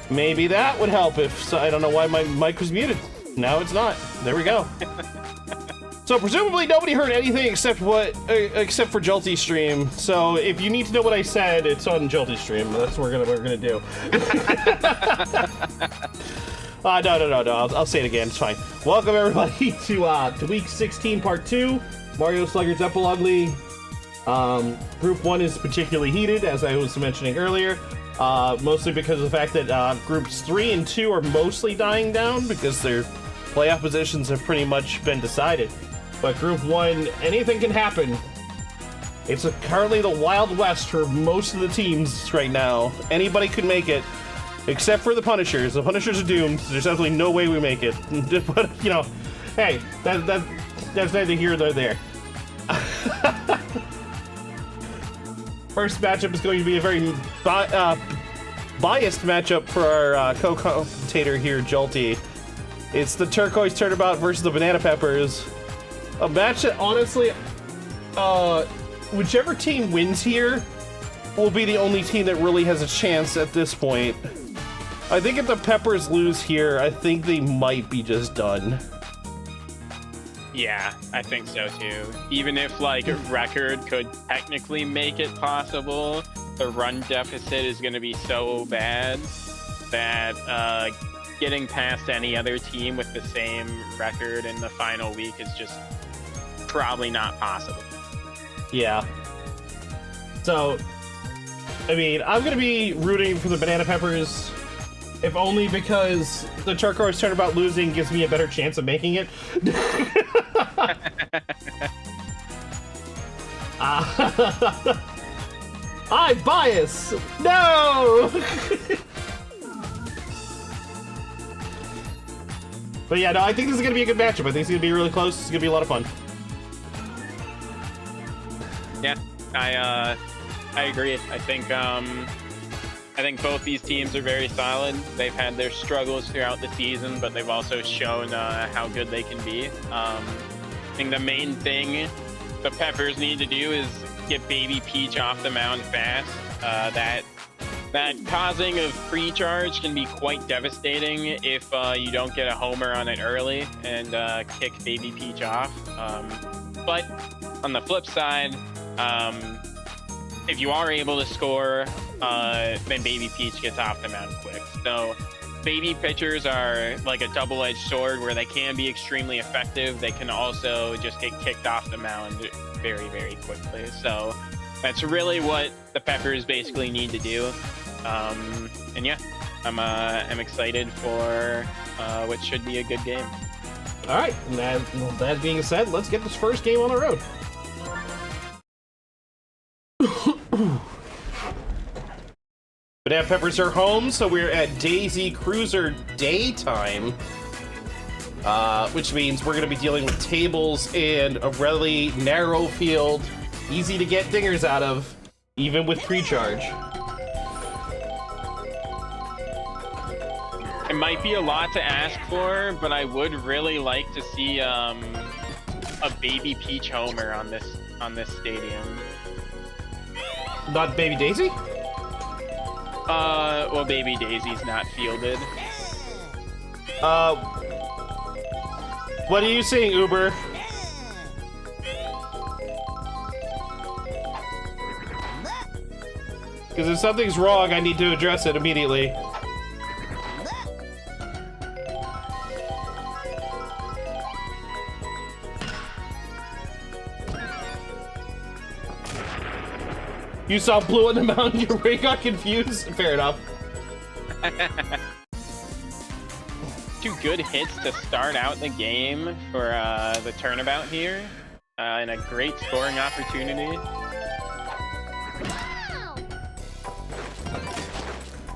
Maybe that would help if... So I don't know why my mic was muted. Now it's not. There we go. So presumably nobody heard anything except for Jolty's stream. So if you need to know what I said, it's on Jolty's stream. That's what we're gonna do. No. I'll say it again. It's fine. Welcome everybody to week 16, part 2, Mario Sluggers Epilogue League. Group 1 is particularly heated, as I was mentioning earlier. Mostly because of the fact that groups 3 and 2 are mostly dying down because their playoff positions have pretty much been decided. But group 1, anything can happen. It's currently the Wild West for most of the teams right now. Anybody could make it, except for the Punishers. The Punishers are doomed. There's absolutely no way we make it. But, you know, hey, that's neither here nor there. First matchup is going to be a very biased matchup for our co-commentator here, Jolty. It's the Turquoise Turnabout versus the Banana Peppers. A match that, honestly, whichever team wins here will be the only team that really has a chance at this point. I think if the Peppers lose here, I think they might be just done. Yeah, I think so too. Even if like a record could technically make it possible, the run deficit is going to be so bad that getting past any other team with the same record in the final week is just probably not possible. Yeah. So, I mean, I'm going to be rooting for the Banana Peppers, if only because the Turquoise Turnabout losing gives me a better chance of making it. I bias! No! But yeah, no, I think this is going to be a good matchup. I think it's going to be really close. It's going to be a lot of fun. Yeah, I agree. I think both these teams are very solid. They've had their struggles throughout the season, but they've also shown how good they can be. I think the main thing the Peppers need to do is get Baby Peach off the mound fast. That causing of free charge can be quite devastating if you don't get a homer on it early and kick Baby Peach off. But on the flip side, if you are able to score, then Baby Peach gets off the mound quick. So baby pitchers are like a double-edged sword where they can be extremely effective. They can also just get kicked off the mound very, very quickly. So that's really what the Peppers basically need to do. And yeah, I'm excited for what should be a good game. All right, and that being said, let's get this first game on the road. Banana Peppers are home, so we're at Daisy Cruiser Daytime, which means we're going to be dealing with tables and a really narrow field, easy to get dingers out of, even with pre-charge. It might be a lot to ask for, but I would really like to see a Baby Peach homer on this stadium. Not Baby Daisy? Well, Baby Daisy's not fielded. What are you seeing, Uber? Because if something's wrong, I need to address it immediately. You saw blue on the mountain, your brain got confused? Fair enough. 2 good hits to start out the game for the Turnabout here, and a great scoring opportunity.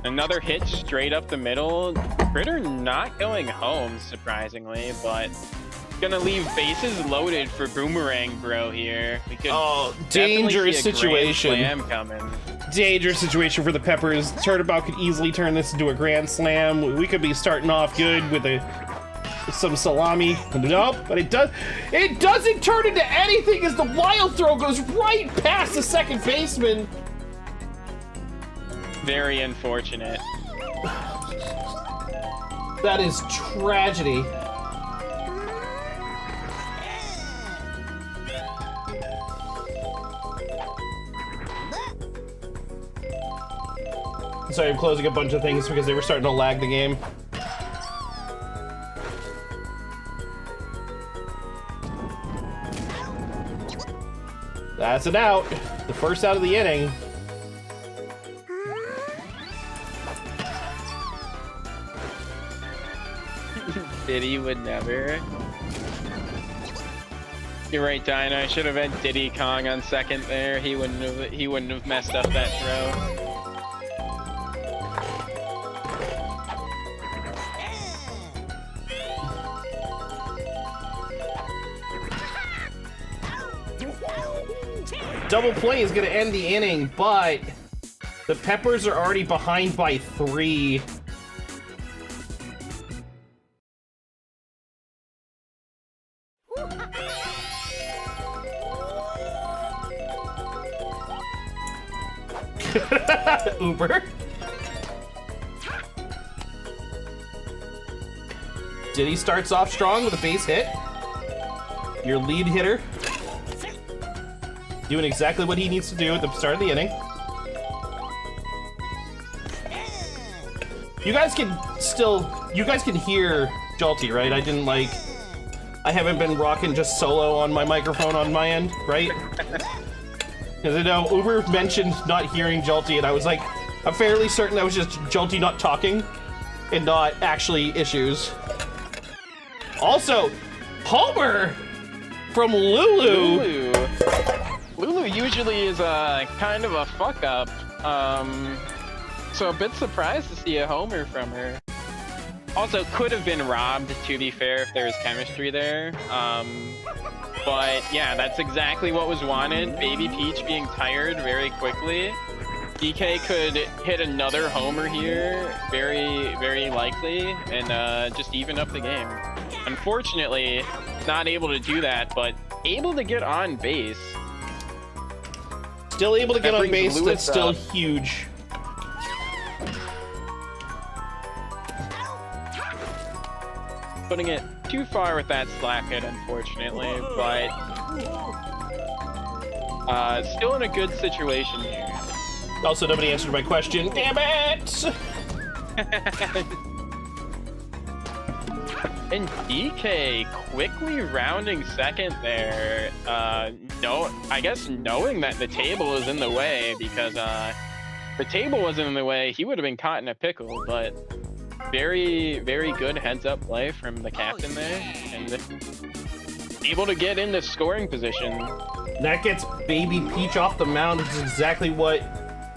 Another hit straight up the middle. Critter not going home, surprisingly, but gonna leave bases loaded for Boomerang Bro here. We could dangerous situation. Grand Slam coming. Dangerous situation for the Peppers. Turnabout could easily turn this into a Grand Slam. We could be starting off good with some salami. Nope, but it doesn't turn into anything as the wild throw goes right past the second baseman. Very unfortunate. That is tragedy. Sorry, I'm closing a bunch of things because they were starting to lag the game. That's an out. The first out of the inning. Diddy would never. You're right, Dinah. I should have had Diddy Kong on second there. He wouldn't have messed up that throw. Double play is going to end the inning, but the Peppers are already behind by 3. Uber. Diddy starts off strong with a base hit. Your lead hitter. Doing exactly what he needs to do at the start of the inning. You guys can hear Jalty, right? I haven't been rocking just solo on my microphone on my end, right? Because I know Uber mentioned not hearing Jalty, and I was like, I'm fairly certain that was just Jalty not talking and not actually issues. Also, Homer from Lulu. Lulu usually is kind of a fuck up, so a bit surprised to see a homer from her. Also, could have been robbed, to be fair, if there was chemistry there. But yeah, that's exactly what was wanted. Baby Peach being tired very quickly. DK could hit another homer here, very, very likely, and just even up the game. Unfortunately, not able to do that, but able to get on base. Still able to get on base, that's still huge. Putting it too far with that slap hit, unfortunately, but still in a good situation here. Also, nobody answered my question. Damn it! And DK quickly rounding second there. I guess knowing that the table is in the way, because the table wasn't in the way, he would have been caught in a pickle, but very, very good heads-up play from the captain there, and able to get into scoring position. That gets Baby Peach off the mound, which is exactly what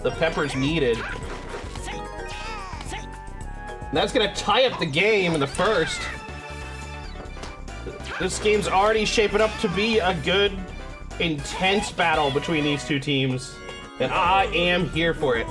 the Peppers needed. And that's gonna tie up the game in the first. This game's already shaping up to be a good, intense battle between these two teams, and I am here for it.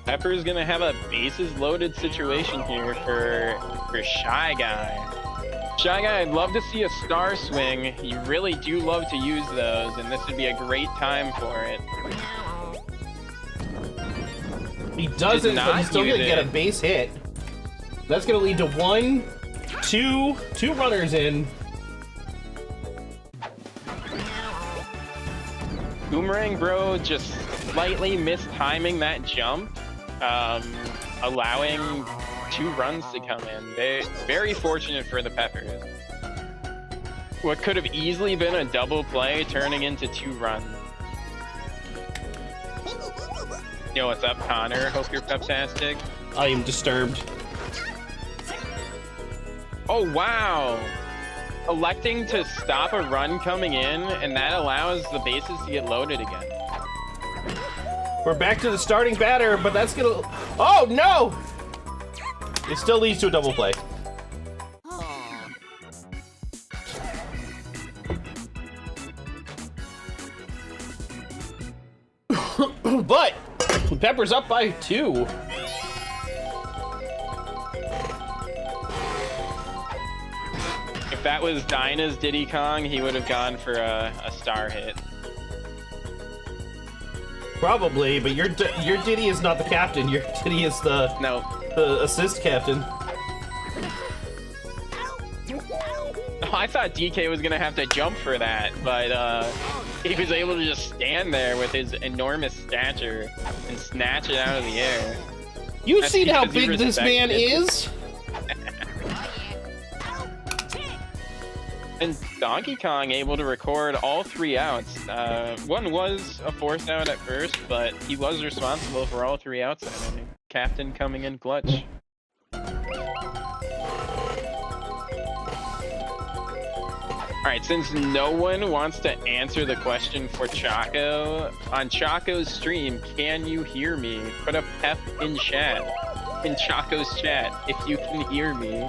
Pepper's gonna have a bases loaded situation here for Shy Guy. Shy Guy, I'd love to see a star swing. You really do love to use those, and this would be a great time for it. He doesn't, but he's still gonna get a base hit. That's gonna lead to two runners in. Boomerang Bro just slightly mistiming that jump, allowing 2 runs to come in. Very fortunate for the Peppers. What could have easily been a double play turning into 2 runs. Yo, what's up, Connor? Hope you're peptastic. I am disturbed. Oh, wow! Electing to stop a run coming in, and that allows the bases to get loaded again. We're back to the starting batter, but that's gonna... Oh, no! It still leads to a double play. But Pepper's up by 2. If that was Dinah's Diddy Kong, he would have gone for a star hit. Probably, but your Diddy is not the captain. Your Diddy is the assist captain. Oh, I thought DK was gonna have to jump for that, but he was able to just stand there with his enormous stature and snatch it out of the air. You've seen how big this man is? And Donkey Kong able to record all 3 outs. One was a 4th out at first, but he was responsible for all 3 outs. And captain coming in clutch. Alright, since no one wants to answer the question for Chaco, on Chaco's stream, can you hear me? Put a pep in chat. In Chaco's chat, if you can hear me.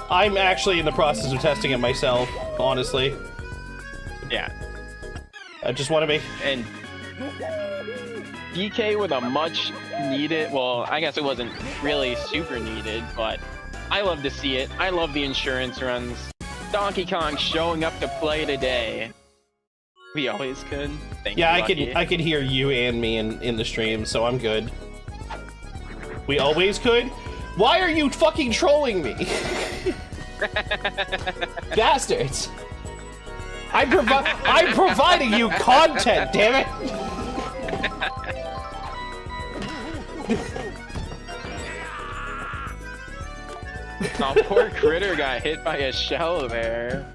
I'm actually in the process of testing it myself, honestly. Yeah. I just want to make... And DK with a much needed, well, I guess it wasn't really super needed, but I love to see it. I love the insurance runs. Donkey Kong showing up to play today. We always could. Thank you, Lucky. I can hear you and me in the stream, so I'm good. We always could? Why are you fucking trolling me? Bastards! I'm providing you content, damn it! Oh, poor Critter got hit by a shell there.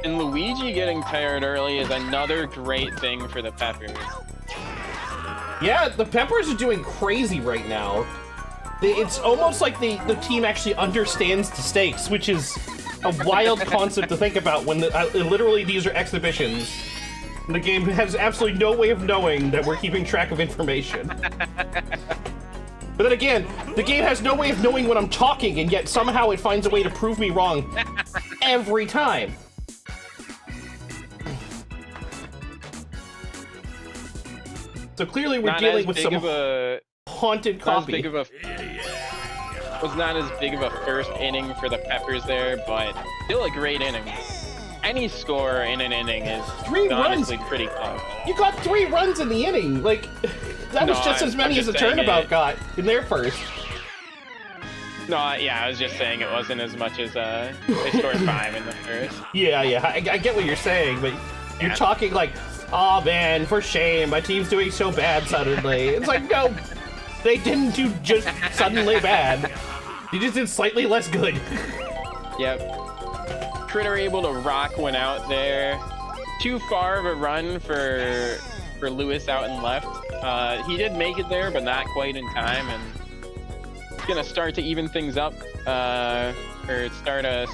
And Luigi getting tired early is another great thing for the Peppers. Yeah, the Peppers are doing crazy right now. It's almost like the team actually understands the stakes, which is a wild concept to think about when literally these are exhibitions. The game has absolutely no way of knowing that we're keeping track of information. But then again, the game has no way of knowing when I'm talking, and yet somehow it finds a way to prove me wrong every time. So clearly we're dealing with some haunted copy. Was not as big of a first inning for the Peppers there, but still a great inning. Any score in an inning is honestly pretty close. You got 3 runs in the inning. Like, that was just as many as the Turnabout got in their first. No, yeah, I was just saying it wasn't as much as they scored 5 in the first. Yeah, I get what you're saying, but you're talking like, oh man, for shame, my team's doing so bad suddenly. It's like, no, they didn't do just suddenly bad. They just did slightly less good. Yep. Critter able to rock one out there. Too far of a run for Lewis out and left. He did make it there, but not quite in time, and gonna start to even things up, or start a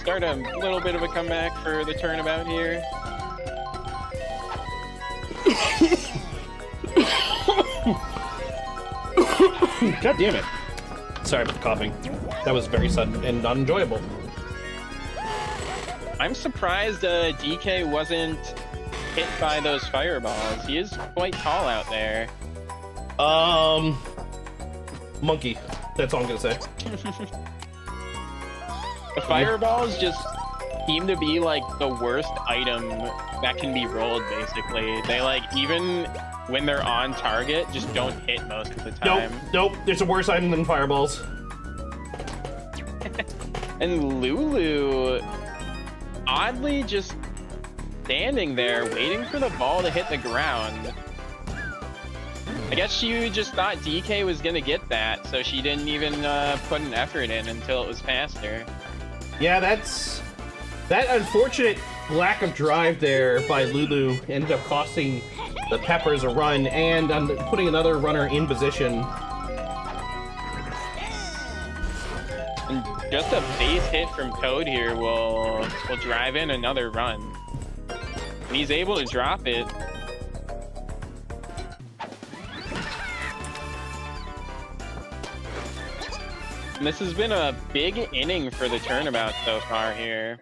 little bit of a comeback for the Turnabout here. God damn it. Sorry about the coughing. That was very sudden and not enjoyable. I'm surprised DK wasn't hit by those fireballs. He is quite tall out there. Monkey. That's all I'm gonna say. The fireballs just seem to be like the worst item that can be rolled, basically. They like, even when they're on target, just don't hit most of the time. Nope, there's a worse item than fireballs. And Lulu, oddly just standing there, waiting for the ball to hit the ground. I guess she just thought DK was gonna get that, so she didn't even put an effort in until it was past her. Yeah, that unfortunate lack of drive there by Lulu ended up costing the Peppers a run and putting another runner in position. And just a base hit from Toad here will drive in another run. And he's able to drop it. And this has been a big inning for the Turnabout so far here.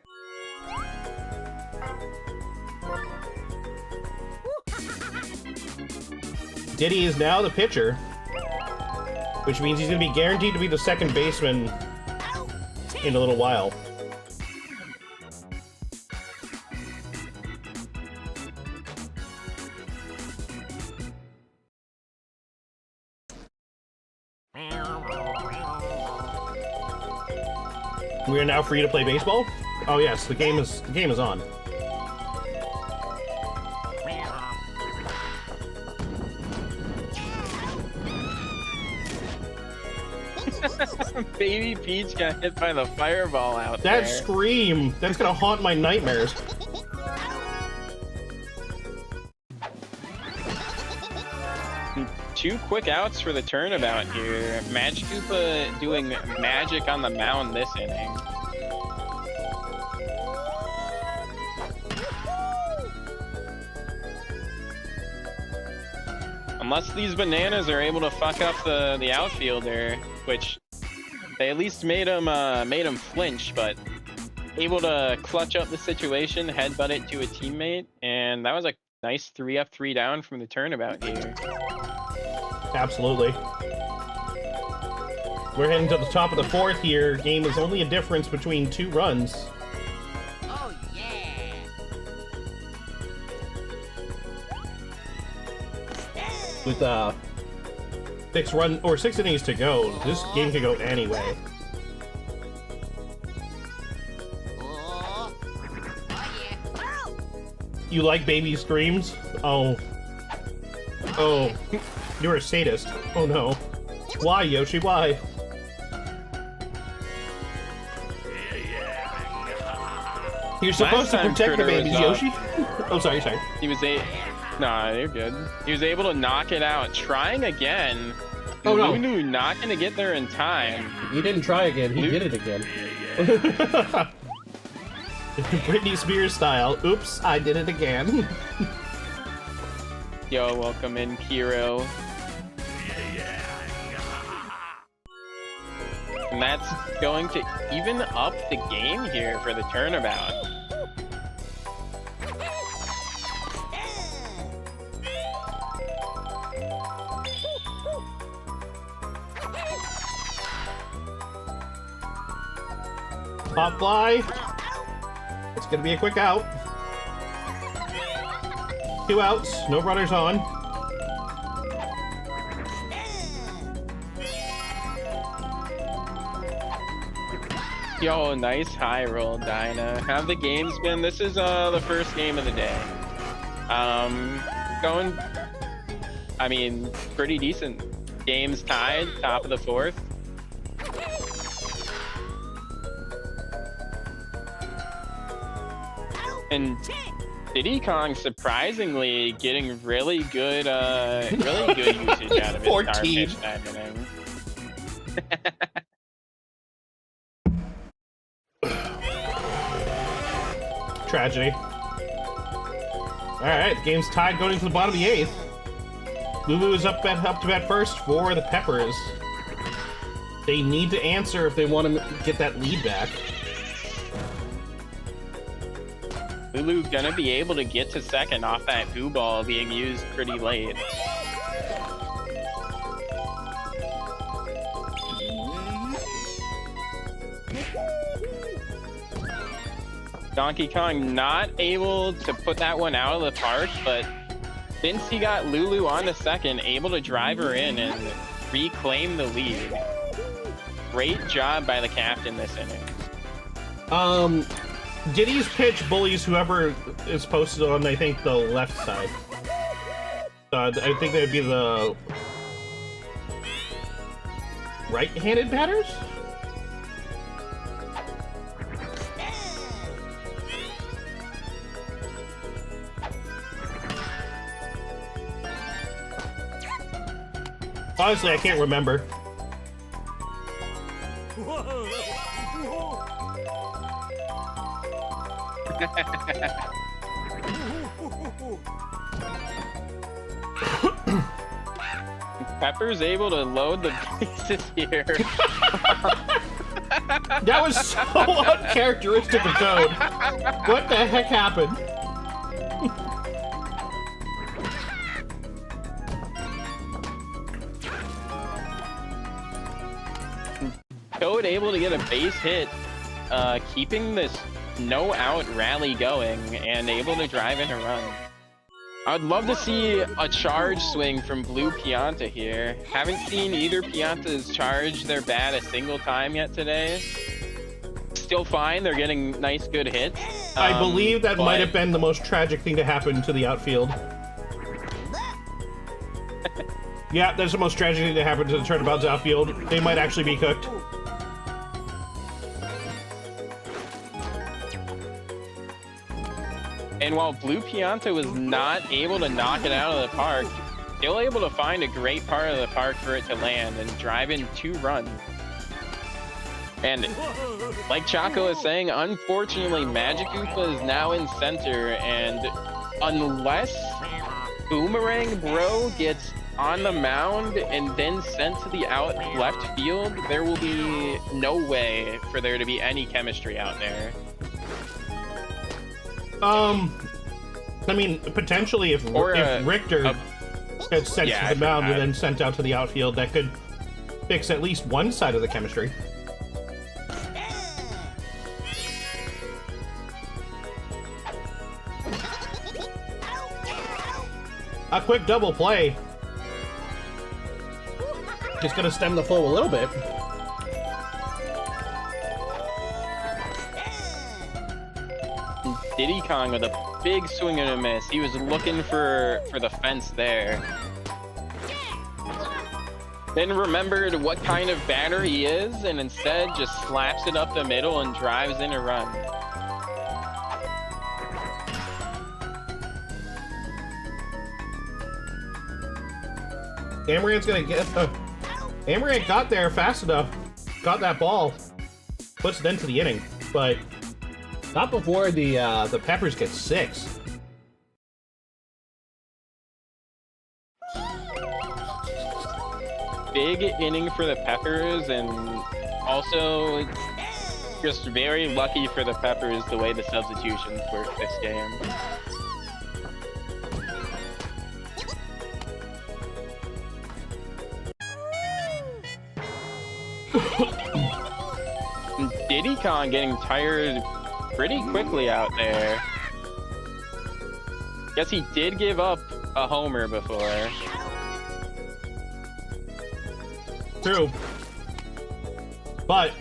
Diddy is now the pitcher, which means he's going to be guaranteed to be the second baseman in a little while. We are now free to play baseball. Oh yes, the game is on. Baby Peach got hit by the fireball out there. That scream, that's gonna haunt my nightmares. Two quick outs for the turnabout here. Magikoopa doing magic on the mound this inning. Unless these bananas are able to fuck up the outfielder, which they at least made him flinch, but able to clutch up the situation, headbutt it to a teammate, and that was a nice 3-up, 3-down from the turnabout here. Absolutely. We're heading to the top of the fourth here. Game is only a difference between 2 runs. Oh yeah! With 6 innings to go, this game could go anyway. Oh yeah! You like baby screams? Oh. Oh. You're a sadist. Oh no. Why, Yoshi? Why? You're supposed to protect the babies, Yoshi. Oh, sorry. He was Nah, you're good. He was able to knock it out. Trying again. Oh no. Lulu not gonna get there in time. He didn't try again. He did it again. Britney Spears style. Oops, I did it again. Yo, welcome in, Kiro. And that's going to even up the game here for the turnabout. Pop fly. It's gonna be a quick out. 2 outs, no runners on. Yo, nice high roll, Dinah. Have the games been? This is the first game of the day. Going, I mean, pretty decent. Games tied, top of the fourth. And Diddy Kong surprisingly getting really good usage out of his 14. star pitch that inning. Tragedy. Alright, the game's tied going into the bottom of the 8th. Lulu is up to bat first for the Peppers. They need to answer if they want to get that lead back. Lulu gonna be able to get to second off that goo ball being used pretty late. Donkey Kong not able to put that one out of the park, but since he got Lulu on to second, able to drive her in and reclaim the lead. Great job by the captain this inning. Diddy's pitch bullies whoever is posted on, I think, the left side. I think that would be the right-handed batters? Honestly, I can't remember. Pepper's able to load the bases here. That was so uncharacteristic of Toad. What the heck happened? Toad able to get a base hit, keeping this no-out rally going and able to drive in a run. I'd love to see a charge swing from Blue Pianta here. Haven't seen either Piantas charge their bat a single time yet today. Still fine, they're getting nice, good hits. I believe that might have been the most tragic thing to happen to the outfield. Yeah, that's the most tragic thing to happen to the Turnabout's outfield. They might actually be cooked. And while Blue Pianta was not able to knock it out of the park, still able to find a great part of the park for it to land and drive in 2 runs. And like Chaco is saying, unfortunately, Magic Koopa is now in center, and unless Boomerang Bro gets on the mound and then sent to the out left field, there will be no way for there to be any chemistry out there. I mean, potentially if Richter had sent to the mound and then sent out to the outfield, that could fix at least one side of the chemistry. A quick double play. Just gonna stem the flow a little bit. Diddy Kong with a big swing and a miss. He was looking for the fence there. Then remembered what kind of batter he is, and instead just slaps it up the middle and drives in a run. Amaranth's gonna get... Amaranth got there fast enough. Got that ball. Puts it into the inning, but... not before the Peppers get 6. Big inning for the Peppers, and also just very lucky for the Peppers the way the substitutions work this game. Diddy Kong getting tired pretty quickly out there. Guess he did give up a homer before. True. But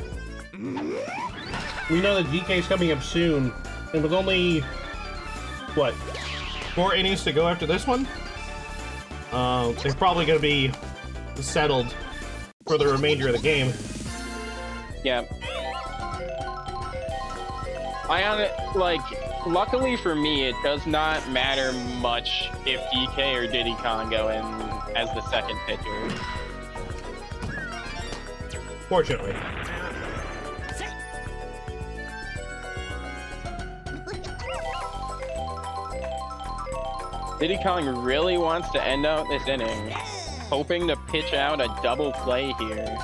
we know that DK's coming up soon. And with only, what, 4 innings to go after this one? They're probably going to be settled for the remainder of the game. Yeah. Luckily for me, it does not matter much if DK or Diddy Kong go in as the second pitcher. Fortunately. Diddy Kong really wants to end out this inning, hoping to pitch out a double play here.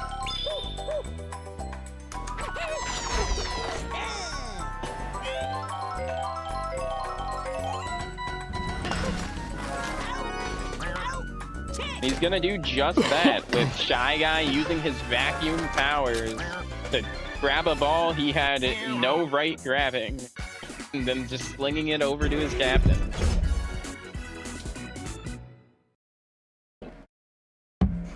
He's gonna do just that, with Shy Guy using his vacuum powers to grab a ball he had no right grabbing, and then just slinging it over to his captain.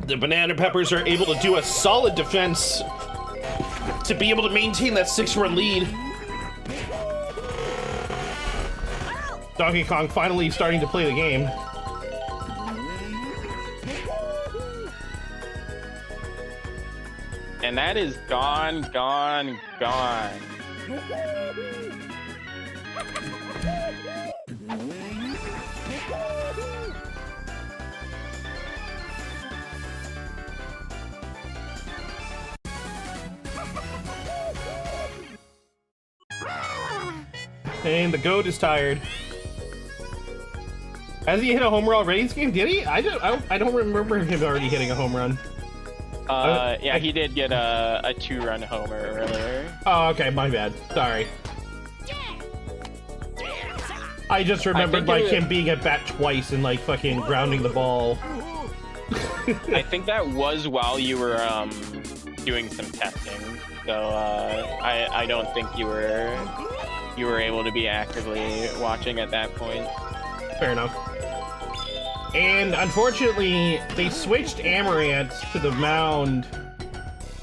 The Banana Peppers are able to do a solid defense to be able to maintain that 6-run lead. Donkey Kong finally starting to play the game. And that is gone, gone, gone. And the goat is tired. Has he hit a home run already this game? Did he? I don't remember him already hitting a home run. Yeah, he did get a 2-run homer earlier. Oh, okay, my bad. Sorry. I just remembered him being at bat twice and like fucking grounding the ball. I think that was while you were doing some testing, so I don't think you were able to be actively watching at that point. Fair enough. And unfortunately, they switched Amaranth to the mound,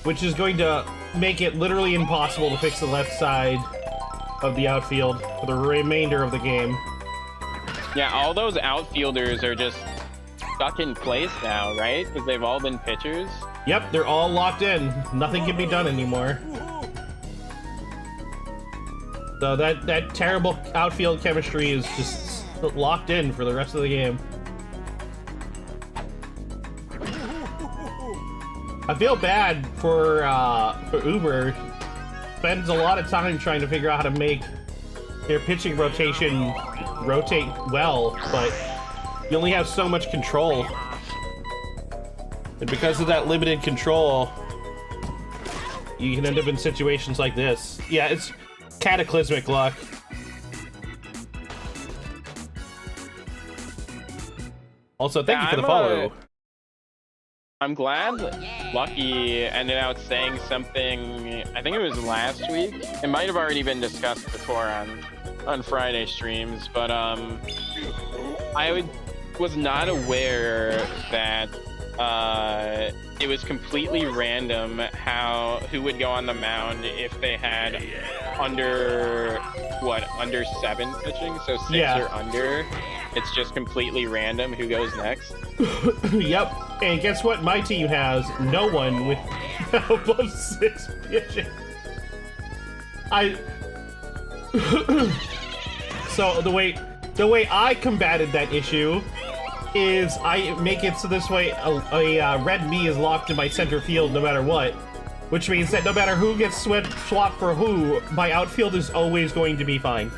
which is going to make it literally impossible to fix the left side of the outfield for the remainder of the game. Yeah, all those outfielders are just stuck in place now, right? Because they've all been pitchers. Yep, they're all locked in. Nothing can be done anymore. So that terrible outfield chemistry is just locked in for the rest of the game. I feel bad for Uber. Spends a lot of time trying to figure out how to make their pitching rotation rotate well, but you only have so much control. And because of that limited control, you can end up in situations like this. Yeah, it's cataclysmic luck. Also, thank you for the follow. I'm glad Lucky ended out saying something, I think it was last week. It might have already been discussed before on Friday streams, but I was not aware that it was completely random who would go on the mound if they had under 7 pitching, so 6 or under. It's just completely random who goes next. Yep. And guess what? My team has no one with above 6 pitching. So the way I combated that issue is I make it so this way a red me is locked in my center field no matter what, which means that no matter who gets swapped for who, my outfield is always going to be fine.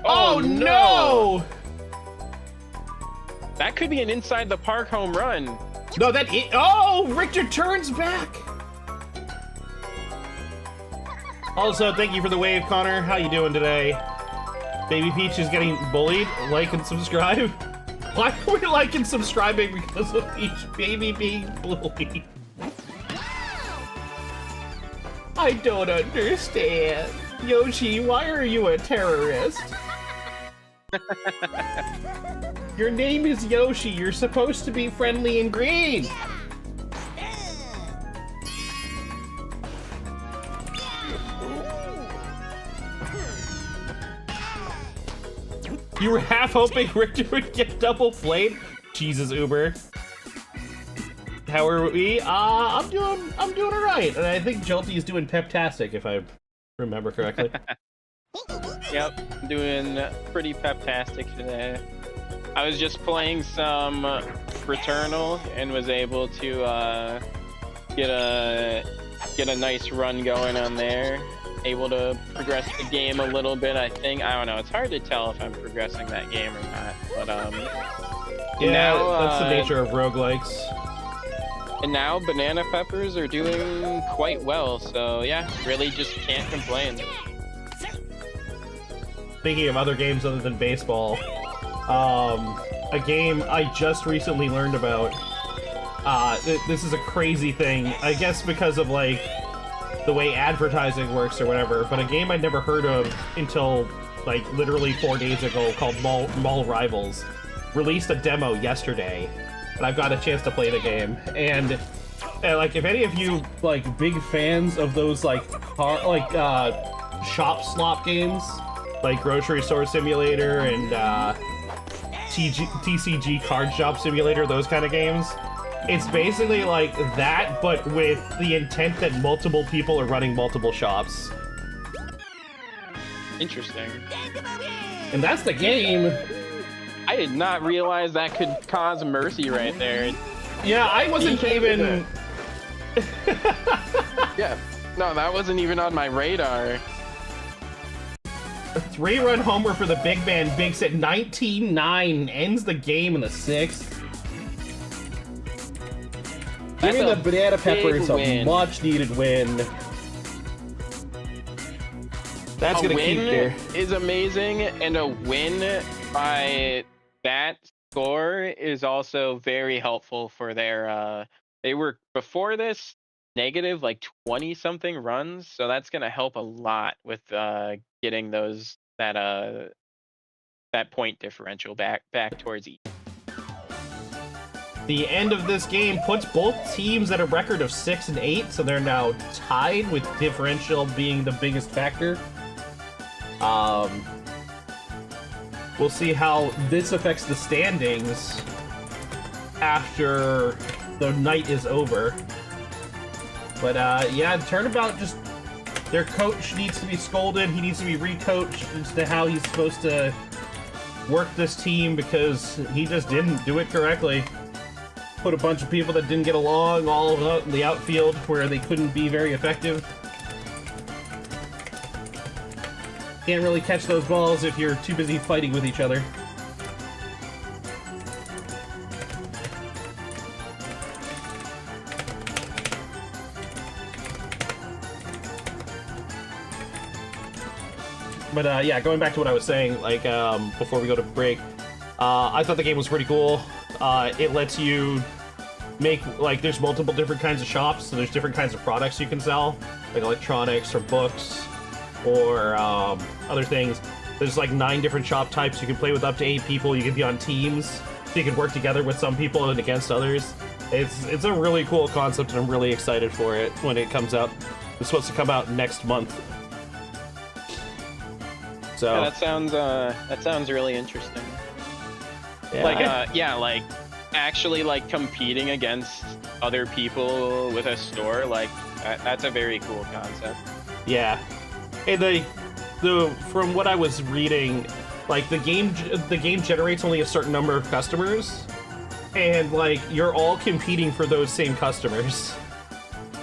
Oh no! That could be an inside the park home run. No, oh, Richter turns back. Also, thank you for the wave, Connor. How you doing today? Baby Peach is getting bullied. Like and subscribe. Why are we liking and subscribing because of Peach Baby being bullied? I don't understand. Yoshi, why are you a terrorist? Your name is Yoshi. You're supposed to be friendly and green. You were half hoping Richter would get double flayed? Jesus, Uber. How are we? I'm doing alright. And I think Jolty is doing peptastic, if I remember correctly. Yep, doing pretty peptastic today. I was just playing some Returnal and was able to get a nice run going on there. Able to progress the game a little bit, I think. I don't know, it's hard to tell if I'm progressing that game or not, but yeah, now, that's the nature of roguelikes. And now banana peppers are doing quite well, so yeah, really just can't complain. Speaking of other games other than baseball, a game I just recently learned about. This is a crazy thing, I guess because of like the way advertising works or whatever, but a game I'd never heard of until like literally 4 days ago called Mall Rivals released a demo yesterday, and I've got a chance to play the game. And like, if any of you like big fans of those like shop slop games, like Grocery Store Simulator and TCG Card Shop Simulator, those kind of games, it's basically like that, but with the intent that multiple people are running multiple shops. Interesting. And that's the game. I did not realize that could cause mercy right there. Yeah, I wasn't even... Yeah, no, that wasn't even on my radar. 3-run homer for the big man. Bigs at 19-9, ends the game in the 6th. Giving the banana peppers a much-needed win. That's gonna keep there. Is amazing, and a win by that score is also very helpful for their. They were before this negative like 20 something runs, so that's gonna help a lot with getting those that point differential back towards each. The end of this game puts both teams at a record of 6 and 8, so they're now tied with differential being the biggest factor. We'll see how this affects the standings after the night is over. But yeah, Turnabout just, their coach needs to be scolded. He needs to be recoached as to how he's supposed to work this team because he just didn't do it correctly. Put a bunch of people that didn't get along all out in the outfield where they couldn't be very effective. Can't really catch those balls if you're too busy fighting with each other. But yeah, going back to what I was saying, like before we go to break, I thought the game was pretty cool. It lets you make, like, there's multiple different kinds of shops, so there's different kinds of products you can sell, like electronics or books or other things. There's like 9 different shop types. You can play with up to 8 people. You can be on teams, so you can work together with some people and against others. It's a really cool concept, and I'm really excited for it when it comes out. It's supposed to come out next month. So Yeah, that sounds really interesting. yeah, Like like actually like competing against other people with a store, like that's a very cool concept. yeah. And from what I was reading, like the game generates only a certain number of customers, and like you're all competing for those same customers,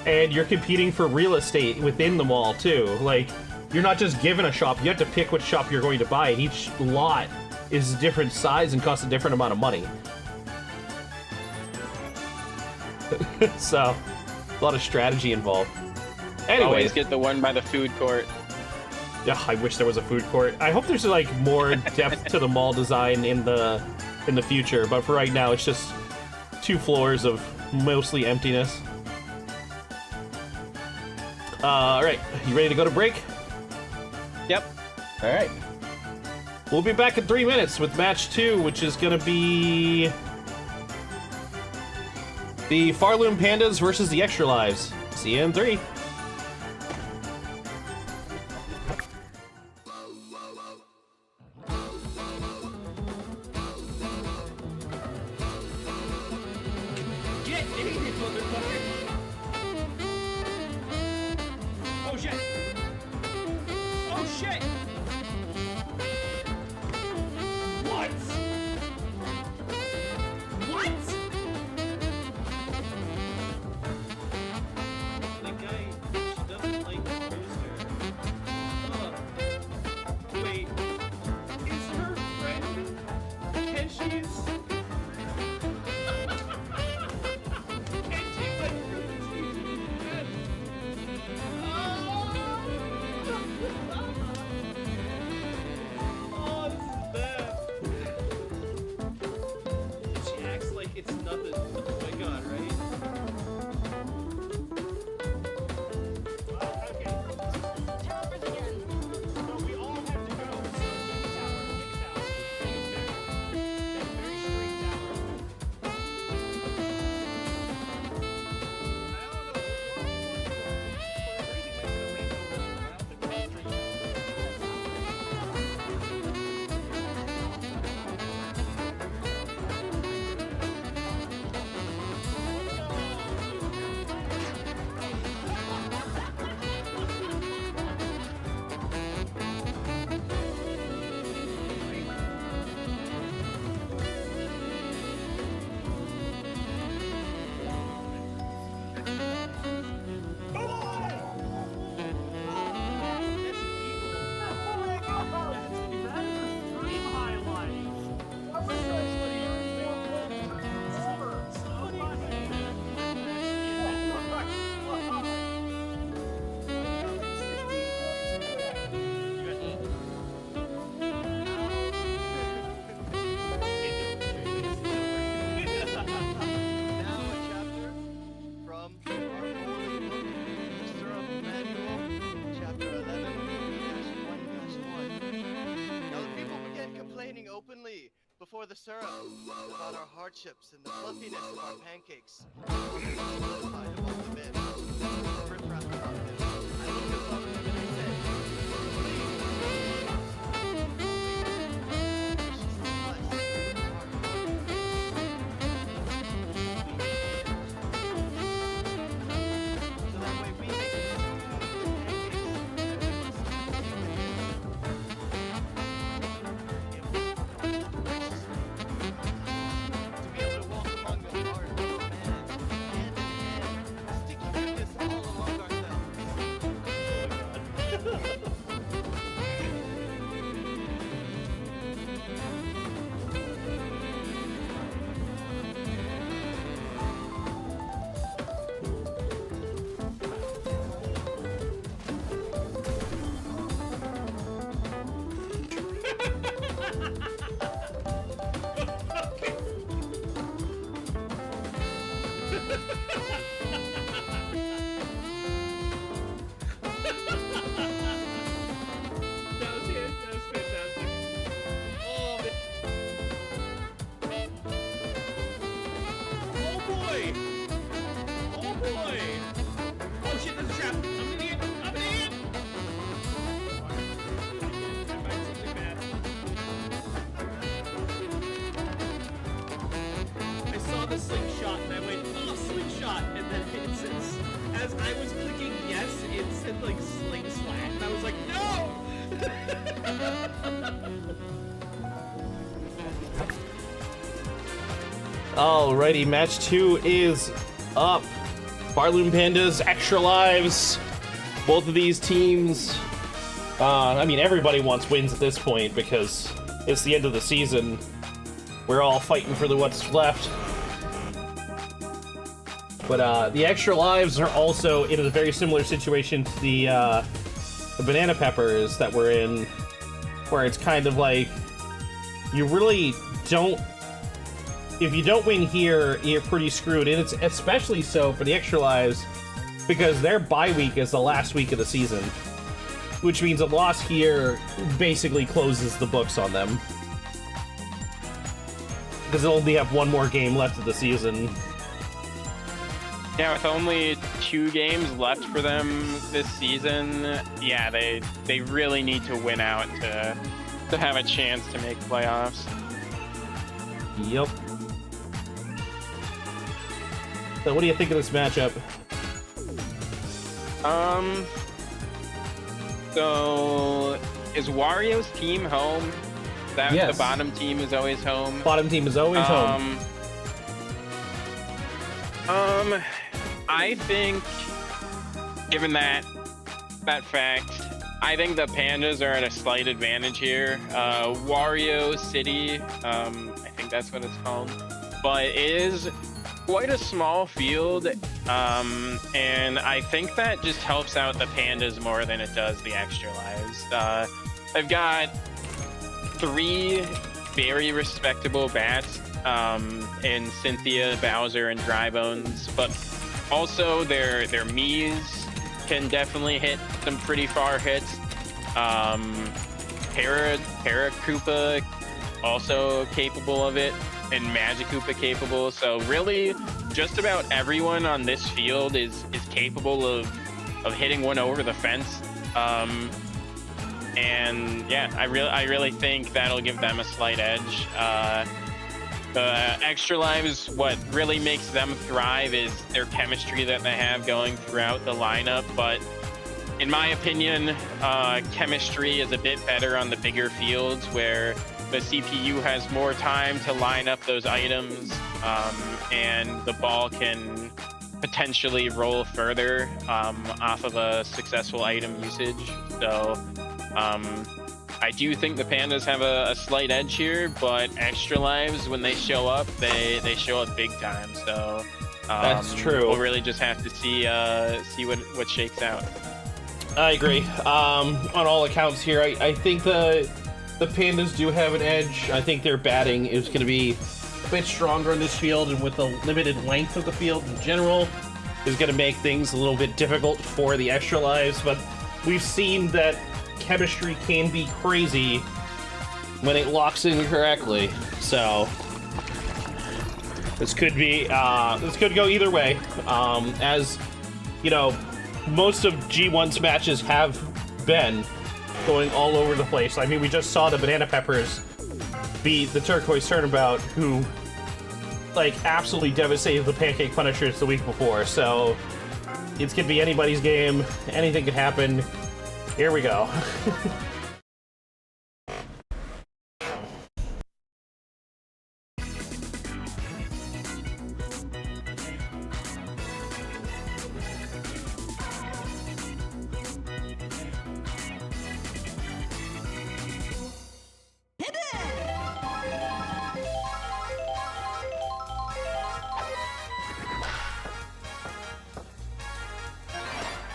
and you're competing for real estate within the mall too. Like you're not just given a shop; you have to pick which shop you're going to buy, and each lot is a different size and costs a different amount of money. So, a lot of strategy involved. Anyways, Always get the one by the food court. yeah, I wish there was a food court. I hope there's like more depth to the mall design in the future, but for right now, it's just 2 floors of mostly emptiness. All right, you ready to go to break? Yep. All right. We'll be back in 3 minutes with match 2, which is gonna be the Pharloom Pandas versus the Extra Lives. See you in 3. Get dated, motherfucker! Oh shit! Oh shit! What? What? The guy, she doesn't like the poster. Wait, is her friend Kenshi's? Oh, this is bad. She acts like it's nothing. Oh my god, right? Okay. Towers again. No, we all have to go. So, big tower. That's very strange. the syrup, about our hardships and the fluffiness of our pancakes. Solidified above the bed. First round of confidence. I looked at both of them and I said, so that way we make it to be able to walk among them, our fellow man, hand in hand, sticky goodness all among ourselves. That was it. That was fantastic. Oh, man. Oh, boy. Oh, boy. Oh, shit, there's a trap. I'm an idiot. I'm an idiot. I find something bad. I saw the slingshot and I went, oh, slingshot. And then as I was clicking yes, it said like sling slack. And I was like, no! Alrighty, match 2 is up. Pharloom Pandas, Extra Lives. Both of these teams, I mean, everybody wants wins at this point because it's the end of the season. We're all fighting for what's left. But the Extra Lives are also in a very similar situation to the Banana Peppers that we're in, where it's kind of like you really don't. If you don't win here, you're pretty screwed, and it's especially so for the Extra Lives because their bye week is the last week of the season, which means a loss here basically closes the books on them because they'll only have one more game left of the season. Yeah, with only 2 games left for them this season, yeah, they really need to win out to have a chance to make playoffs. Yep. So what do you think of this matchup? So is Wario's team home? That Yes. the bottom team is always home. Bottom team is always home. I think, given that fact, I think the Pandas are at a slight advantage here. Wario City, I think that's what it's called, but it is quite a small field, and I think that just helps out the Pandas more than it does the Extra Lives. I've got 3 very respectable bats in Cynthia, Bowser, and Drybones, but also their Miis can definitely hit some pretty far hits. Paracoopa also capable of it, and Magikoopa capable. So really, just about everyone on this field is capable of hitting one over the fence. And yeah, I really think that'll give them a slight edge. The Extra Lives, what really makes them thrive is their chemistry that they have going throughout the lineup, but in my opinion, chemistry is a bit better on the bigger fields where the CPU has more time to line up those items, and the ball can potentially roll further off of a successful item usage. So I do think the Pandas have a slight edge here, but Extra Lives, when they show up, they show up big time. So That's true. We'll really just have to see what shakes out. I agree. On all accounts here, I think the Pandas do have an edge. I think their batting is going to be a bit stronger in this field, and with the limited length of the field in general, is going to make things a little bit difficult for the Extra Lives. But we've seen that chemistry can be crazy when it locks in correctly. So this could be this could go either way. As you know, most of G1's matches have been going all over the place. I mean, we just saw the Banana Peppers beat the Turquoise Turnabout, who like absolutely devastated the Pancake Punishers the week before. So it could be anybody's game. Anything could happen. Here we go.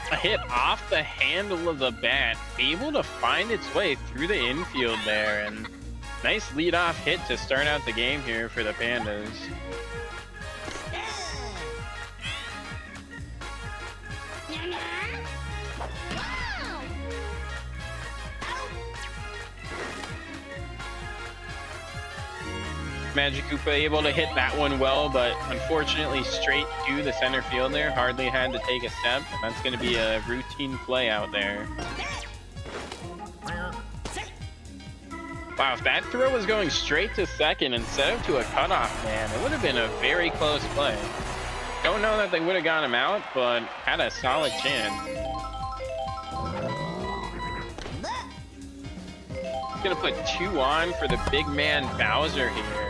A hit off the handle of the bat, able to find its way through the infield there, and nice lead-off hit to start out the game here for the Pandas. Magikoopa able to hit that one well, but unfortunately straight to the center field there. Hardly had to take a step. That's going to be a routine play out there. Wow, if that throw was going straight to second instead of to a cutoff man, it would have been a very close play. Don't know that they would have got him out, but had a solid chance. Gonna put 2 on for the big man Bowser here.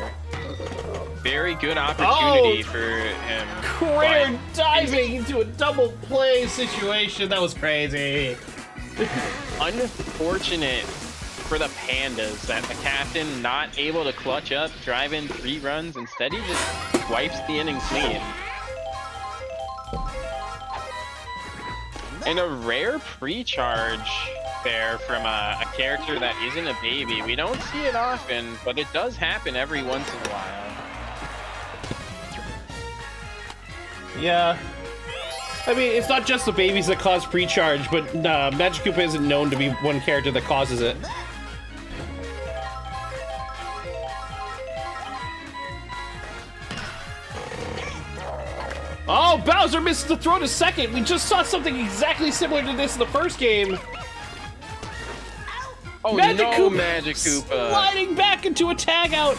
Very good opportunity for him. Career diving into a double play situation. That was crazy. Unfortunate for the Pandas that the captain not able to clutch up, drive in 3 runs. Instead, he just wipes the inning clean. And a rare pre-charge there from a character that isn't a baby. We don't see it often, but it does happen every once in a while. Yeah. I mean, it's not just the babies that cause pre-charge, but Magikoopa isn't known to be one character that causes it. Oh, Bowser misses the throw to second. We just saw something exactly similar to this in the first game. Oh, no, Magikoopa. Sliding back into a tag out.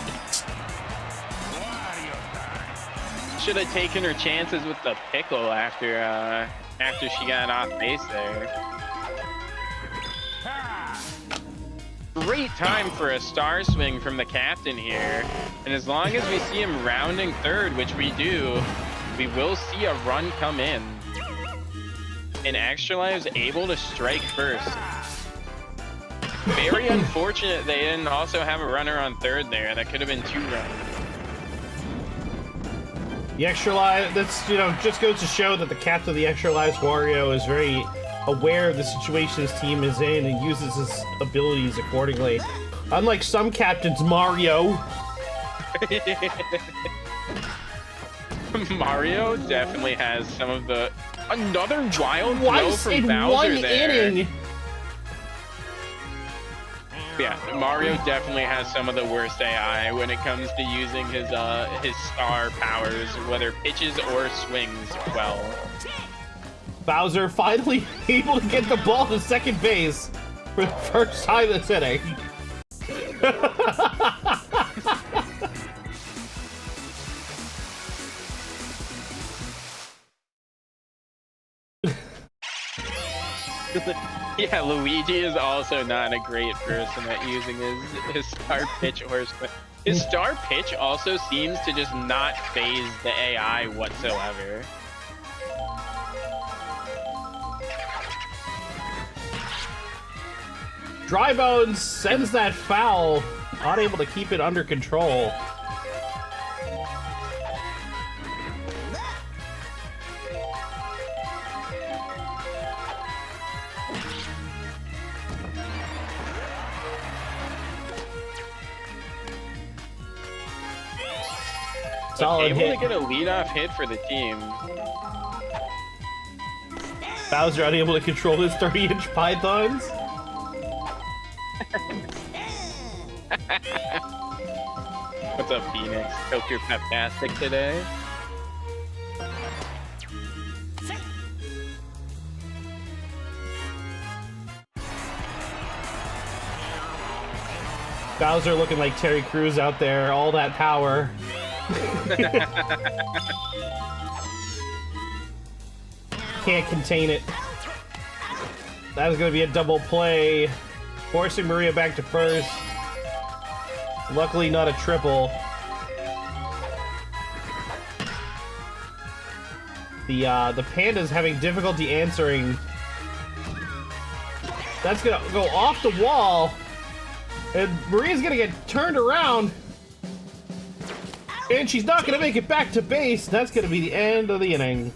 Should have taken her chances with the pickle after she got off base there. Great time for a star swing from the captain here. And as long as we see him rounding third, which we do, we will see a run come in. And Extra Life is able to strike first. Very unfortunate they didn't also have a runner on third there. That could have been 2 runs. The Extra Lives, that's, you know, just goes to show that the captain of the Extra Lives, Wario, is very aware of the situation his team is in and uses his abilities accordingly. Unlike some captains, Mario. Mario definitely has some of the... Another wild throw Twice from in Bowser one there. inning. Yeah, Mario definitely has some of the worst AI when it comes to using his star powers, whether pitches or swings well. Bowser finally able to get the ball to second base for the first time this inning. Yeah, Luigi is also not a great person at using his star pitch or swing. His star pitch also seems to just not phase the AI whatsoever. Dry Bones sends that foul, unable to keep it under control. Solid able hit. to get a leadoff hit for the team. Bowser unable to control his 30-inch pythons. What's up, Phoenix? Hope you're fantastic today. Bowser looking like Terry Crews out there, all that power. Can't contain it. That is going to be a double play, forcing Maria back to first. Luckily, not a triple. The Pandas having difficulty answering. That's going to go off the wall. And Maria's gonna get turned around, and she's not gonna make it back to base. That's gonna be the end of the inning.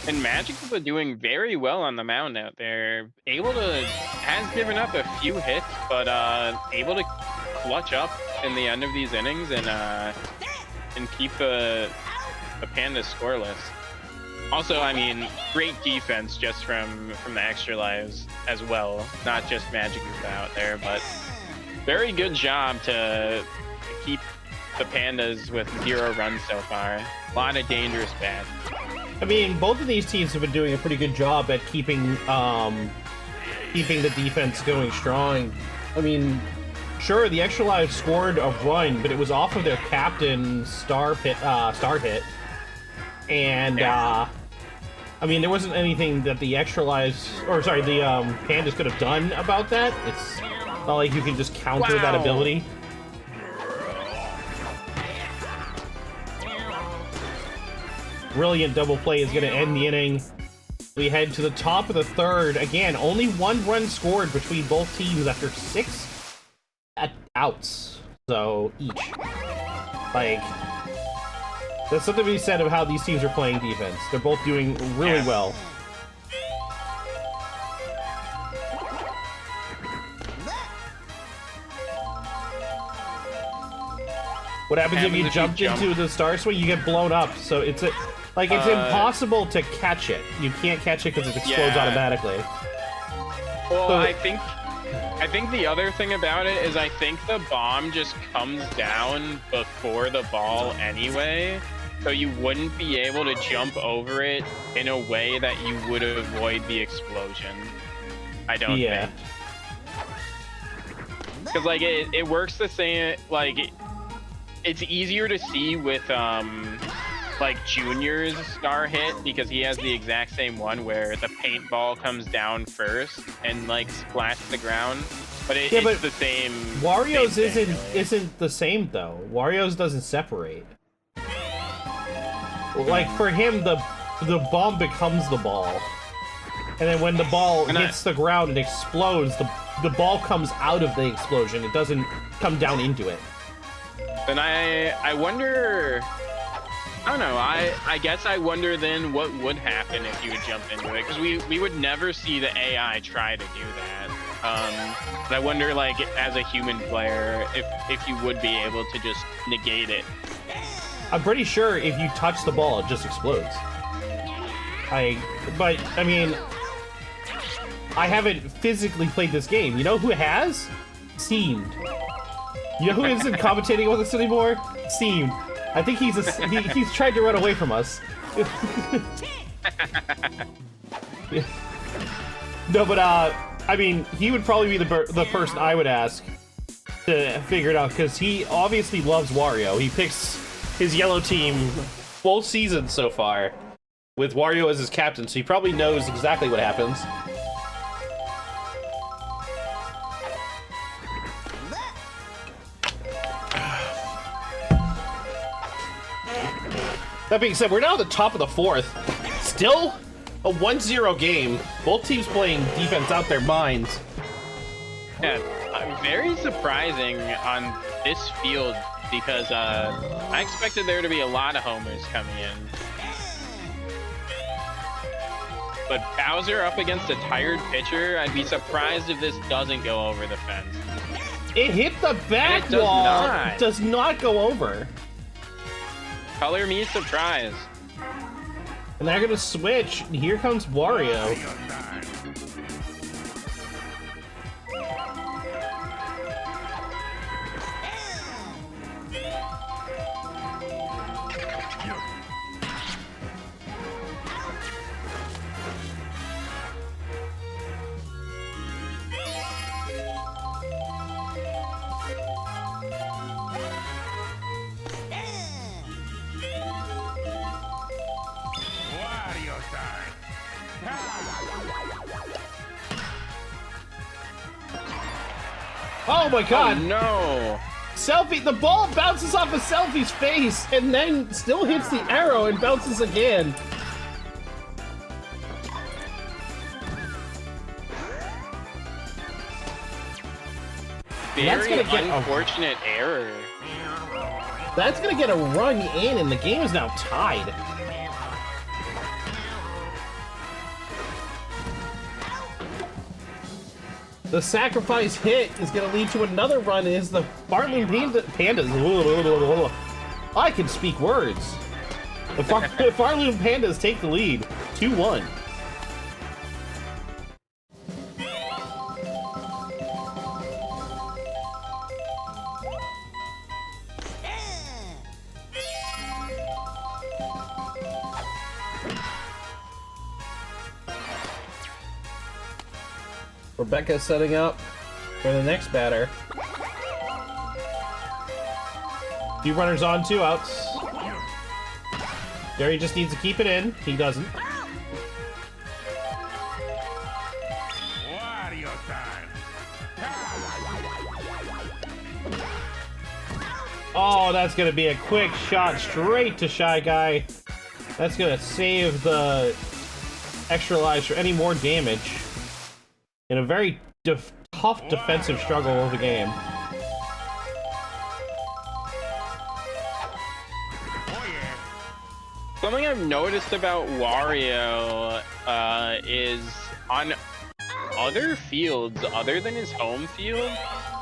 And Magic's are doing very well on the mound out there. Able to, has given up a few hits, but able to clutch up in the end of these innings and keep the Pandas scoreless. Also, I mean, great defense just from the extra lives as well. Not just Magic out there, but very good job to keep the Pandas with 0 runs so far. A lot of dangerous bats. I mean, both of these teams have been doing a pretty good job at keeping the defense going strong. I mean, sure, the extra lives scored a run, but it was off of their captain's star hit. And, I mean, there wasn't anything that the extra lives, or sorry, the Pandas could have done about that. It's not like you can just counter that ability. Brilliant double play is going to end the inning. We head to the top of the third. Again, only 1 run scored between both teams after 6 outs. So, each. Like, there's something to be said of how these teams are playing defense. They're both doing really well. What happens if you jump into the star swing? You get blown up. So it's it's impossible to catch it. You can't catch it because it explodes automatically. Well, so, I think the other thing about it is I think the bomb just comes down before the ball anyway. So you wouldn't be able to jump over it in a way that you would avoid the explosion. I don't think. Because, like, it works the same, like, it's easier to see with, like, Junior's star hit, because he has the exact same one where the paintball comes down first and, like, splashes the ground. But it's the same. Wario's isn't the same, though. Wario's doesn't separate. Like, for him, the bomb becomes the ball. And then when the ball hits the ground and explodes, the ball comes out of the explosion. It doesn't come down into it. Then I wonder... I don't know. I guess I wonder then what would happen if you would jump into it. Because we would never see the AI try to do that. But I wonder, like, as a human player, if you would be able to just negate it. I'm pretty sure if you touch the ball, it just explodes. But, I mean, I haven't physically played this game. You know who has? Seemed. You know who isn't commentating with us anymore? Seemed. I think he's tried to run away from us. No, but, I mean, he would probably be the person I would ask to figure it out, because he obviously loves Wario. He picks his yellow team both seasons so far with Wario as his captain, so he probably knows exactly what happens. That being said, we're now at the top of the fourth. Still a 1-0 game. Both teams playing defense out their minds. Yeah, very surprising on this field, because I expected there to be a lot of homers coming in. But Bowser up against a tired pitcher, I'd be surprised if this doesn't go over the fence. It hit the back wall. It does not go over. Color me surprised. And they're gonna switch. Here comes Wario. Oh my god! Oh, no! Selfie, the ball bounces off of Selfie's face and then still hits the arrow and bounces again. Very gonna get unfortunate error. That's gonna get a run in, and the game is now tied. The sacrifice hit is gonna lead to another run. Is the Pharloom Pandas? I can speak words. The Pharloom Pandas take the lead, 2-1. Rebecca's setting up for the next batter. Two runners on, two outs. Gary just needs to keep it in. He doesn't. Wario time. Oh, that's gonna be a quick shot straight to Shy Guy. That's gonna save the extra lives for any more damage in a very tough defensive struggle of the game. Something I've noticed about Wario is on other fields other than his home field,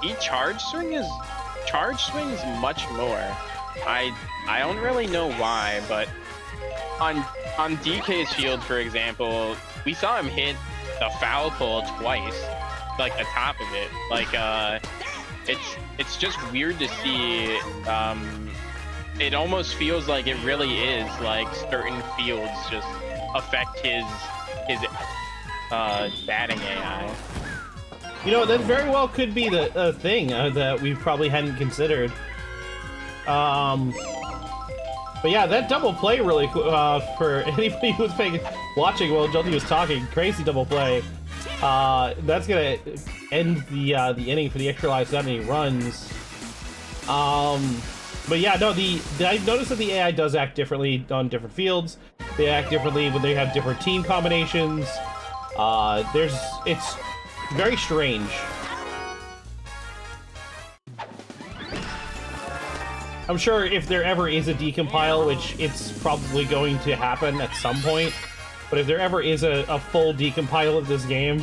he charge swings much more. I don't really know why, but on DK's field, for example, we saw him hit the foul pole twice, like the top of it. Like it's just weird to see. It almost feels like it really is like certain fields just affect his batting AI. You know, that very well could be the thing that we probably hadn't considered. But yeah, that double play really, for anybody who was watching while Jolty was talking, crazy double play. That's gonna end the inning for the extra lives without any runs. But yeah, no, I've noticed that the AI does act differently on different fields. They act differently when they have different team combinations. It's very strange. I'm sure if there ever is a decompile, which it's probably going to happen at some point, but if there ever is a full decompile of this game,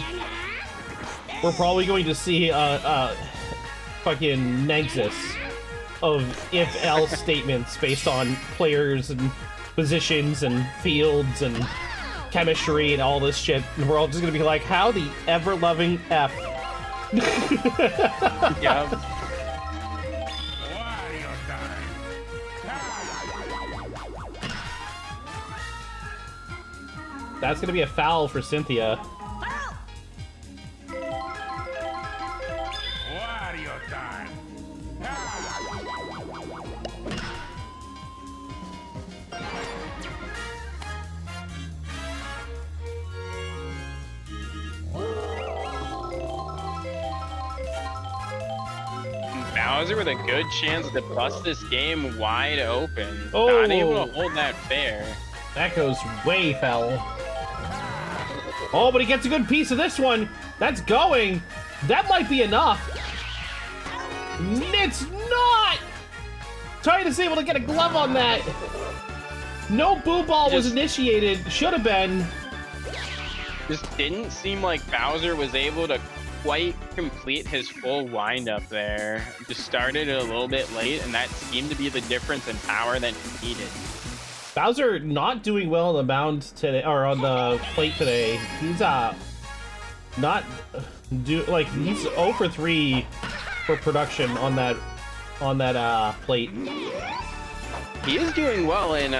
we're probably going to see a fucking nexus of if-else statements based on players and positions and fields and chemistry and all this shit. And we're all just gonna be like, how the ever-loving F? Yeah. Wario time. That's gonna be a foul for Cynthia. Wario time. Bowser with a good chance to bust this game wide open. Oh. Not able to hold that fair. That goes way foul. Oh, but he gets a good piece of this one. That's going. That might be enough. It's not! Titus able to get a glove on that. No boo ball was initiated. Should have been. Just didn't seem like Bowser was able to quite complete his full windup there. Just started it a little bit late, and that seemed to be the difference in power that he needed. Bowser not doing well on the mound today, or on the plate today. He's not he's 0 for 3 for production on that plate. He is doing well in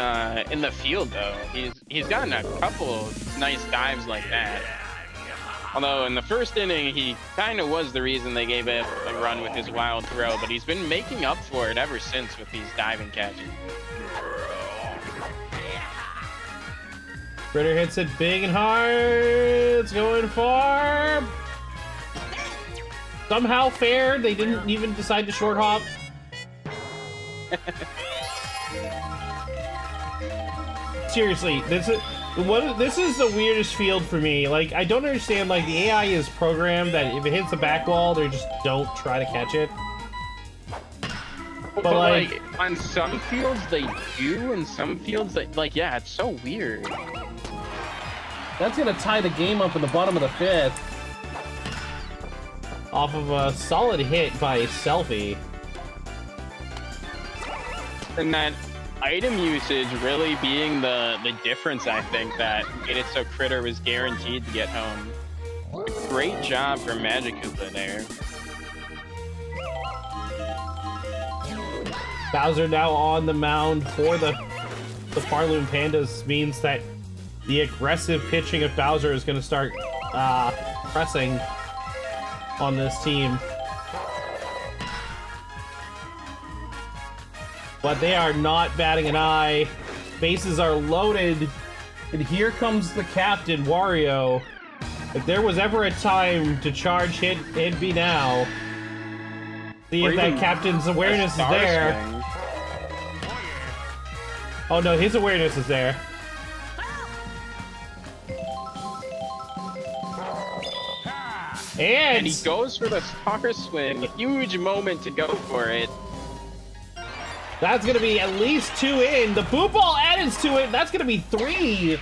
the field though. He's gotten a couple nice dives like that. Although in the first inning he kind of was the reason they gave it a run with his wild throw, but he's been making up for it ever since with these diving catches. Critter hits it big and hard. It's going far. somehow fair. They didn't even decide to short hop. Seriously, this is the weirdest field for me. Like, I don't understand. Like, the AI is programmed that if it hits the back wall, they just don't try to catch it. But like on some fields they do, and some fields they like. Yeah, it's so weird. That's gonna tie the game up in the bottom of the 5th. Off of a solid hit by Selfie. And that item usage really being the difference, I think, that made it so Critter was guaranteed to get home. Great job for Magic Koopa there. Bowser now on the mound for the Pharloom Pandas means that the aggressive pitching of Bowser is going to start pressing on this team. But they are not batting an eye. Bases are loaded. And here comes the captain, Wario. If there was ever a time to charge hit, it'd be now. See if that captain's awareness is there. Swing. Oh no, his awareness is there. And he goes for the star swing. Huge moment to go for it. That's gonna be at least 2 in. The boot ball added to it. That's gonna be 3.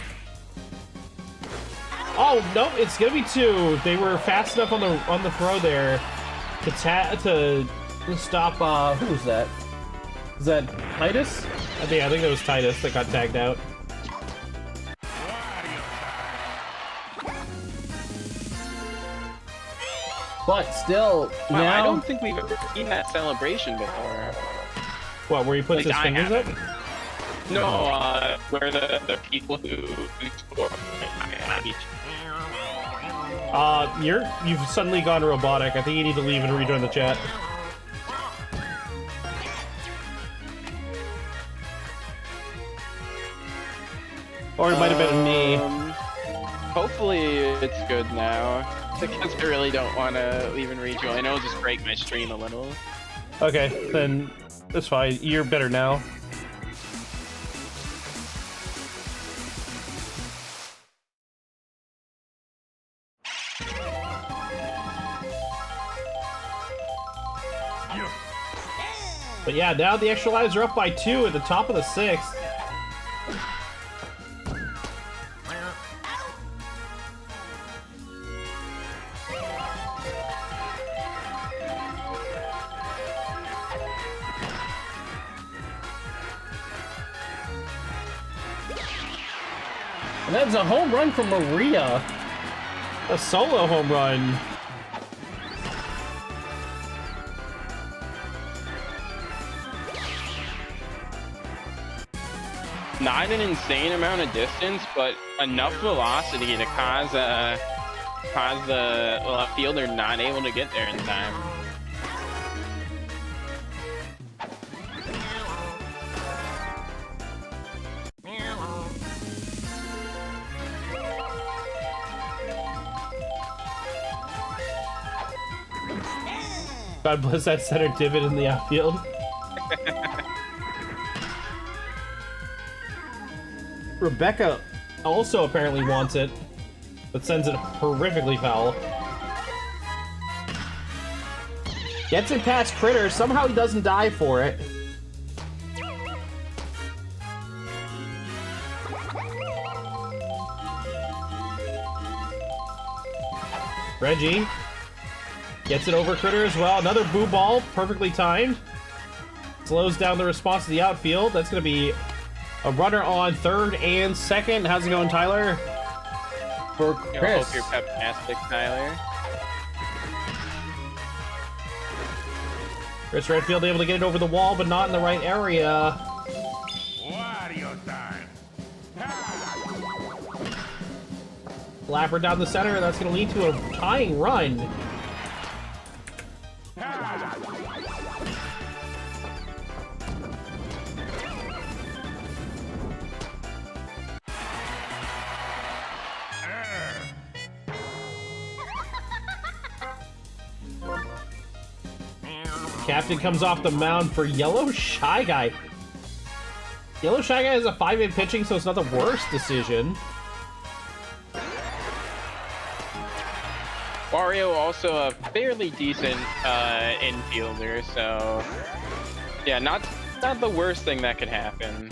Oh no, it's gonna be 2. They were fast enough on the throw there to stop. Who was that? Is that Titus? I think that was Titus that got tagged out. But still, Wow, now I don't think we've ever seen that celebration before. what? Where he puts Like, his fingers up? No, where the people who score. You've suddenly gone robotic. I think you need to leave and rejoin the chat. Or it might have been me. Hopefully it's good now. Because I really don't want to leave and rejoin. It'll just break my stream a little. Okay, then that's fine. You're better now. But yeah, now the extra lives are up by 2 at the top of the 6th. And that's a home run from Maria. A solo home run. Not an insane amount of distance, but enough velocity to cause the left fielder not able to get there in time. God bless that center divot in the outfield. Rebecca also apparently wants it, but sends it horrifically foul. Gets it past Critter. Somehow he doesn't die for it. Reggie gets it over Critter as well. Another boo ball, perfectly timed. Slows down the response to the outfield. That's going to be a runner on third and second. How's it going, Tyler? For I Chris. hope you're pep-tastic, Tyler. Chris Redfield able to get it over the wall, but not in the right area. Wario time. Flapper down the center. That's going to lead to a tying run. Captain comes off the mound for Yellow Shy Guy. Yellow Shy Guy has a 5-in pitching, so it's not the worst decision. Wario also a fairly decent infielder, so yeah, not the worst thing that could happen.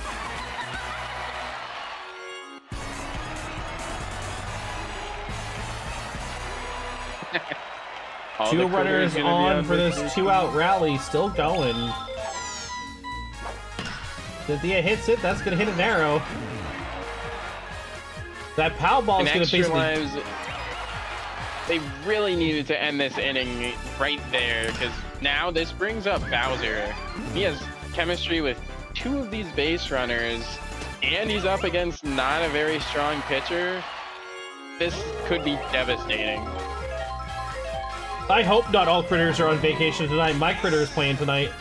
Two runners on for this 2-out rally, still going. Cynthia hits it, that's gonna hit an arrow. That pow ball is gonna basically... Lives, they really needed to end this inning right there, because now this brings up Bowser. He has chemistry with 2 of these base runners, and he's up against not a very strong pitcher. This could be devastating. I hope not all critters are on vacation tonight. My critter is playing tonight.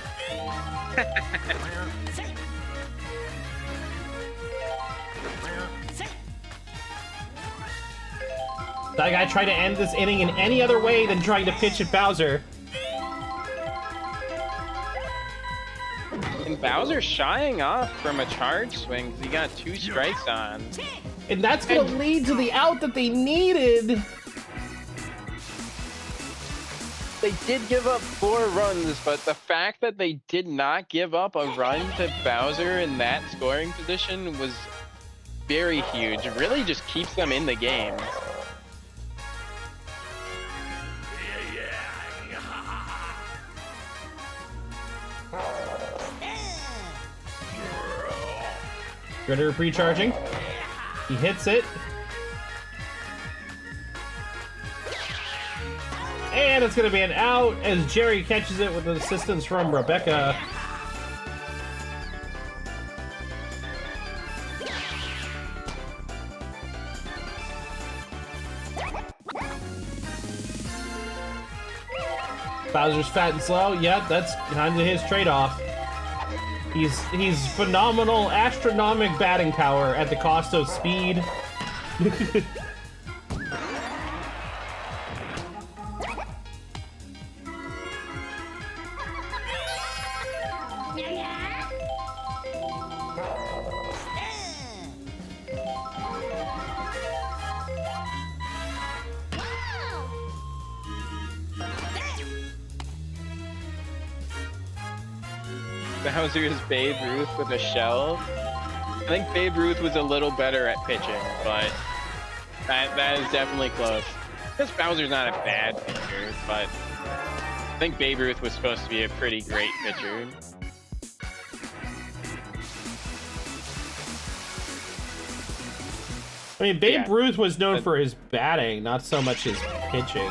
That guy tried to end this inning in any other way than trying to pitch at Bowser. And Bowser shying off from a charge swing because he got 2 strikes on. And that's going to lead to the out that they needed. They did give up 4 runs, but the fact that they did not give up a run to Bowser in that scoring position was very huge. It really just keeps them in the game. Critter pre-charging. He hits it. And it's going to be an out as Jerry catches it with assistance from Rebecca. Bowser's fat and slow. Yep, that's kind of his trade-off. He's phenomenal, astronomic batting power at the cost of speed. Bowser's Babe Ruth with a shell. I think Babe Ruth was a little better at pitching, but that is definitely close. Because Bowser's not a bad pitcher, but I think Babe Ruth was supposed to be a pretty great pitcher. I mean, Babe Ruth was known for his batting, not so much his pitching.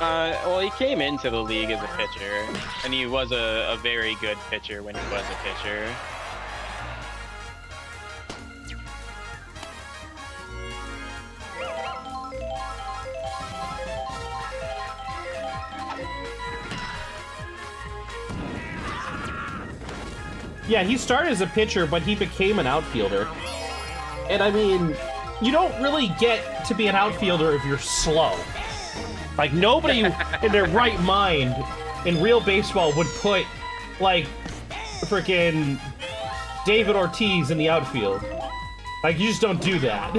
Well, he came into the league as a pitcher, and he was a very good pitcher when he was a pitcher. Yeah, he started as a pitcher, but he became an outfielder. And I mean, you don't really get to be an outfielder if you're slow. Like, nobody in their right mind in real baseball would put, like, freaking David Ortiz in the outfield. Like, you just don't do that.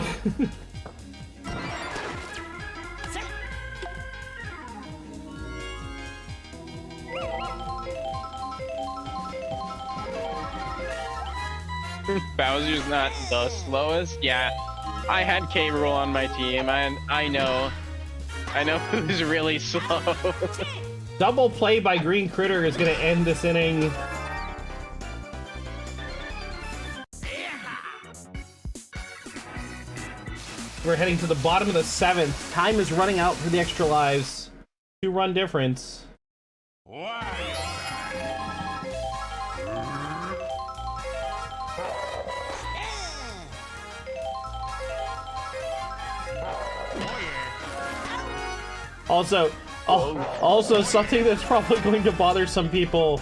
Bowser's not the slowest. Yeah, I had K-Rool on my team. I know who's really slow. Double play by Green Critter is going to end this inning. We're heading to the bottom of the 7th. Time is running out for the extra lives. 2-run difference. Also something that's probably going to bother some people.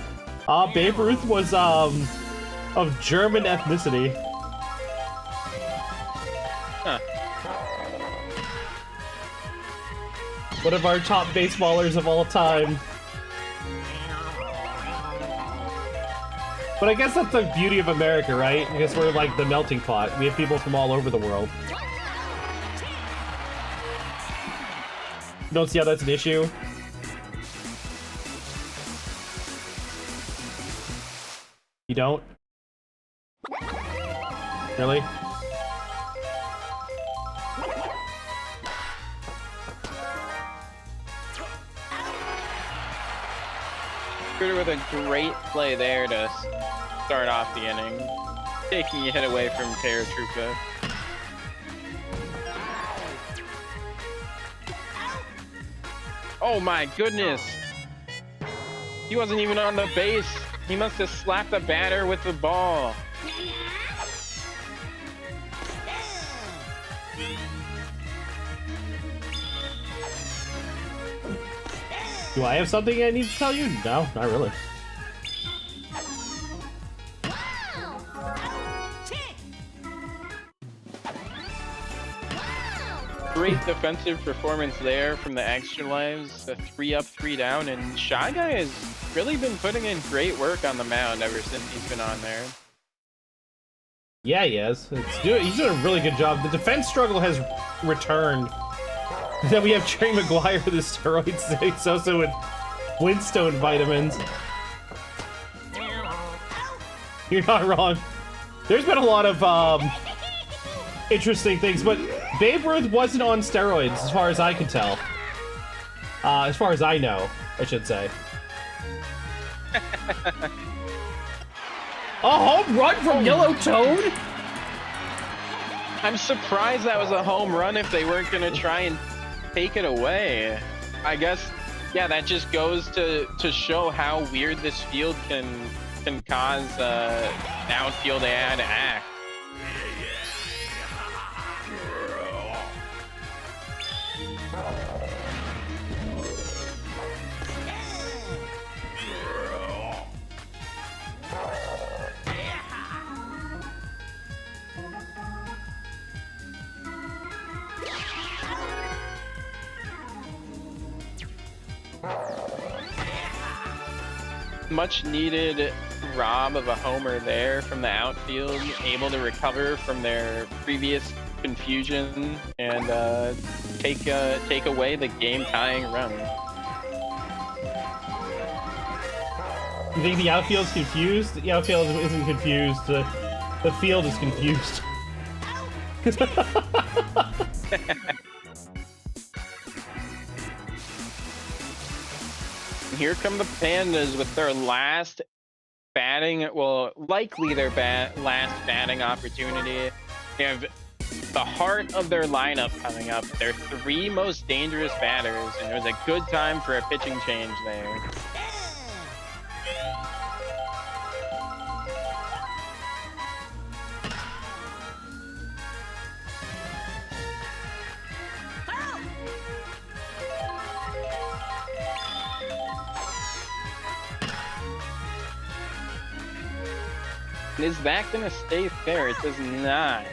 Babe Ruth was of German ethnicity. Huh. One of our top baseballers of all time. But I guess that's the beauty of America, right? I guess we're like the melting pot. We have people from all over the world. Don't see how that's an issue. You don't? Really? With a great play there to start off the inning, taking a hit away from Paratroopa. Oh my goodness! He wasn't even on the base. He must have slapped the batter with the ball. Do I have something I need to tell you? No, not really. Great defensive performance there from the Extra Lives. A 3 up, 3 down, and Shy Guy has really been putting in great work on the mound ever since he's been on there. Yeah, he is. He's doing a really good job. The defense struggle has returned. Then we have Trey McGuire with the steroids. He's also with Flintstone vitamins. You're not wrong. There's been a lot of interesting things, but Babe Ruth wasn't on steroids as far as I can tell. As far as I know, I should say. A home run from Yellow Toad? I'm surprised that was a home run if they weren't going to try and take it away. I guess, yeah, that just goes to show how weird this field can cause the outfield to act. Much needed rob of a homer there from the outfield, able to recover from their previous confusion and take away the game-tying run. You think the outfield's confused? The outfield isn't confused. The field is confused. Here come the Pandas with their last batting, well, likely their last batting opportunity. They have the heart of their lineup coming up. Their 3 most dangerous batters, and it was a good time for a pitching change there. Is that gonna stay fair? It does not.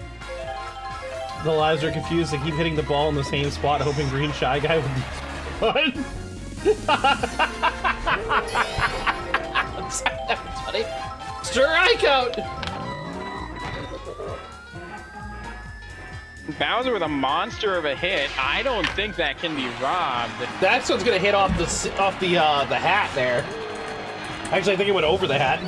The lives are confused. They keep hitting the ball in the same spot, hoping Green Shy Guy would run. That's funny. Strikeout! Bowser with a monster of a hit. I don't think that can be robbed. That's what's gonna hit off the hat there. Actually, I think it went over the hat.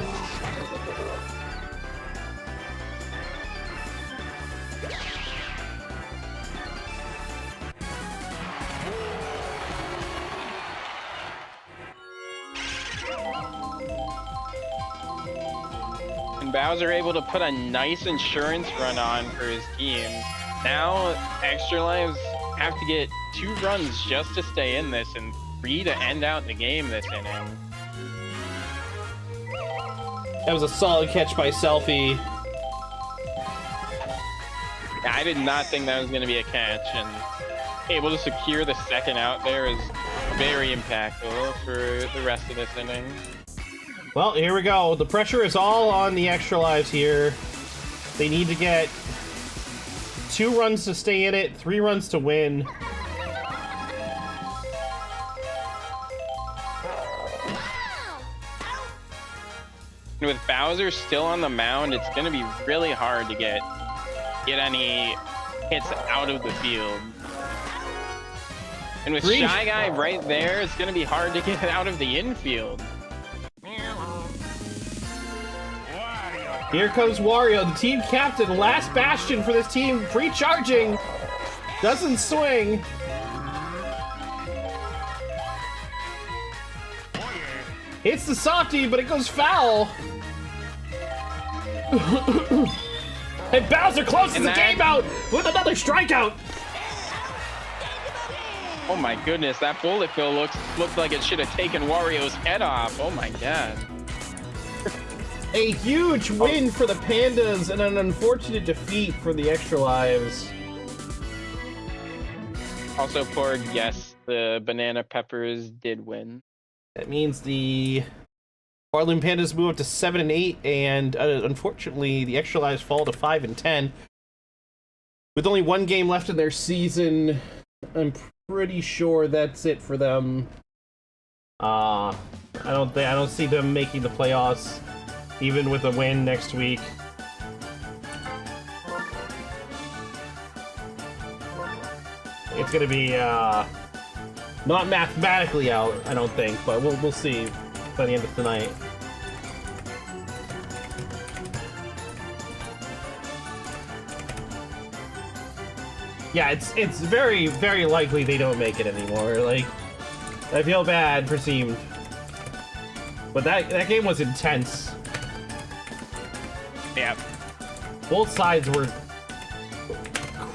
Bowser able to put a nice insurance run on for his team. Now, Extra Lives have to get 2 runs just to stay in this and 3 to end out the game this inning. That was a solid catch by Selfie. I did not think that was going to be a catch, and able to secure the second out there is very impactful for the rest of this inning. Well, here we go. The pressure is all on the Extra Lives here. They need to get 2 runs to stay in it, 3 runs to win. And with Bowser still on the mound, it's going to be really hard to get any hits out of the field. And with Shy Guy right there, it's going to be hard to get it out of the infield. Here comes Wario, the team captain, last bastion for this team, recharging. Doesn't swing. Hits the softie, but it goes foul. And Bowser closes the game out with another strikeout. Oh my goodness, that bullet bill looks like it should have taken Wario's head off. Oh my god. A huge win for the Pandas and an unfortunate defeat for the Extra Lives. Also, Porg, yes, the Banana Peppers did win. That means the Pharloom Pandas move up to 7-8, and unfortunately, the Extra Lives fall to 5-10. With only one game left in their season, I'm pretty sure that's it for them. I don't see them making the playoffs, even with a win next week. It's gonna be not mathematically out, I don't think, but we'll see by the end of tonight. Yeah, it's very, very likely they don't make it anymore. Like, I feel bad for Seamed. But that game was intense. Yeah. Both sides were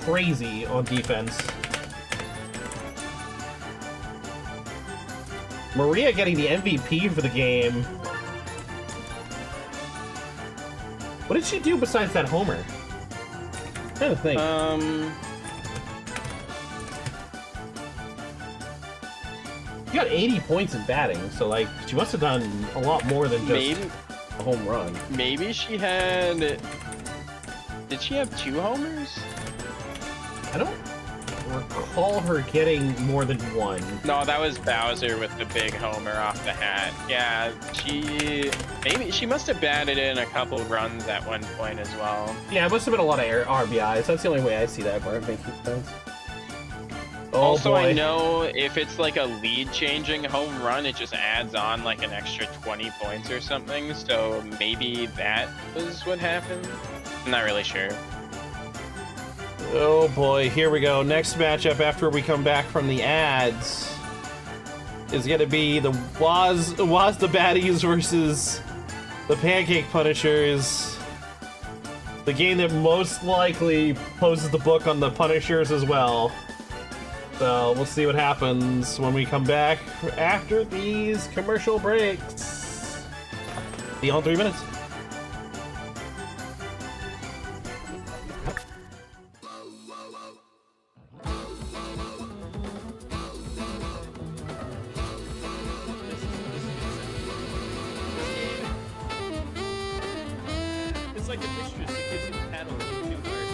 crazy on defense. Maria getting the MVP for the game. What did she do besides that homer? I'm trying to think. She got 80 points in batting, so like she must have done a lot more than just a home run. Maybe she had. Did she have 2 homers? I don't recall her getting more than 1. No, that was Bowser with the big homer off the hat. Yeah, she must have batted in a couple runs at one point as well. Yeah, it must have been a lot of RBIs. That's the only way I see that part making sense. Oh, also, boy. I know if it's like a lead-changing home run, it just adds on like an extra 20 points or something. So maybe that was what happened. I'm not really sure. Oh boy, here we go. Next matchup after we come back from the ads is going to be the Was the Baddies versus the Pancake Punishers. The game that most likely poses the book on the Punishers as well. So we'll see what happens when we come back after these commercial breaks. See you all in 3 minutes. It's like a mistress that gives you the paddle in 2 parts.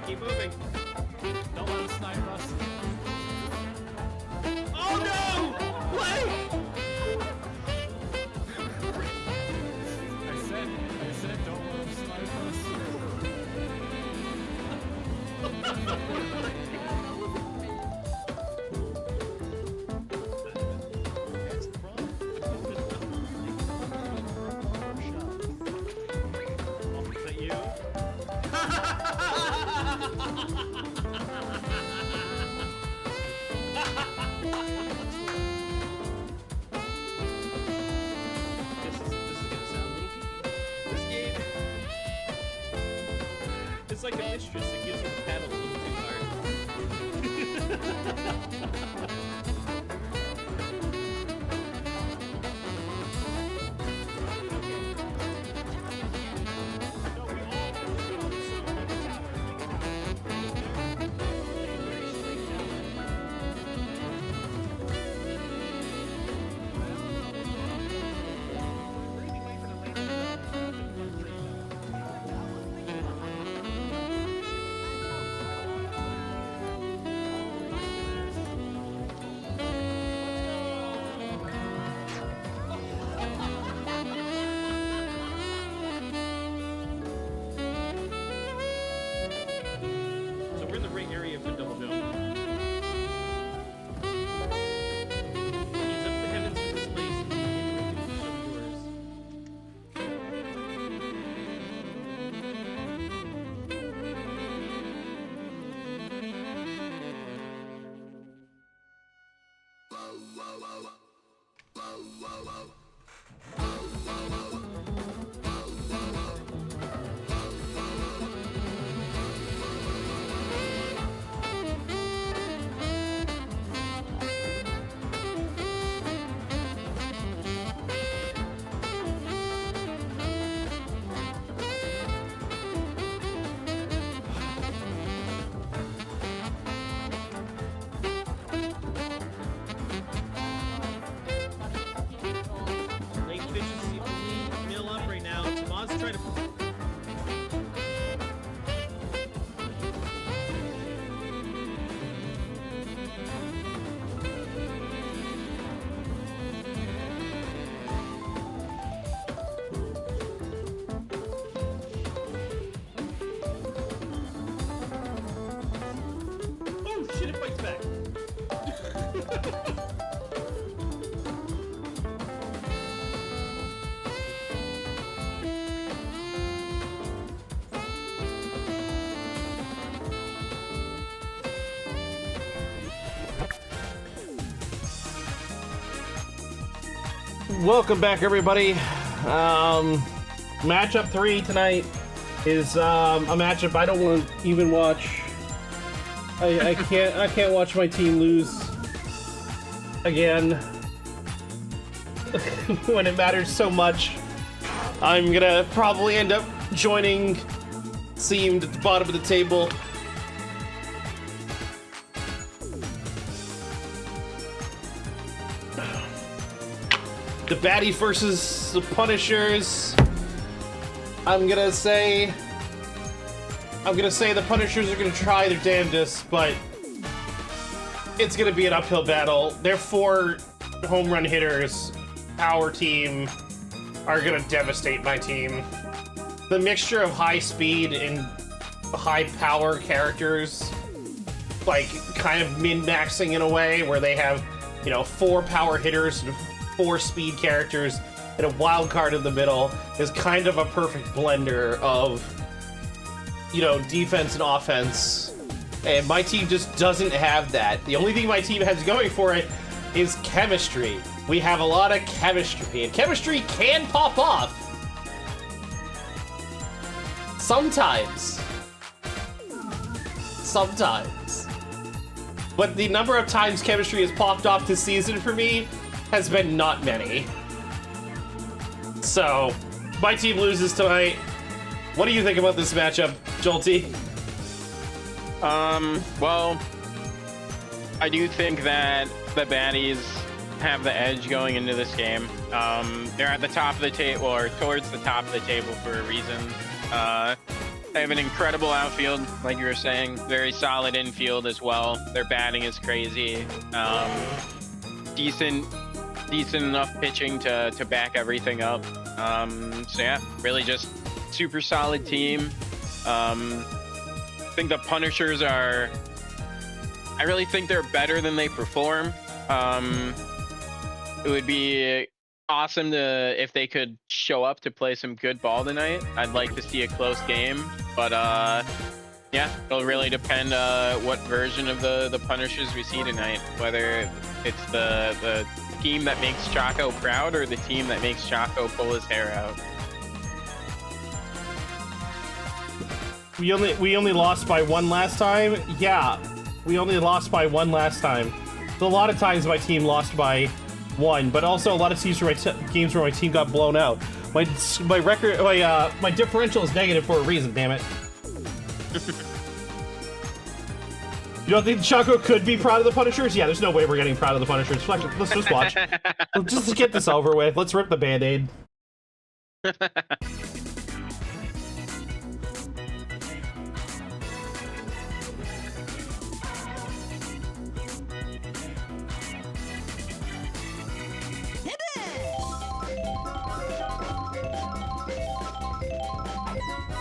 Keep moving. Don't let him snipe us. Oh no! Play! I said don't let him snipe us. Is that you? It's like a mistress that gives you the paddle a little too hard. Welcome back, everybody. Matchup 3 tonight is a matchup I don't want to even watch. I can't watch my team lose again when it matters so much. I'm gonna probably end up joining seamed at the bottom of the table. The Baddies versus the Punishers. I'm gonna say the Punishers are gonna try their damnedest, but it's gonna be an uphill battle. Their 4 home run hitters, our team, are gonna devastate my team. The mixture of high speed and high power characters, like kind of min-maxing in a way where they have, 4 power hitters and 4 speed characters and a wild card in the middle, is kind of a perfect blender of, defense and offense. And my team just doesn't have that. The only thing my team has going for it is chemistry. We have a lot of chemistry, and chemistry can pop off. Sometimes. But the number of times chemistry has popped off this season for me has been not many. So, my team loses tonight. What do you think about this matchup, Jolty? Well, I do think that the Baddies have the edge going into this game. They're at the top of the table, or towards the top of the table for a reason. They have an incredible outfield, like you were saying. Very solid infield as well. Their batting is crazy. Decent enough pitching to back everything up. So yeah, really just super solid team. I think the Punishers I really think they're better than they perform. It would be awesome if they could show up to play some good ball tonight. I'd like to see a close game, but yeah, it'll really depend what version of the Punishers we see tonight, whether it's the team that makes Chaco proud or the team that makes Chaco pull his hair out. We only lost by 1 last time? Yeah, we only lost by 1 last time. So a lot of times my team lost by 1, but also a lot of games where my team got blown out. My differential is negative for a reason, damn it. You don't think Chaco could be proud of the Punishers? Yeah, there's no way we're getting proud of the Punishers. Let's just watch. Let's just get this over with. Let's rip the Band-Aid.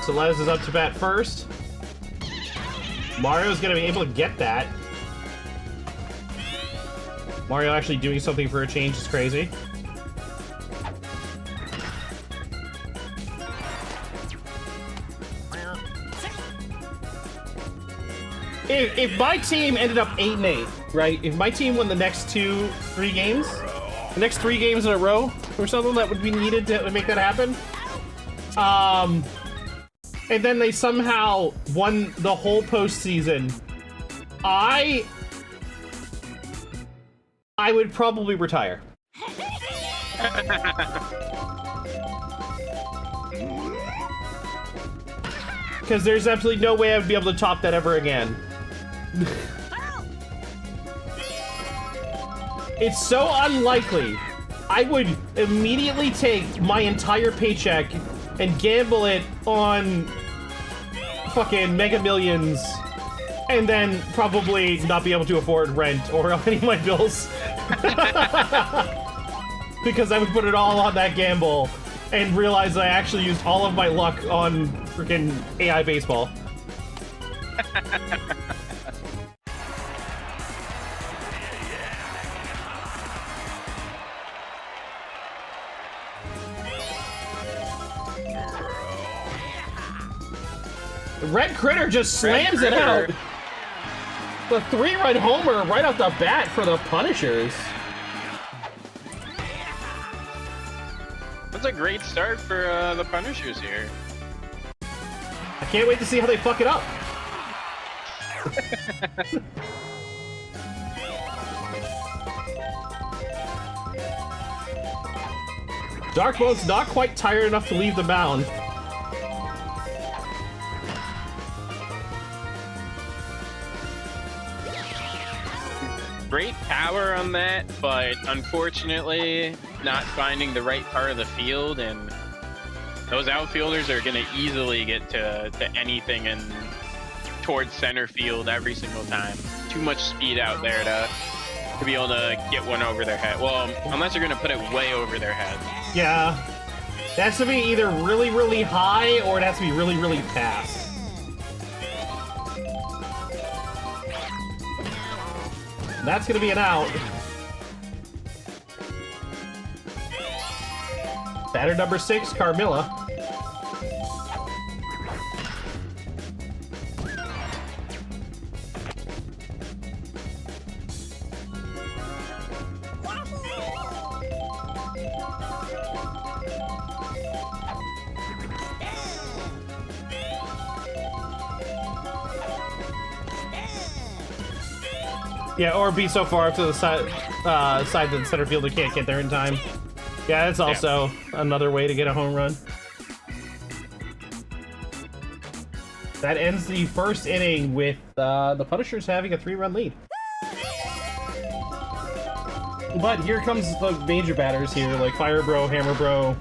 So Les is up to bat first. Mario's gonna be able to get that. Mario actually doing something for a change is crazy. If my team ended up 8-8, right? If my team won the next 3 games in a row or something that would be needed to make that happen, and then they somehow won the whole postseason, I would probably retire. Because there's absolutely no way I would be able to top that ever again. It's so unlikely. I would immediately take my entire paycheck and gamble it on fucking Mega Millions, and then probably not be able to afford rent or any of my bills. Because I would put it all on that gamble and realize I actually used all of my luck on freaking AI baseball. Red Critter just slams it out. The 3-run homer right off the bat for the Punishers. That's a great start for the Punishers here. I can't wait to see how they fuck it up. Darkbone's not quite tired enough to leave the mound. Great power on that, but unfortunately not finding the right part of the field, and those outfielders are going to easily get to anything and towards center field every single time. Too much speed out there to be able to get one over their head. Well, unless you're going to put it way over their head. Yeah. It has to be either really, really high or it has to be really, really fast. That's going to be an out. Batter number 6, Carmilla. Yeah, or be so far up to the side of the center field they can't get there in time. Yeah, that's also another way to get a home run. That ends the first inning with the Punishers having a 3-run lead. But here comes the major batters here, like Fire Bro, Hammer Bro.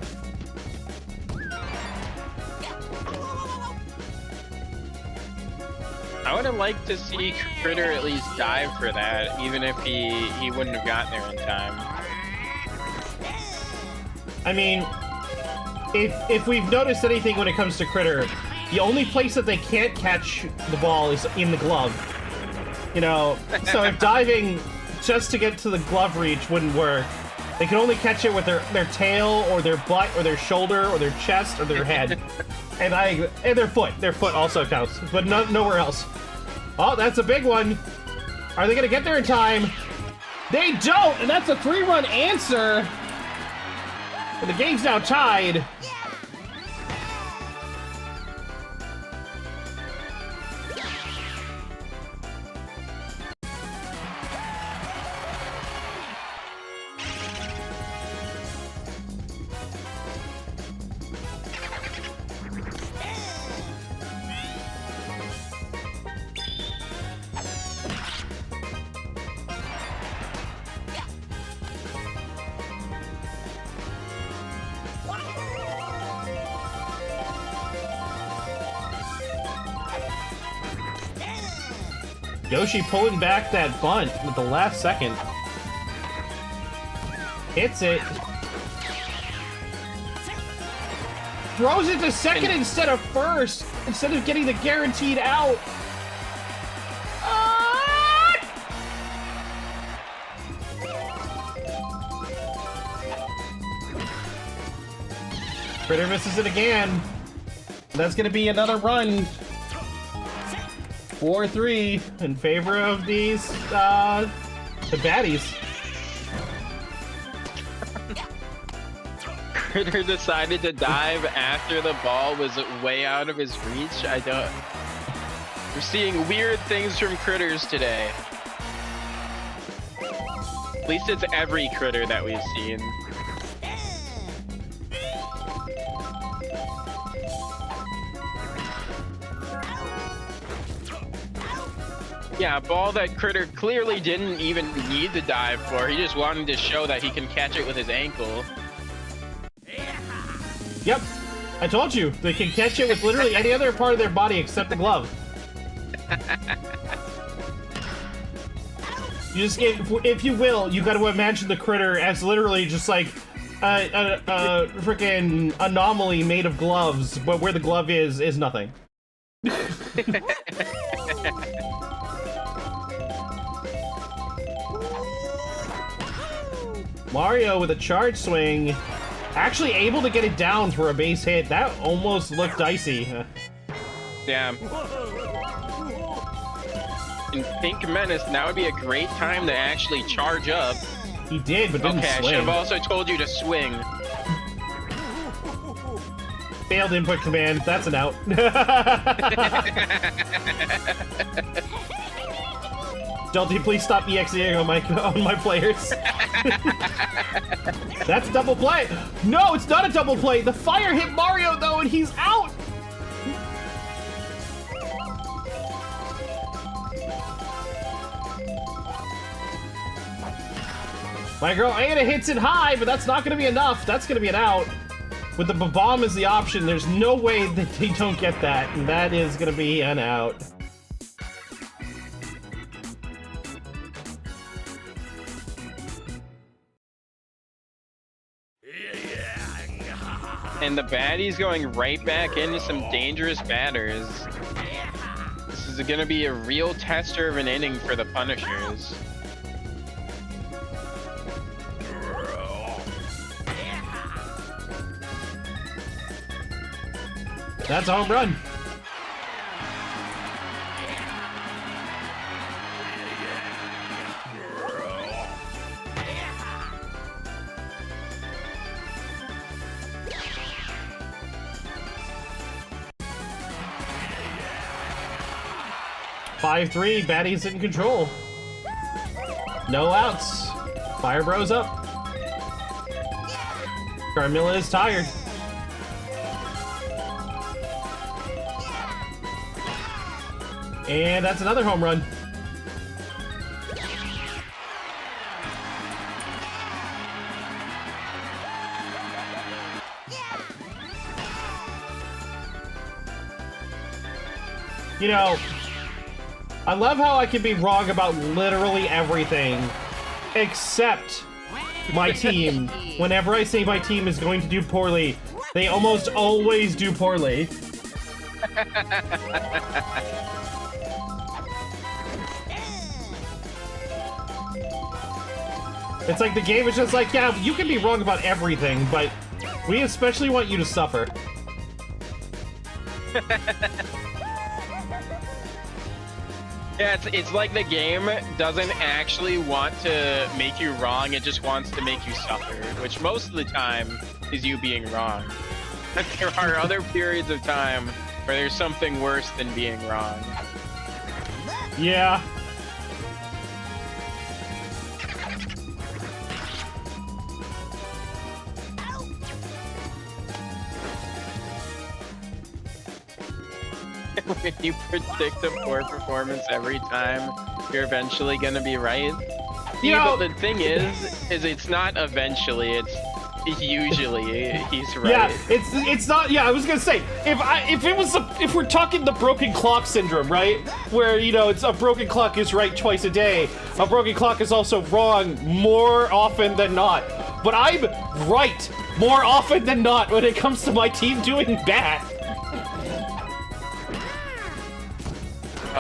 I would have liked to see Critter at least dive for that, even if he wouldn't have gotten there in time. I mean, if we've noticed anything when it comes to Critter, the only place that they can't catch the ball is in the glove. You know, so if diving just to get to the glove reach wouldn't work, they can only catch it with their tail or their butt or their shoulder or their chest or their head. And their foot. Their foot also counts, but nowhere else. Oh, that's a big one. Are they gonna get there in time? They don't, and that's a 3-run answer. And the game's now tied. Yoshi pulling back that bunt with the last second. Hits it. Throws it to second instead of first, instead of getting the guaranteed out. Critter misses it again. That's gonna be another run. 4-3 in favor of these, the Baddies. Critter decided to dive after the ball was way out of his reach. We're seeing weird things from Critters today. At least it's every Critter that we've seen. Yeah, a ball that Critter clearly didn't even need to dive for. He just wanted to show that he can catch it with his ankle. Yep, I told you. They can catch it with literally any other part of their body except the glove. You just, if you will, you got to imagine the Critter as literally just like a freaking anomaly made of gloves, but where the glove is nothing. Mario with a charge swing, actually able to get it down for a base hit. That almost looked dicey. Yeah. In Pink Menace, now would be a great time to actually charge up. He did, but didn't swing. I should have also told you to swing. Failed input command. That's an out. Delty, please stop EXing on my players. That's double play. No, it's not a double play. The fire hit Mario though, and he's out. My girl Anna hits it high, but that's not going to be enough. That's going to be an out. With the bomb as the option, there's no way that they don't get that, and that is going to be an out. And the Baddies going right back into some dangerous batters. This is going to be a real tester of an inning for the Punishers. That's a home run. (5-3), Baddies in control. No outs. Fire Bros up. Carmilla is tired. And that's another home run. You know, I love how I can be wrong about literally everything, except my team. Whenever I say my team is going to do poorly, they almost always do poorly. It's like the game is just like, yeah, you can be wrong about everything, but we especially want you to suffer. Yeah, it's like the game doesn't actually want to make you wrong, it just wants to make you suffer, which most of the time is you being wrong. But there are other periods of time where there's something worse than being wrong. Yeah. When you predict a poor performance every time, you're eventually gonna be right. Yeah, but the thing is it's not eventually, it's usually he's right. Yeah, it's not. Yeah, I was gonna say if we're talking the broken clock syndrome, right? Where it's a broken clock is right twice a day. A broken clock is also wrong more often than not. But I'm right more often than not when it comes to my team doing bad.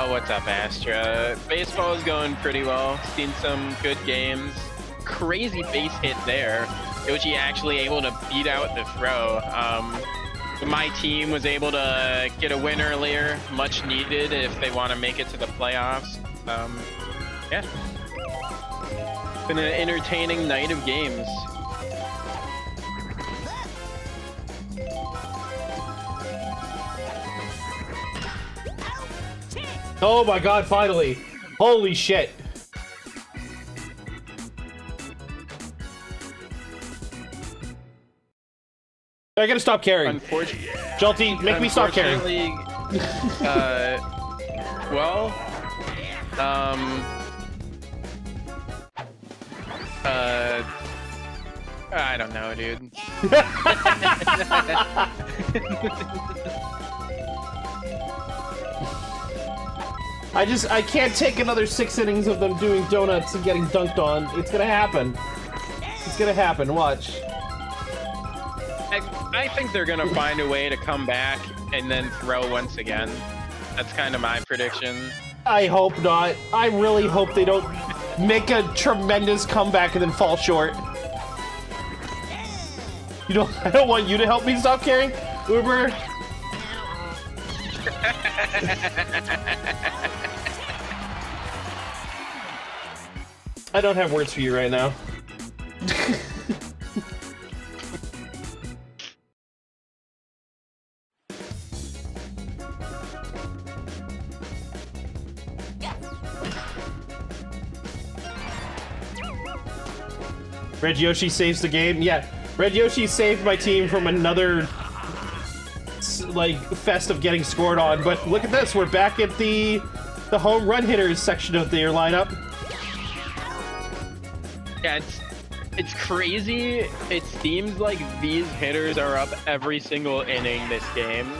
Oh, what's up, Astra? Baseball is going pretty well. Seen some good games. Crazy base hit there. Yoshi actually able to beat out the throw. My team was able to get a win earlier, much needed if they want to make it to the playoffs. Yeah. Been an entertaining night of games. Oh my god, finally. Holy shit. I gotta stop caring. Jolty, make me stop caring. Well, I don't know, dude. I can't take another 6 innings of them doing donuts and getting dunked on. It's gonna happen. It's gonna happen, watch. I think they're gonna find a way to come back and then throw once again. That's kind of my prediction. I hope not. I really hope they don't make a tremendous comeback and then fall short. I don't want you to help me stop caring, Uber. I don't have words for you right now. Red Yoshi saves the game. Yeah, Red Yoshi saved my team from another like fest of getting scored on. But look at this, we're back at the home run hitters section of their lineup. Yeah, it's crazy. It seems like these hitters are up every single inning this game.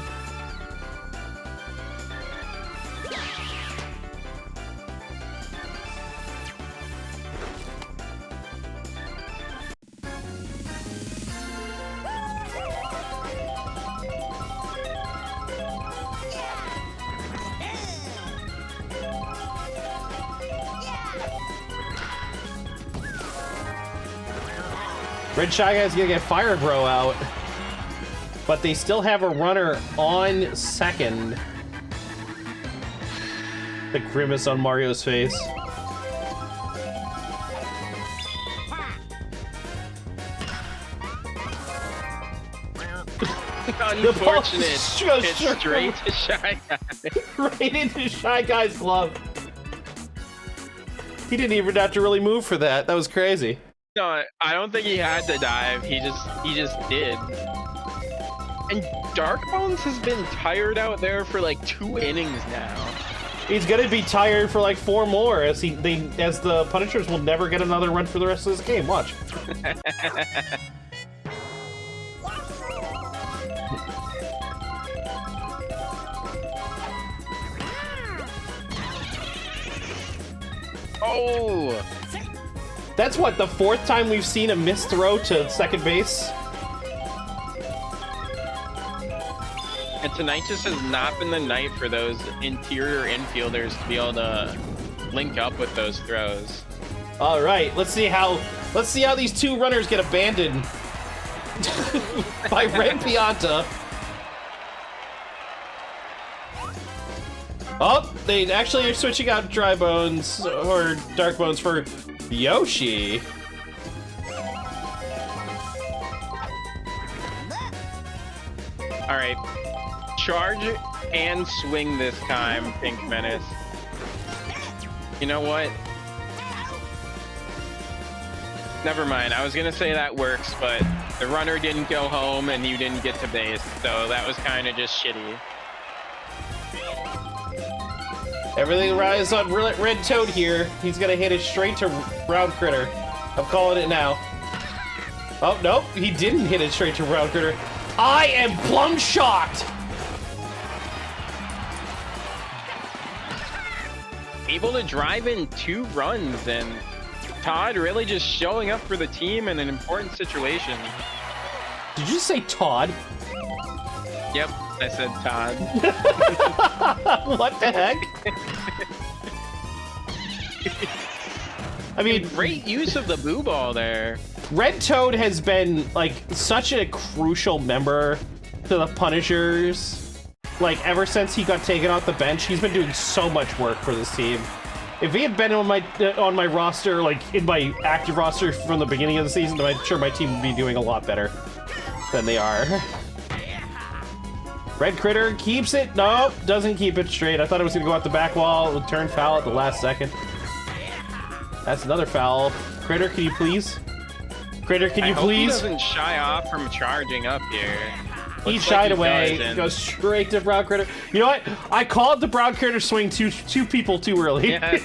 Red Shy Guy's gonna get Fire Grow out, but they still have a runner on second. The grimace on Mario's face. Unfortunate. Goes It's straight to Shy Guy. right into Shy Guy's glove. He didn't even have to really move for that. That was crazy. No, I don't think he had to dive. He just did. And Darkbones has been tired out there for like 2 innings now. He's gonna be tired for like 4 more as the Punishers will never get another run for the rest of this game. Watch. Oh! That's what, the 4th time we've seen a missed throw to second base? And tonight just has not been the night for those interior infielders to be able to link up with those throws. All right, let's see how these 2 runners get abandoned by Red Pianta. Oh, they actually are switching out Dry Bones or Dark Bones for Yoshi. All right, charge and swing this time, Pink Menace. You know what? Never mind. I was gonna say that works, but the runner didn't go home and you didn't get to base, so that was kind of just shitty. Everything rides on Red Toad here. He's gonna hit it straight to Round Critter. I'm calling it now. Oh, nope, he didn't hit it straight to Round Critter. I am plumb shocked! Able to drive in 2 runs, and Todd really just showing up for the team in an important situation. Did you say Todd? Yep, I said Todd. What the heck? I mean, Great use of the boo ball there. Red Toad has been like such a crucial member to the Punishers. Like ever since he got taken off the bench, he's been doing so much work for this team. If he had been on my roster, like in my active roster from the beginning of the season, I'm sure my team would be doing a lot better than they are. Red Critter keeps it. Nope, doesn't keep it straight. I thought it was gonna go out the back wall. It would turn foul at the last second. That's another foul. Critter, can you please? Critter, can you please? He doesn't shy off from charging up here. He shied away. Goes straight to Brown Critter. You know what? I called the Brown Critter swing two people too early. Yeah.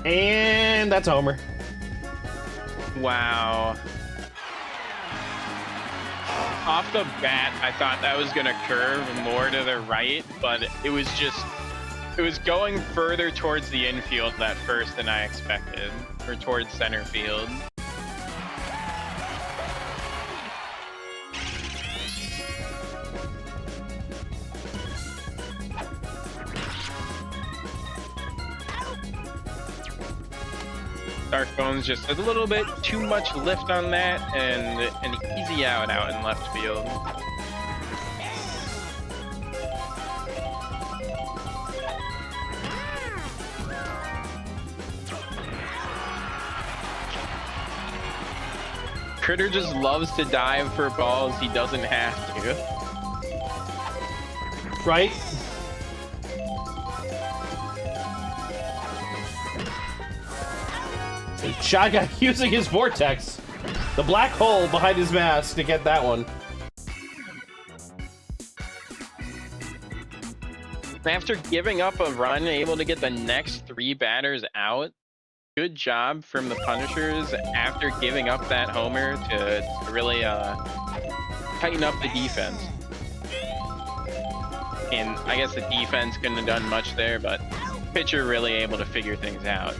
And that's Homer. Wow. Off the bat, I thought that was gonna curve more to the right, but it was going further towards the infield at first than I expected, or towards center field. Darkbones just a little bit too much lift on that, and an easy out in left field. Critter just loves to dive for balls he doesn't have to. right? Shy Guy using his vortex, the black hole behind his mask to get that one. After giving up a run, able to get the next 3 batters out. Good job from the Punishers after giving up that homer to really tighten up the defense. And I guess the defense couldn't have done much there, but pitcher really able to figure things out.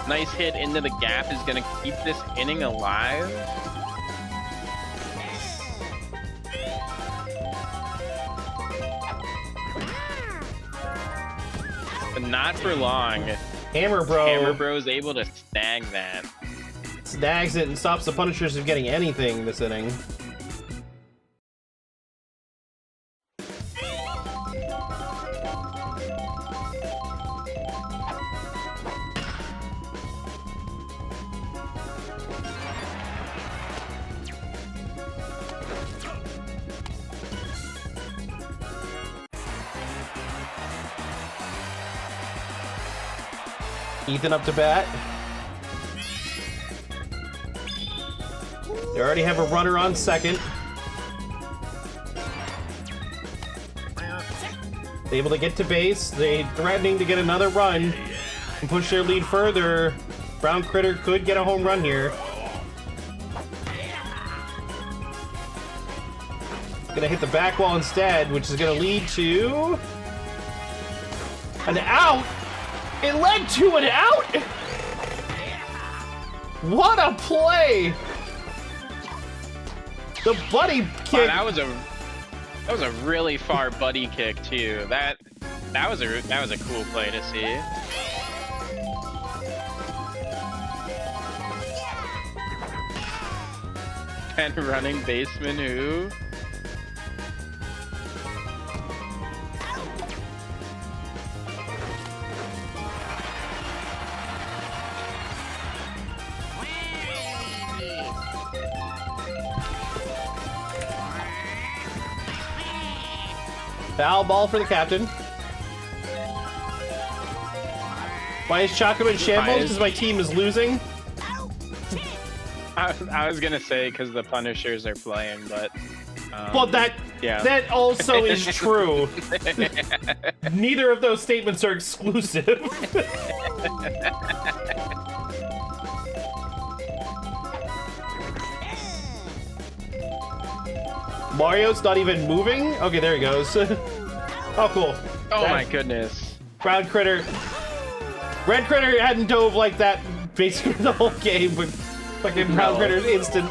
Nice hit into the gap is going to keep this inning alive. But not for long. Hammer Bro. Hammer Bro is able to snag that. Snags it and stops the Punishers from getting anything this inning. Ethan up to bat. They already have a runner on second. Able to get to base. They threatening to get another run and push their lead further. Brown Critter could get a home run here. Gonna hit the back wall instead, which is gonna lead to an out. It led to an out! What a play! The buddy kick. Wow, that was a really far buddy kick too. That was a cool play to see. And running baseman who? Foul ball for the captain. Why is Chocolate in shambles? Because my team is losing. I was gonna say because the Punishers are playing, but well, that also is true. Neither of those statements are exclusive. Mario's not even moving? Okay, there he goes. Oh, cool. Oh my goodness. Brown Critter. Red Critter hadn't dove like that basically the whole game, but fucking Brown Critter's instant.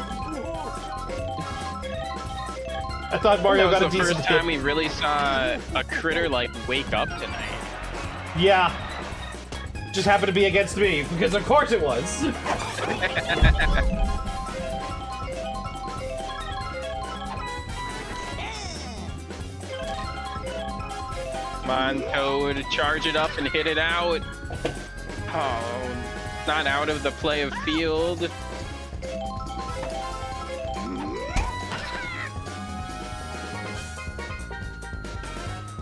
I thought Mario got a decent hit. That was the first time we really saw a Critter like wake up tonight. Yeah. Just happened to be against me, because of course it was. Come on, Toad, charge it up and hit it out. Oh, not out of the play of field.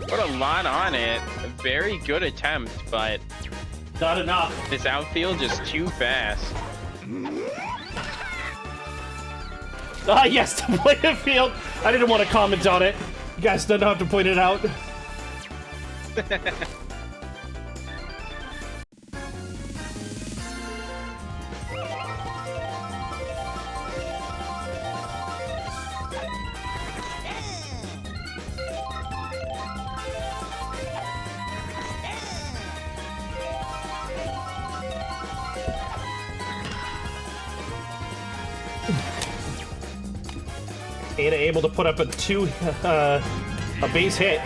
What a lot on it. A very good attempt, but not enough. This outfield just too fast. Ah, yes, the play of field. I didn't want to comment on it. You guys don't have to point it out. Ada able to put up a base hit.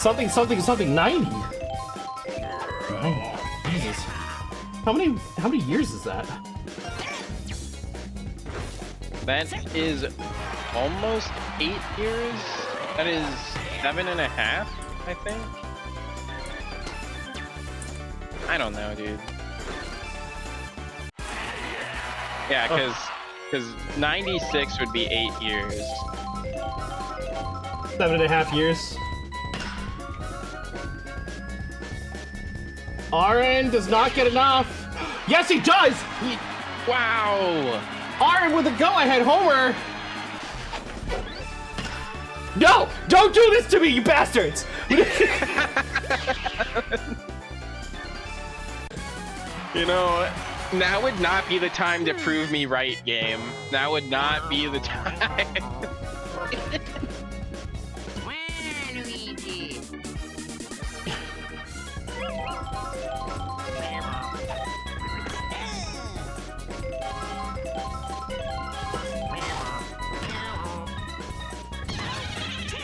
Something 90. Jesus. How many years is that? That is almost 8 years. That is 7.5, I think. I don't know, dude. Yeah, because 96 would be 8 years. 7.5 years. RN does not get enough. Yes, he does. Wow. RN with a go-ahead homer. No, don't do this to me, you bastards. You know, now would not be the time to prove me right, game. Now would not be the time.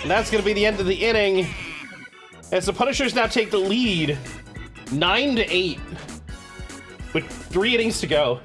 And that's going to be the end of the inning, as the Punishers now take the lead, 9-8, with 3 innings to go.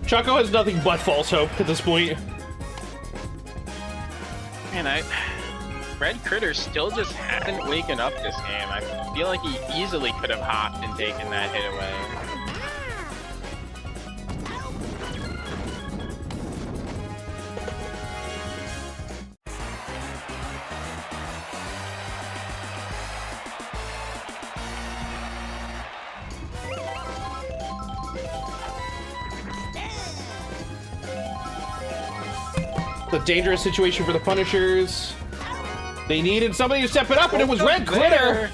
Choco has nothing but false hope at this point. Man, Red Critter still just hasn't waken up this game. I feel like he easily could have hopped and taken that hit away. The dangerous situation for the Punishers. They needed somebody to step it up, and it was Red Critter.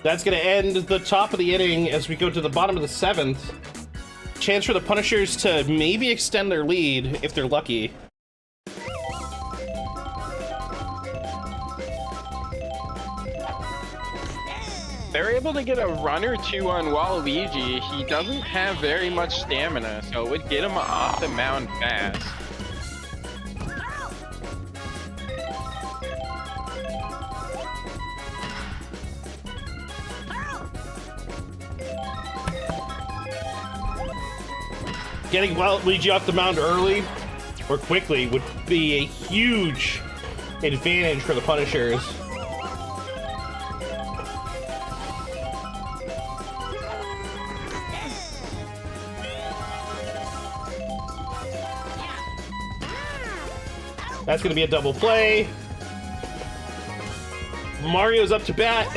That's going to end the top of the inning as we go to the bottom of the 7th. Chance for the Punishers to maybe extend their lead if they're lucky. They're able to get a run or two on Waluigi. He doesn't have very much stamina, so it would get him off the mound fast. Getting Waluigi off the mound early or quickly would be a huge advantage for the Punishers. That's going to be a double play. Mario's up to bat.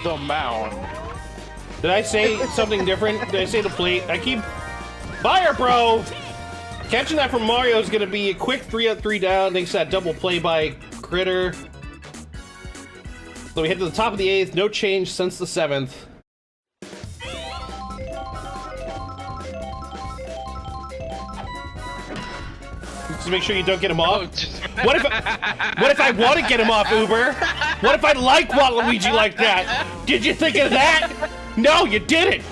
The mound. Did I say something different? Did I say the plate? I keep... Fire, bro! Catching that from Mario is going to be a quick 3-up, 3 down. Thanks to that double play by Critter. So we head to the top of the 8th. No change since the 7th. Just make sure you don't get him off. What if I want to get him off, Uber? What if I like Waluigi like that? Did you think of that? No, you didn't.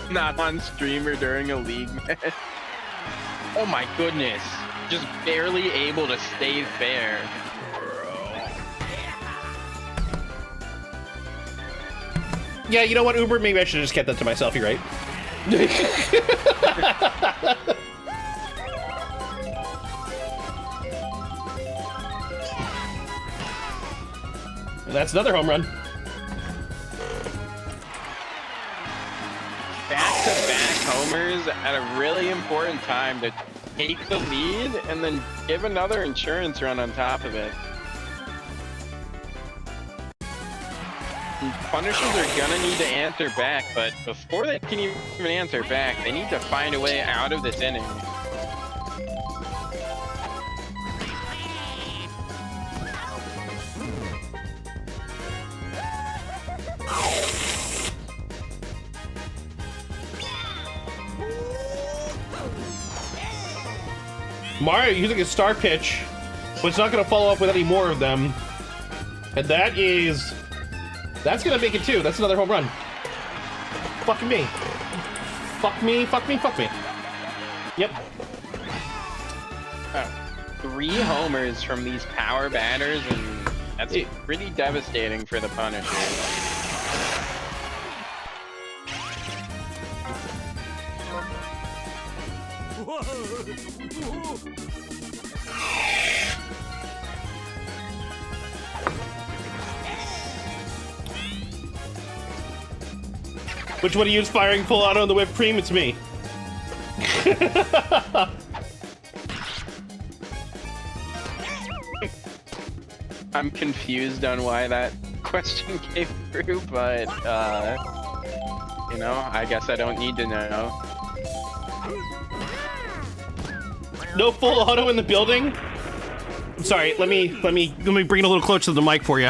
Not on streamer during a league match. Oh my goodness. Just barely able to stay fair. Yeah, you know what, Uber? Maybe I should have just kept that to myself. You're right. That's another home run. Back-to-back home homers at a really important time to take the lead and then give another insurance run on top of it. And Punishers are gonna need to answer back, but before they can even answer back, they need to find a way out of this inning. Mario using a star pitch, but it's not going to follow up with any more of them. And that's going to make it 2. That's another home run. Fucking me. Fuck me, fuck me, fuck me. Yep. 3 homers from these power batters, and that's pretty devastating for the Punishers. Which one of you is firing full auto on the whipped cream? It's me. I'm confused on why that question came through, but, you know, I guess I don't need to know. No full auto in the building? I'm sorry, let me bring it a little closer to the mic for you.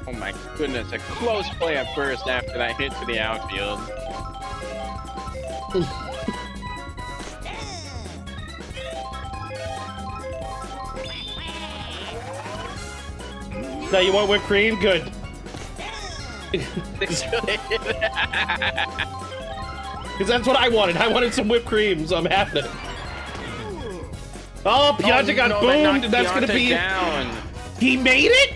Oh my goodness, a close play at first after that hit to the outfield. Now you want whipped cream? Good. Because that's what I wanted. I wanted some whipped cream, so I'm having it. Oh, Pianta got boomed, and that's gonna be down. He made it?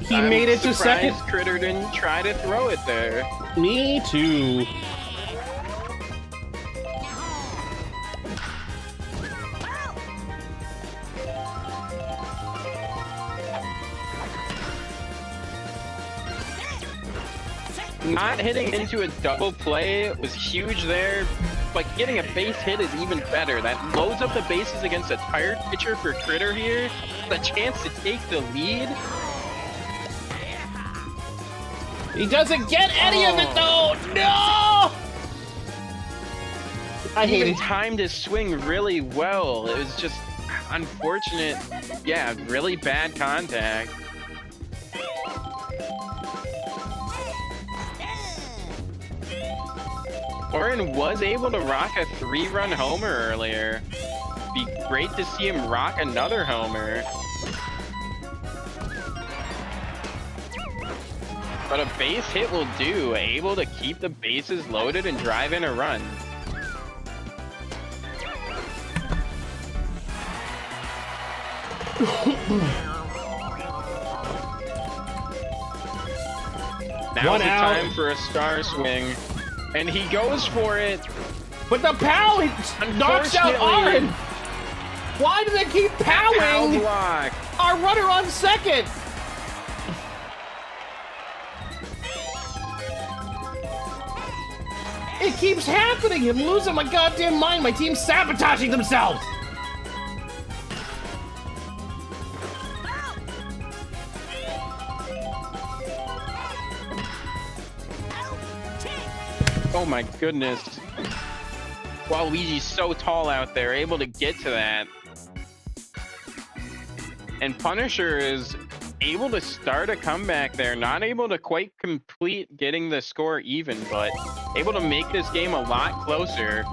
He made it to second. Critter didn't try to throw it there. Me too. Not hitting into a double play was huge there, but getting a base hit is even better. That loads up the bases against a tired pitcher for Critter here. The chance to take the lead. He doesn't get any of it though! No! I hate He it. timed his swing really well. It was just unfortunate. Yeah, really bad contact. Orin was able to rock a 3-run homer earlier. Be great to see him rock another homer. But a base hit will do, able to keep the bases loaded and drive in a run. Now's the time for a star swing. And he goes for it. But the pow knocks out Orin. Why do they keep powing block. our runner on second? It keeps happening. I'm losing my goddamn mind. My team's sabotaging themselves. Oh my goodness. Waluigi's so tall out there, able to get to that. And Punisher is able to start a comeback there, not able to quite complete getting the score even, but able to make this game a lot closer.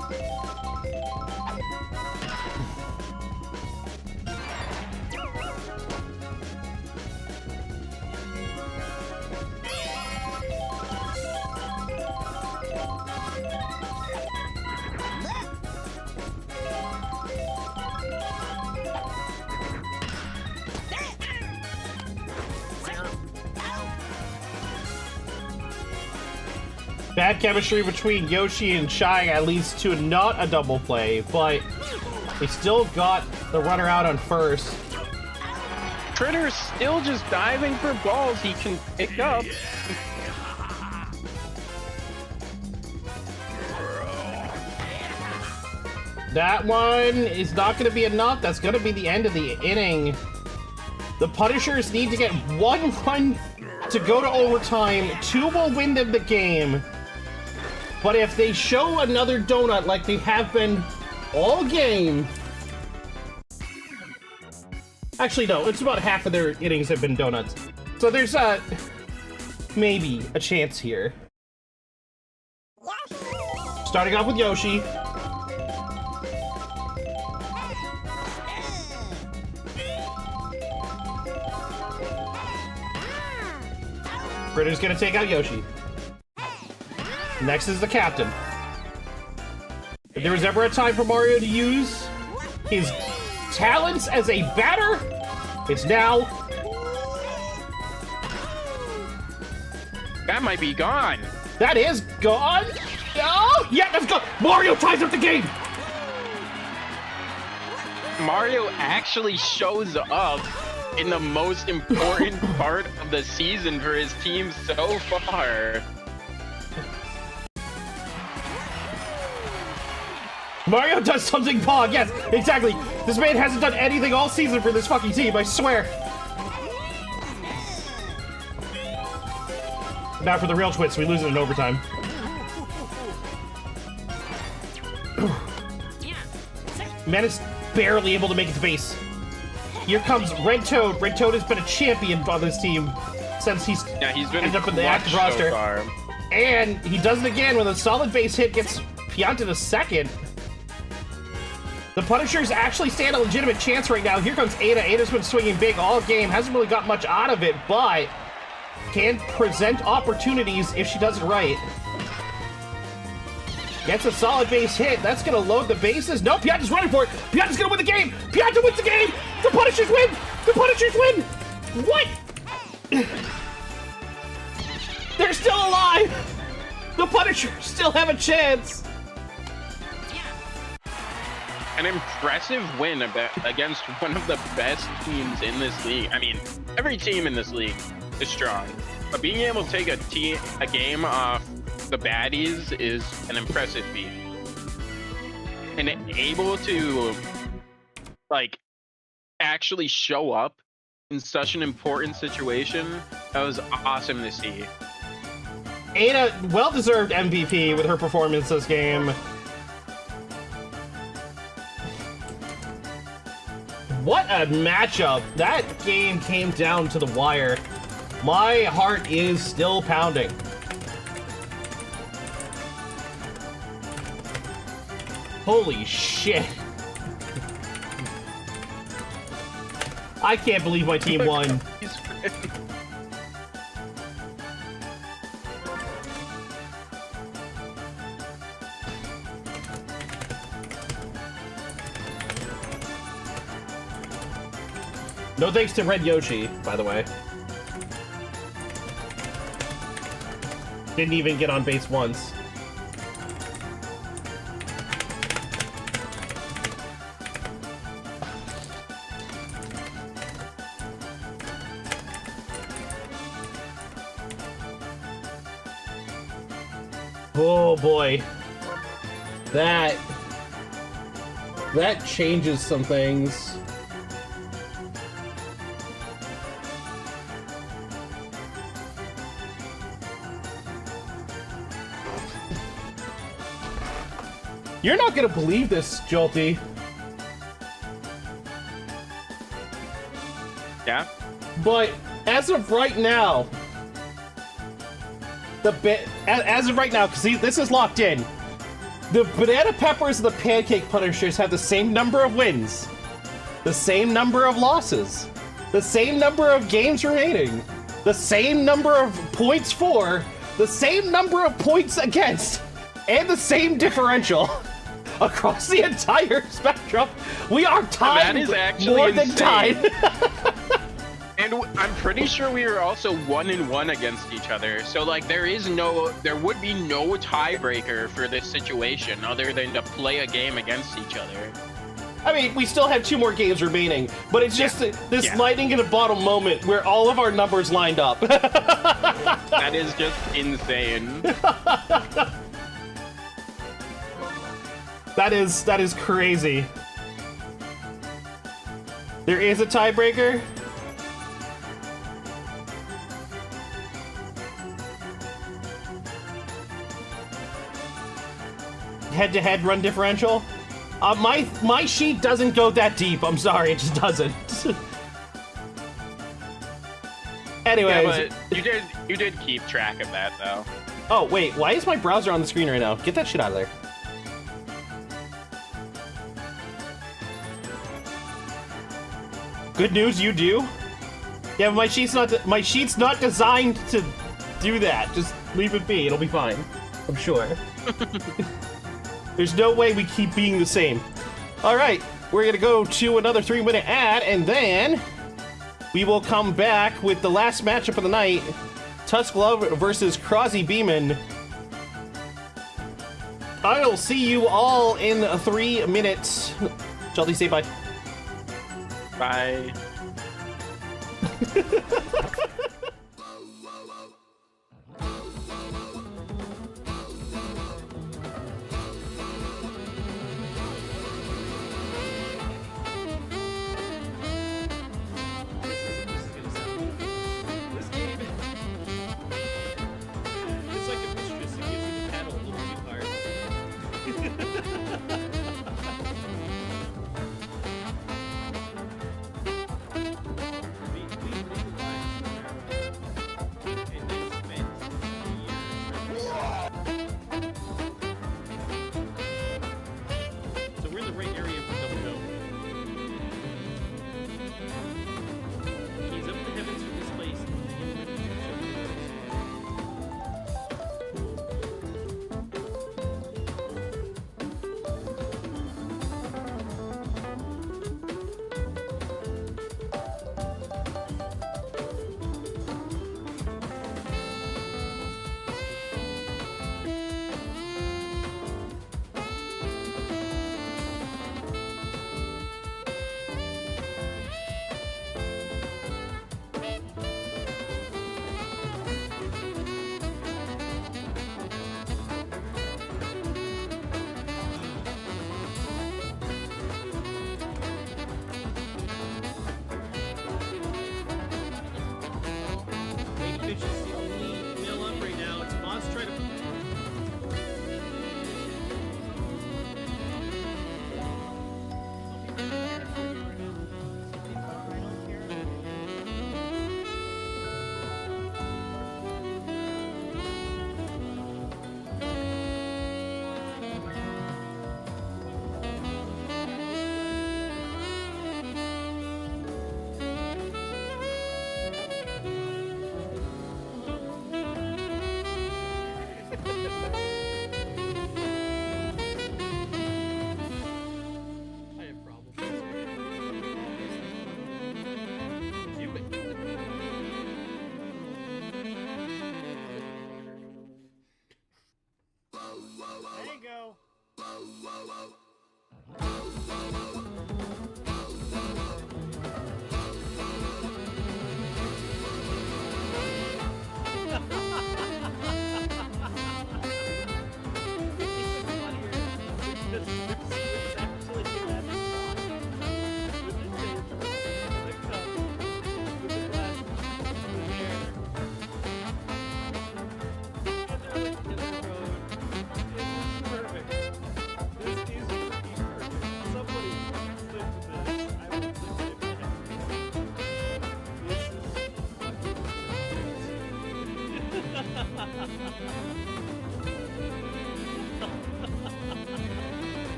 Bad chemistry between Yoshi and Shy leads to not a double play, but they still got the runner out on first. Tritter's still just diving for balls he can pick up. That one is not going to be enough. That's going to be the end of the inning. The Punishers need to get 1 run to go to overtime. 2 will win them the game. But if they show another donut like they have been all game... Actually, no. It's about half of their innings have been donuts. So there's maybe a chance here. Starting off with Yoshi. Ritter's gonna take out Yoshi. Next is the captain. If there was ever a time for Mario to use his talents as a batter, it's now. That might be gone. That is gone. Oh, yeah, let's go. Mario ties up the game. Mario actually shows up in the most important part of the season for his team so far. Mario does something Pog, yes, exactly. This man hasn't done anything all season for this fucking team, I swear. Now for the real twist, we lose it in overtime. Man is barely able to make it to base. Here comes Red Toad. Red Toad has been a champion on this team since he's been ended up in the active so roster. far. And he does it again with a solid base hit, gets Pianta to second. The Punishers actually stand a legitimate chance right now. Here comes Ada. Ada's been swinging big all game, hasn't really got much out of it, but can present opportunities if she does it right. Gets a solid base hit. That's going to load the bases. No, Pianta's running for it. Pianta's going to win the game. Pianta wins the game. The Punishers win. The Punishers win. What? They're still alive. The Punishers still have a chance. An impressive win against one of the best teams in this league. I mean, every team in this league is strong, but being able to take a game off the Baddies is an impressive feat. And able to, like, actually show up in such an important situation, that was awesome to see. Ada, well-deserved MVP with her performance this game. What a matchup. That game came down to the wire. My heart is still pounding. Holy shit. I can't believe my team won. No thanks to Red Yoshi, by the way. Didn't even get on base once. Oh boy. That changes some things. You're not gonna believe this, Jolty. Yeah? But as of right now, as of right now, because this is locked in, the Banana Peppers and the Pancake Punishers have the same number of wins, the same number of losses, the same number of games remaining, the same number of points for, the same number of points against, and the same differential. Across the entire spectrum, we are tied. That is actually more than insane. tied. And I'm pretty sure we were also 1-1 against each other. So like there would be no tiebreaker for this situation other than to play a game against each other. I mean, we still have 2 more games remaining, but it's just this lightning in a bottle moment where all of our numbers lined up. That is just insane. That is crazy. There is a tiebreaker. Head-to-head run differential. My sheet doesn't go that deep. I'm sorry, it just doesn't. Anyways, Yeah, but you did keep track of that though. oh wait, why is my browser on the screen right now? Get that shit out of there. Good news, you do. Yeah, but my sheet's not designed to do that. Just leave it be. It'll be fine. I'm sure. There's no way we keep being the same. All right, we're gonna go to another 3-minute ad, and then we will come back with the last matchup of the night: Tusk versus Crozzie Beamin. I'll see you all in 3 minutes. Shelty, say bye. Bye. This game, it's like a mistress who gives you the paddle a little too hard. So we're in the right area for double go. He's up in the heavens from this place. Maybe Fish is the only mill up right now. It's Moss trying to. I have problems. You would. There you go.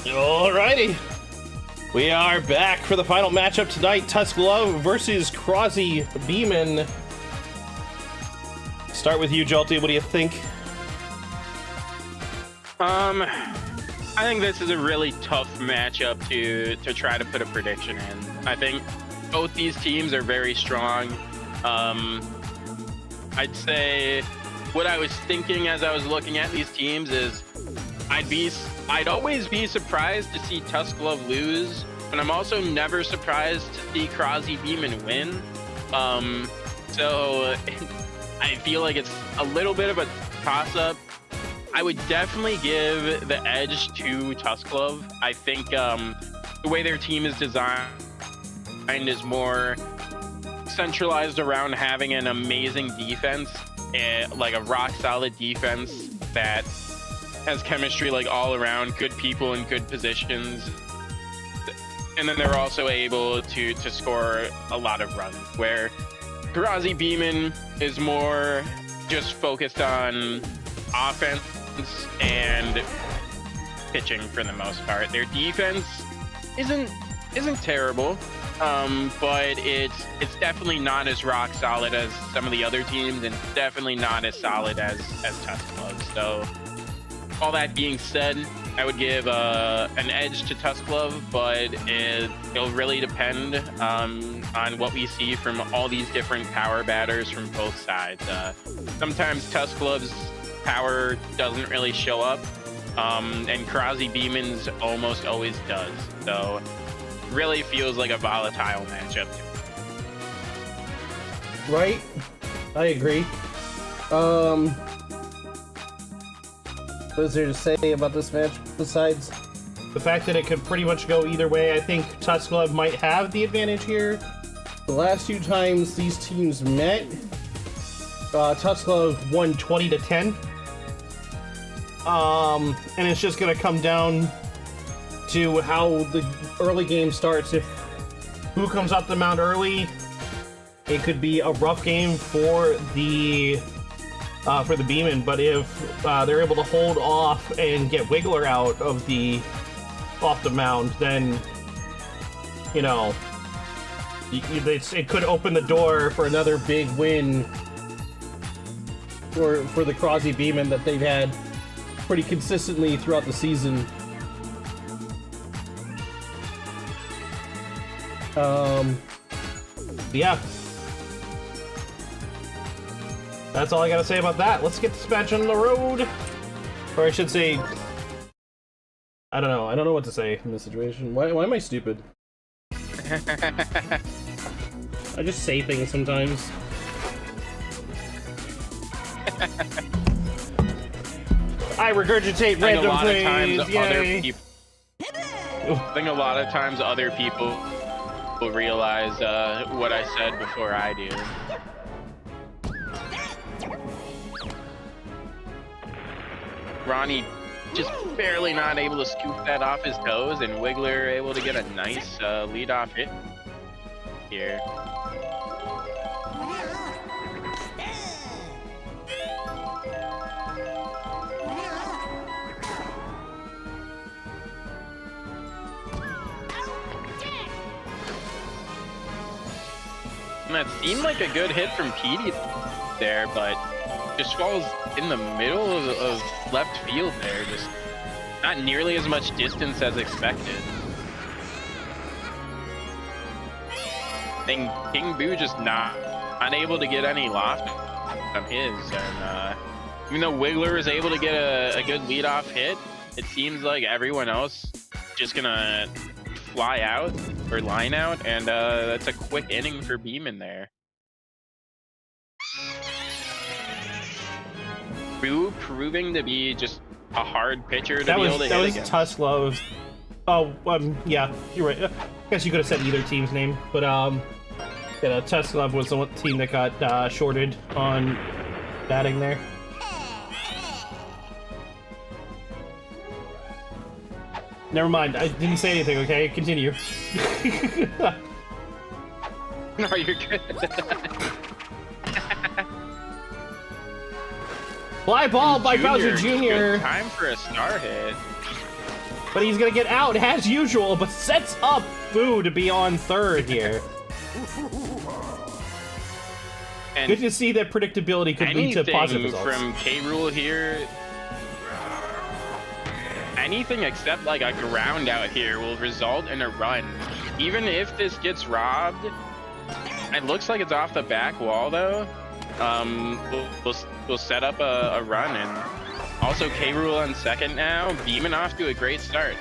Alrighty. We are back for the final matchup tonight. Tusk versus Crozzie Beamin. Start with you, Jolty. What do you think? I I think this is a really tough matchup to try to put a prediction in. I think both these teams are very strong. I'd say what I was thinking as I was looking at these teams is I'd always be surprised to see Tusk Love lose, but I'm also never surprised to see Crozzie Beamin win. So I feel like it's a little bit of a toss-up. I would definitely give the edge to Tusk Love. I think the way their team is designed is more centralized around having an amazing defense, and like a rock-solid defense that has chemistry like all around, good people in good positions, and then they're also able to score a lot of runs, where Crozzie Beamin is more just focused on offense and pitching for the most part. Their defense isn't terrible, but it's definitely not as rock solid as some of the other teams, and definitely not as solid as Tusk Love. So all that being said, I would give an edge to Tusk Love, but it'll really depend on what we see from all these different power batters from both sides. Sometimes Tusk Love's power doesn't really show up, and Crozzie Beamin's almost always does. So really feels like a volatile matchup. Right? I agree. What is there to say about this match besides the fact that it could pretty much go either way? I think Tusk Love might have the advantage here. The last two times these teams met, Tusk Love won 20-10. And it's just gonna come down to how the early game starts. If who comes up the mound early, it could be a rough game for the Beamin, but if they're able to hold off and get Wiggler out of off the mound, then you know it could open the door for another big win for the Crozzie Beamin that they've had pretty consistently throughout the season. Yeah. That's all I gotta say about that. Let's get this match on the road. Or I should say, I don't know. I don't know what to say in this situation. Why am I stupid? I just say things sometimes. I regurgitate random things. Yay. I think a lot of times other people will realize what I said before I do. Ronnie just barely not able to scoop that off his toes, and Wiggler able to get a nice lead-off hit here. And that seemed like a good hit from Petey there, but just falls in the middle of left field there. Just not nearly as much distance as expected. I think King Boo just not able to get any loft from his. And even though Wiggler is able to get a good leadoff hit, it seems like everyone else just gonna fly out or line out, and that's a quick inning for Beamin there. Boo proving to be just a hard pitcher to be able to hit against. That was Tusk Love. Oh, yeah, you're right. I guess you could have said either team's name, but yeah, Tusk Love was the team that got shorted on batting there. Never mind, I didn't say anything, okay? Continue. No, you're good. Fly ball by Bowser Jr. Good time for a star hit. But he's gonna get out as usual, but sets up Boo to be on third here. And good to see that predictability could lead to positive results. From K-Rool here, anything except like a ground out here will result in a run. Even if this gets robbed, it looks like it's off the back wall though. We'll set up a run, and also K-Rool on second now. Beamin off to a great start.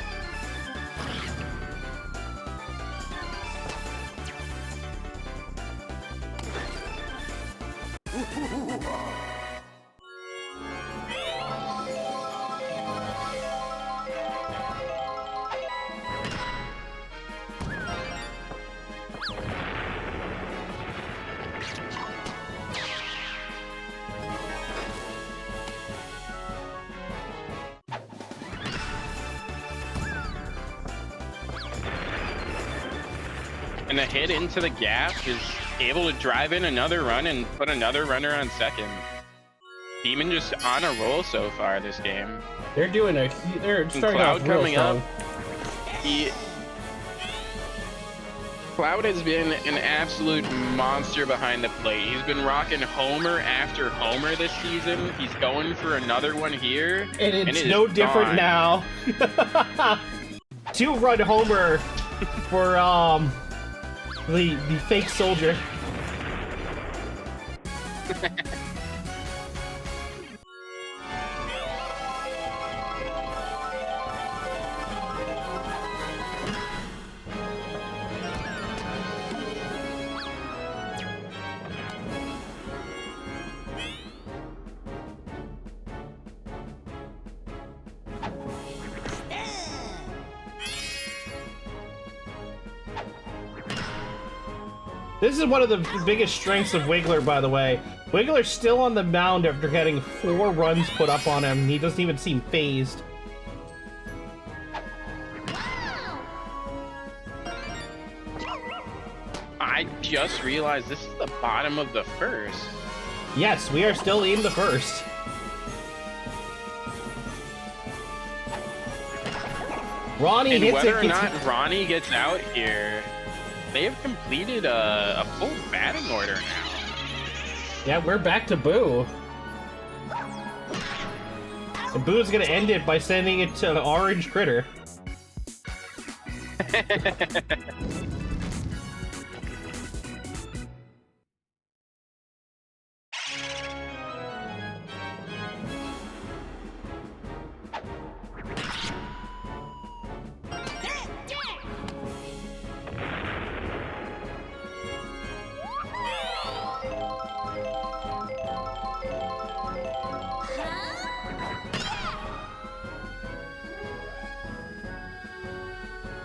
And a hit into the gap is able to drive in another run and put another runner on second. Beamin just on a roll so far this game. They're starting off real coming strong. up. Cloud has been an absolute monster behind the plate. He's been rocking homer after homer this season. He's going for another one here. And it's it no is different gone. now. 2-run homer for the fake soldier. This is one of the biggest strengths of Wiggler, by the way. Wiggler's still on the mound after getting 4 runs put up on him. He doesn't even seem phased. I just realized this is the bottom of the first. Yes, we are still in the first. Ronnie And hits whether it. or not Ronnie gets out here, they have completed a full batting order now. Yeah, we're back to Boo. And Boo's gonna end it by sending it to the orange critter.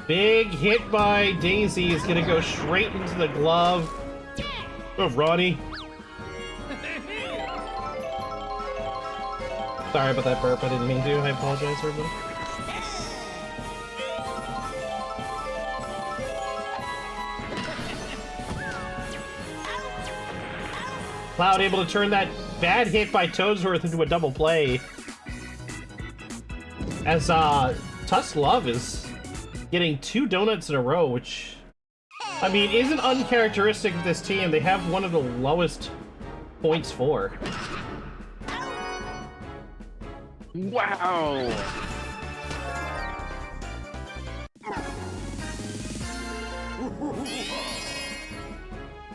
Big hit by Daisy is gonna go straight into the glove of Ronnie. Sorry about that burp, I didn't mean to. I apologize, everybody. Cloud able to turn that bad hit by Toadsworth into a double play. As Tusk Love is getting 2 donuts in a row, which, I mean, isn't uncharacteristic of this team. They have one of the lowest points for. Wow.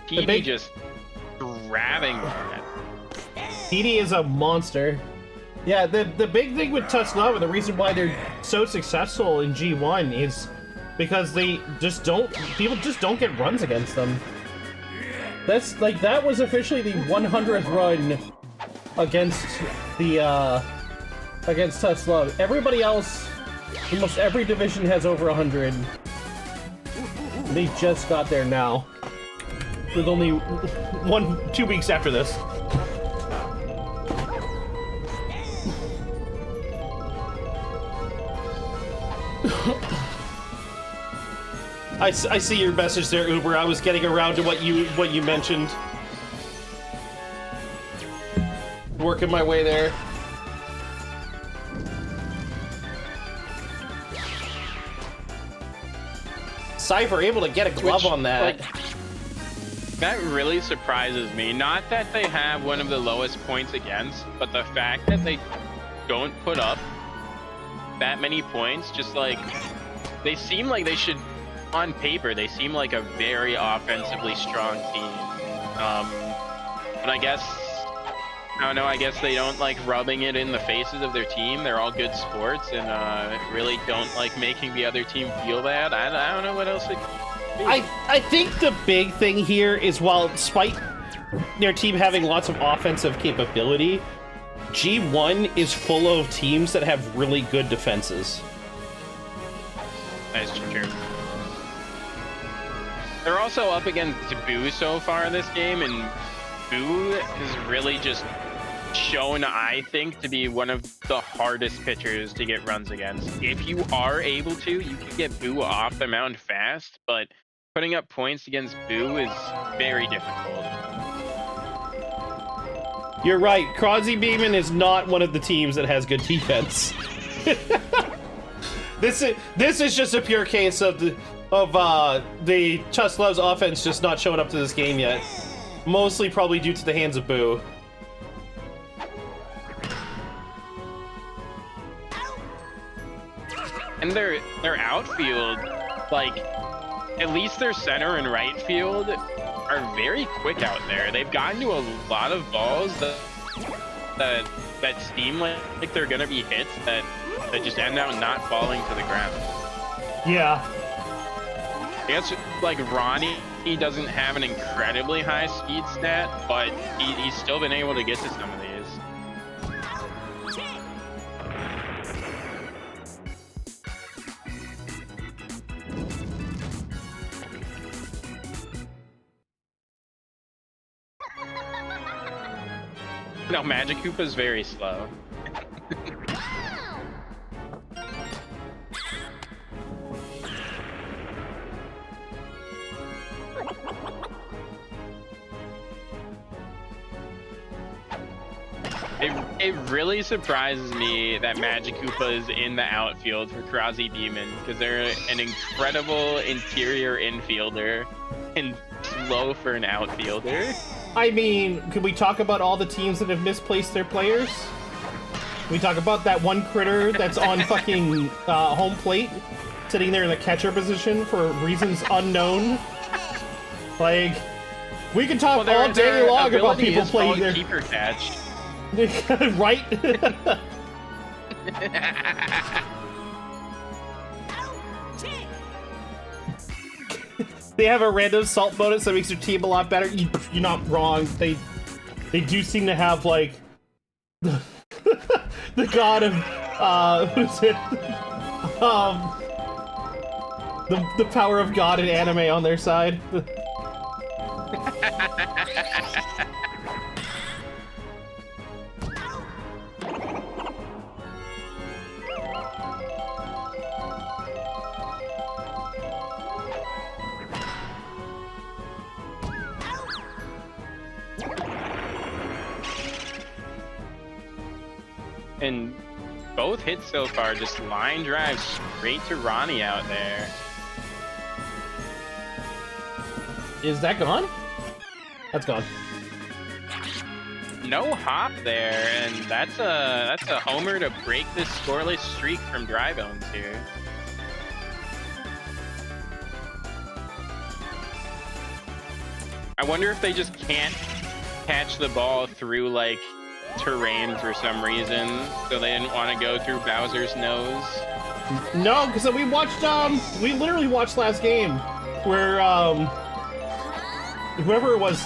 PD just grabbing that. PD is a monster. Yeah, the big thing with Tusk Love and the reason why they're so successful in G1 is because they just don't, people just don't get runs against them. That's like, that was officially the 100th run against the against Tusk Love. Everybody else, almost every division has over 100. They just got there now. With only 2 weeks after this. I see your message there, Uber. I was getting around to what you mentioned. Working my way there. Cypher able to get a glove on that. That really surprises me. Not that they have one of the lowest points against, but the fact that they don't put up that many points, just like they seem like they should, on paper, they seem like a very offensively strong team. But I guess, I don't know, I guess they don't like rubbing it in the faces of their team. They're all good sports and really don't like making the other team feel bad. I don't know what else it could be. I think the big thing here is, while despite their team having lots of offensive capability, G1 is full of teams that have really good defenses. That's true. They're also up against Boo so far in this game, and Boo is really just shown, I think, to be one of the hardest pitchers to get runs against. If you are able to, you can get Boo off the mound fast, but putting up points against Boo is very difficult. You're right. Crozzie Beamin is not one of the teams that has good defense. This is just a pure case of the Tusk Love's offense just not showing up to this game yet. Mostly probably due to the hands of Boo. And their outfield, like, at least their center and right field are very quick out there. They've gotten to a lot of balls that seem like they're gonna be hits that just end up not falling to the ground. Yeah. I guess, like, Ronnie, he doesn't have an incredibly high speed stat, but he's still been able to get to some of these. No, Magic Koopa's very slow. It really surprises me that Magic Koopa is in the outfield for Crozzie Beamin, because they're an incredible interior infielder and slow for an outfielder. I mean, could we talk about all the teams that have misplaced their players? Can we talk about that one critter that's on fucking home plate, sitting there in the catcher position for reasons unknown? Like, we can talk all day long about people playing their keeper catch. Right? They have a random salt bonus that makes their team a lot better. You're not wrong. They do seem to have, like, the god of what is it? The power of God in anime on their side. And both hits so far, just line drives straight to Ronnie out there. Is that gone? That's gone. No hop there, and that's a homer to break this scoreless streak from Dry Bones here. I wonder if they just can't catch the ball through, like, terrain for some reason, so they didn't want to go through Bowser's nose. No, because we literally watched last game where whoever it was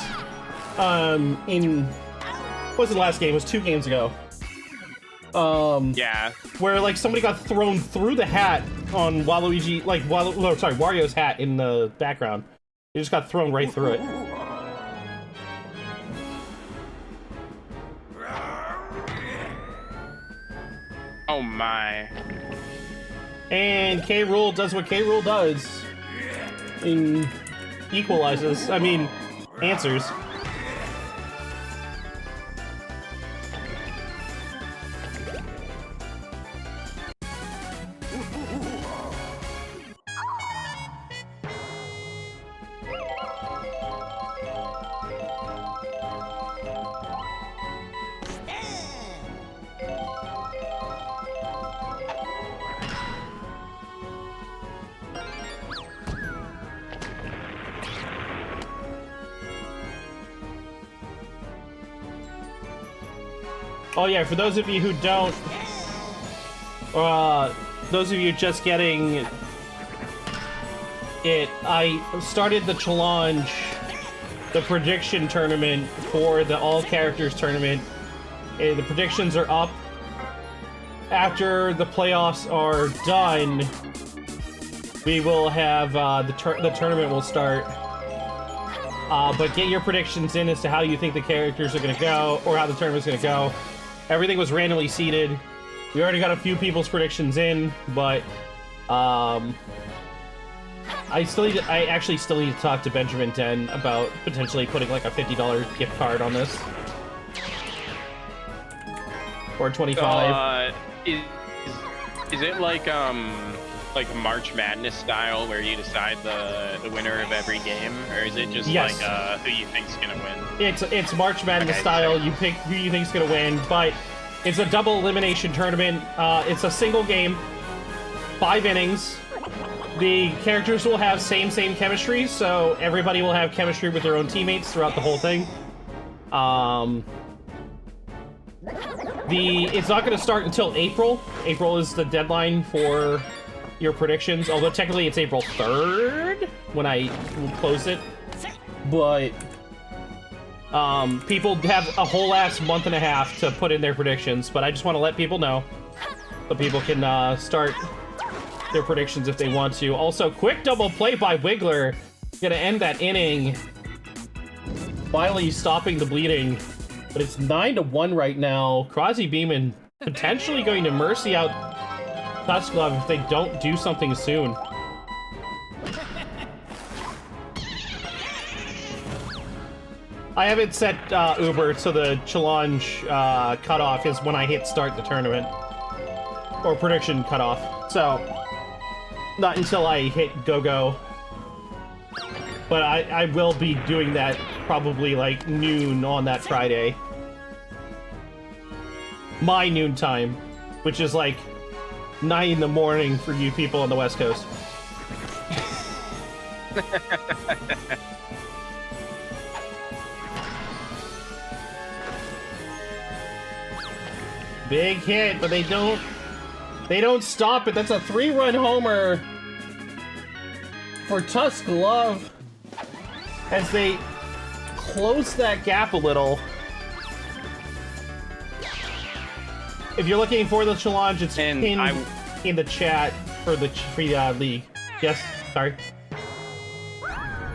wasn't last game, it was 2 games ago. Yeah, where, like, somebody got thrown through the hat on Waluigi, like, Wario's hat in the background. They just got thrown right through it. Oh my. And K. Rool does what K. Rool does. And equalizes. I mean, answers. Oh yeah, for those of you who don't, those of you just getting it, I started the challenge, the prediction tournament for the all characters tournament. And the predictions are up. After the playoffs are done, we will have the tournament will start. But get your predictions in as to how you think the characters are going to go, or how the tournament's going to go. Everything was randomly seeded. We already got a few people's predictions in, but I actually still need to talk to Benjamin Den about potentially putting like a $50 gift card on this, or 25. Is it like March Madness style where you decide the winner of every game, or is it just Yes. like who you think's gonna win? It's March Madness style. You pick who you think's gonna win, but it's a double elimination tournament. It's a single game, 5 innings. The characters will have same chemistry, so everybody will have chemistry with their own teammates throughout the whole thing. It's not going to start until April. April is the deadline for your predictions, although technically it's April 3rd when I will close it. But people have a whole ass month and a half to put in their predictions, but I just want to let people know so people can start their predictions if they want to. Also, quick double play by Wiggler. Gonna end that inning, finally stopping the bleeding. But it's 9-1 right now. Crozzie Beamin potentially going to mercy out Tusk if they don't do something soon. I haven't set Uber, so the challenge cutoff is when I hit start the tournament. Or prediction cutoff. So, not until I hit go-go. But I will be doing that probably like noon on that Friday. My noon time, which is like 9 in the morning for you people on the West Coast. Big hit, but they don't stop it. That's a 3-run homer for Tusk Love as they close that gap a little. If you're looking for the challenge, it's pinned in the chat for the league. Yes, sorry.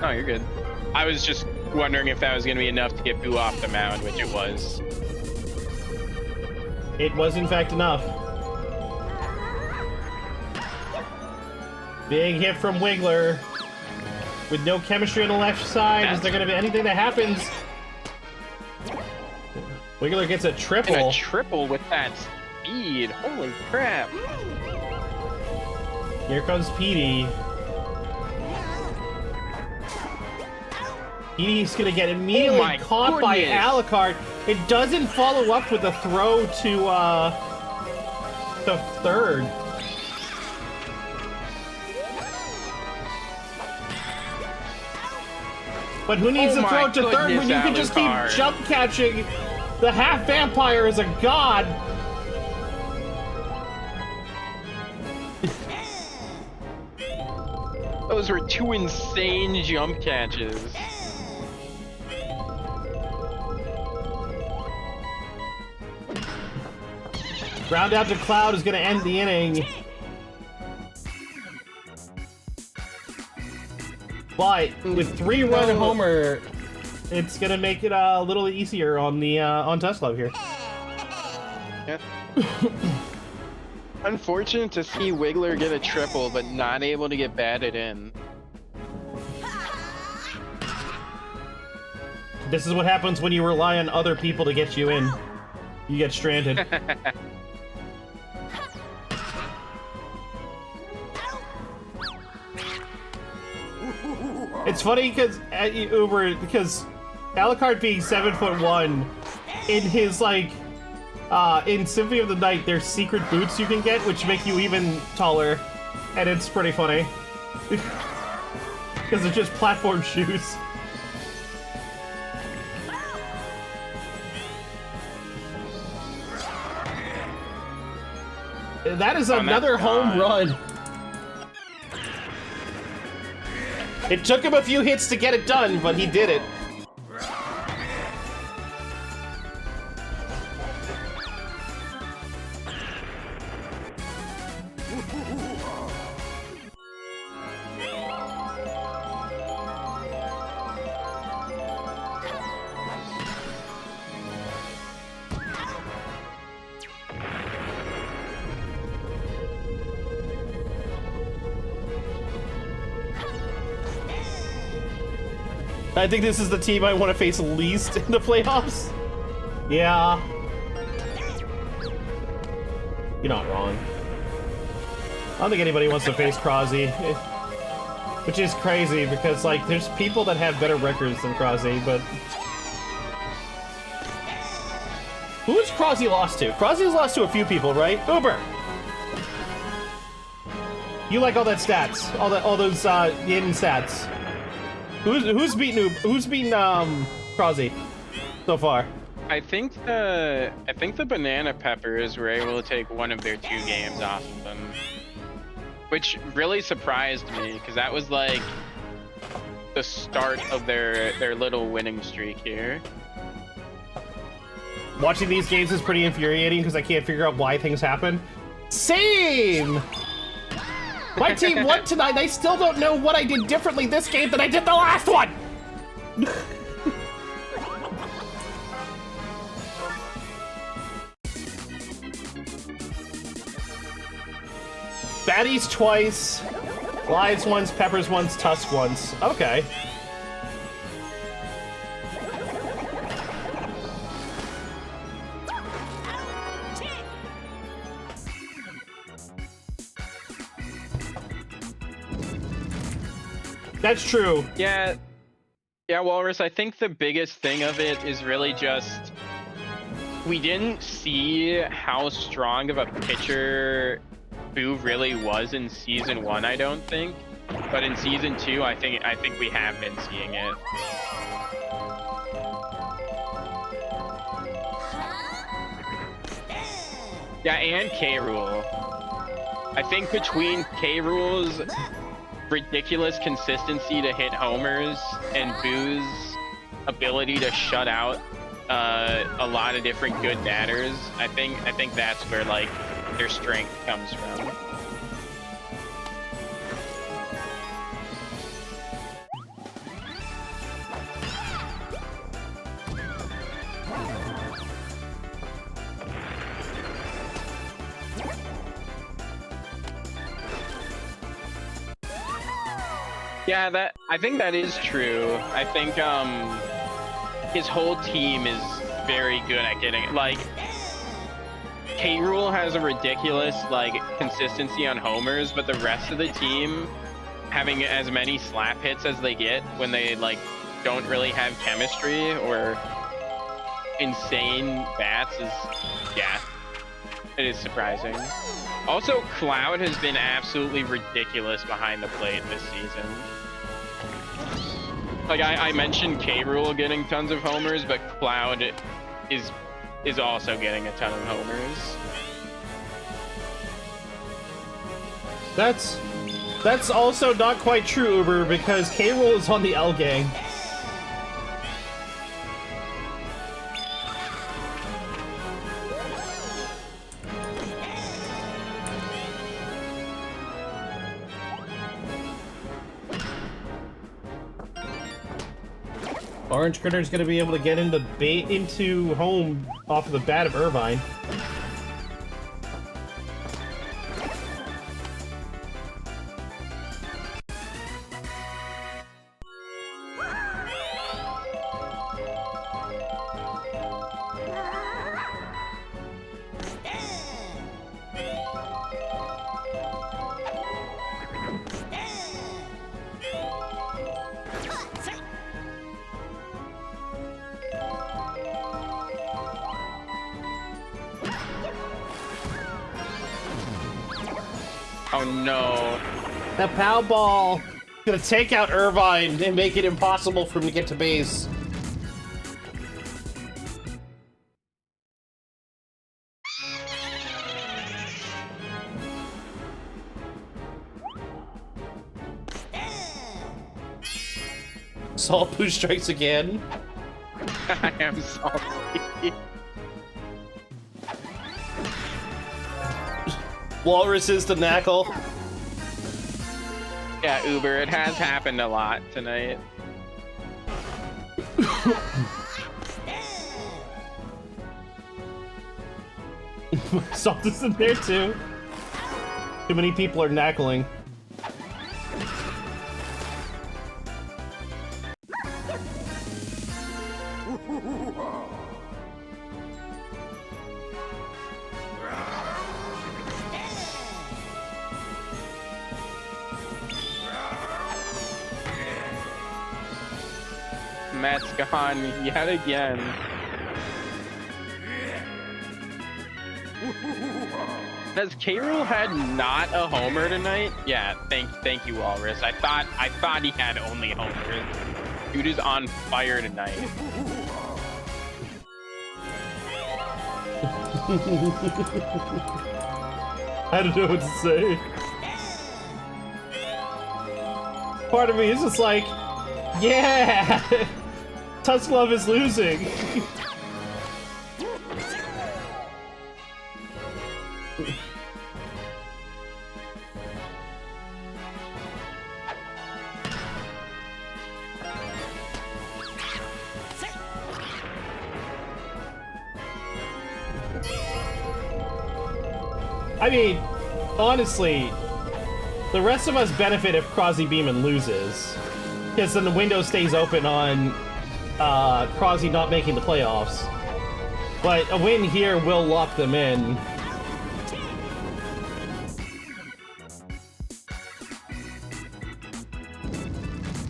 Oh, you're good. I was just wondering if that was going to be enough to get Boo off the mound, which it was. It was, in fact, enough. Big hit from Wiggler. With no chemistry on the left side, is there going to be anything that happens? Wiggler gets a triple. And a triple with that speed. Holy crap. Here comes Petey. Petey's going to get immediately caught by Alucard. It doesn't follow up with a throw to the third. But who needs to throw it to third when you can just keep jump catching? The half vampire is a god. Those were 2 insane jump catches. Round out to Cloud is going to end the inning. But with 3-run homer, it's going to make it a little easier on the on Tusk Love here. Yeah. Unfortunate to see Wiggler get a triple, but not able to get batted in. This is what happens when you rely on other people to get you in. You get stranded. It's funny because Alucard being 7'1", in his like in Symphony of the Night, there's secret boots you can get which make you even taller, and it's pretty funny because it's just platform shoes. That is Oh, another that's home gone. run. It took him a few hits to get it done, but he did it. I think this is the team I want to face least in the playoffs. Yeah. You're not wrong. I don't think anybody wants to face Crozzie. Which is crazy because, like, there's people that have better records than Crozzie, but... Who has Crozzie lost to? Crozzie's lost to a few people, right? Uber! You like all that stats. All those, hidden stats. Who's beaten Crozzie so far? I think the banana peppers were able to take one of their 2 games off of them, which really surprised me because that was like the start of their little winning streak here. Watching these games is pretty infuriating because I can't figure out why things happen. Same! My team won tonight, I still don't know what I did differently this game than I did the last one! Baddies twice, Lions once, Peppers once, Tusk once. Okay. That's true. Yeah, Walrus, I think the biggest thing of it is really just we didn't see how strong of a pitcher Boo really was in Season 1, I don't think. But in Season 2, I think we have been seeing it. Yeah, and K-Rule. I think between K-Rule's ridiculous consistency to hit homers and Boo's ability to shut out a lot of different good batters, I think that's where like their strength comes from. Yeah, I think that is true. I think his whole team is very good at getting it. Like, K-Rule has a ridiculous like consistency on homers, but the rest of the team having as many slap hits as they get when they like don't really have chemistry or insane bats is, yeah, it is surprising. Also, Cloud has been absolutely ridiculous behind the plate this season. Like I mentioned K-Rule getting tons of homers, but Cloud is also getting a ton of homers. That's also not quite true, Uber, because K-Rule is on the L gang. Orange Critter's gonna be able to get into home off of the bat of Irvine. Oh no. That pow ball gonna take out Irvine and make it impossible for him to get to base. Salt Poo strikes again. I am salty. Walrus is the knackle. Yeah, Uber, it has happened a lot tonight. Salt is in there too. Too many people are knackling. Matt's gone yet again. Has K-Rool had not a homer tonight? Yeah, thank you, Walrus. I thought he had only homers. Dude is on fire tonight. I don't know what to say. Part of me is just like, yeah! Tusk Love is losing. I mean, honestly, the rest of us benefit if Crozzie Beamin loses, because then the window stays open on Crozzie not making the playoffs. But a win here will lock them in.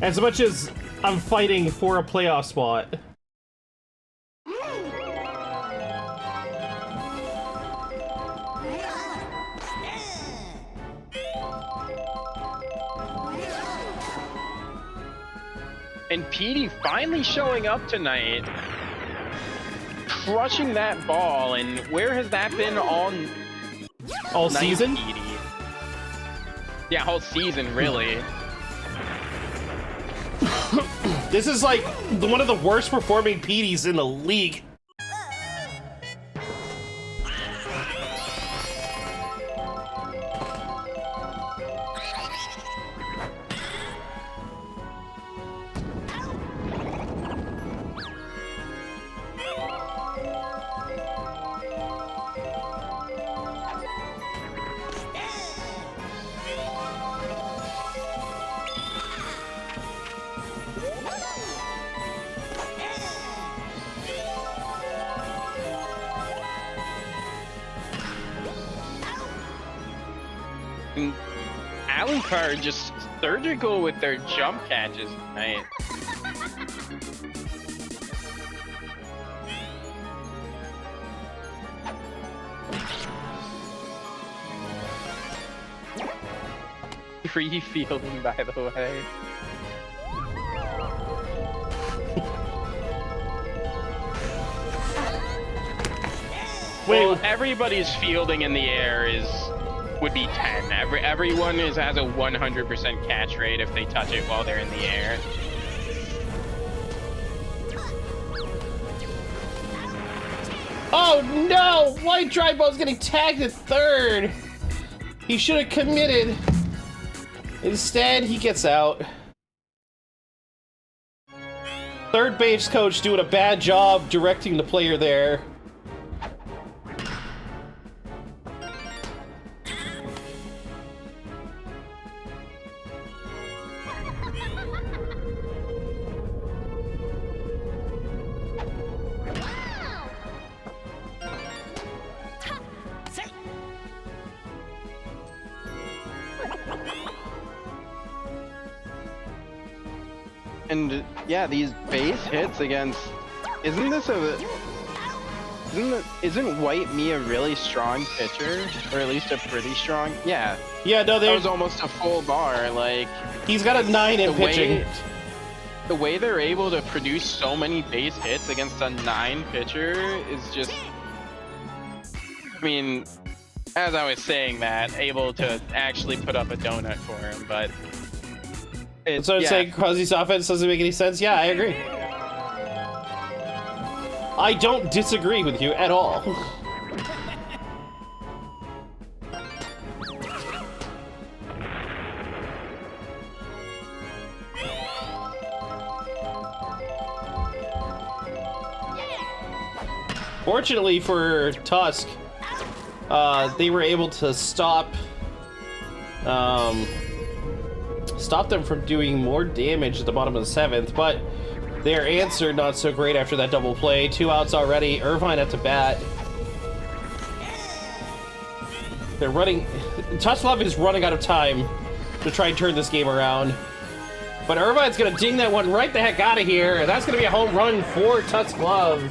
As much as I'm fighting for a playoff spot. And Petey finally showing up tonight, crushing that ball. And where has that been all season? Petey? Yeah, whole season, really. This is like one of the worst performing Peteys in the league. Alucard just surgical with their jump catches tonight. Free fielding, by the way. Well, everybody's fielding in the air would be 10. Everyone has a 100% catch rate if they touch it while they're in the air. Oh no! White Dryball's getting tagged at third! He should have committed. Instead, he gets out. Third base coach doing a bad job directing the player there. And yeah, these base hits against isn't White Me a really strong pitcher? Or at least a pretty strong? Yeah. Yeah, no, that was almost a full bar. Like, he's got a 9 in pitching. The way they're able to produce so many base hits against a 9 pitcher is just, I mean, as I was saying that, able to actually put up a donut for him, but So I'm saying Crozzie's offense doesn't make any sense. Yeah, I agree. I don't disagree with you at all. Fortunately for Tusk, they were able to stop them from doing more damage at the bottom of the 7th, but their answer not so great after that double play. 2 outs already. Irvine at the bat. They're running. Tuslov is running out of time to try and turn this game around. But Irvine's gonna ding that one right the heck out of here, and that's gonna be a home run for Tuslov.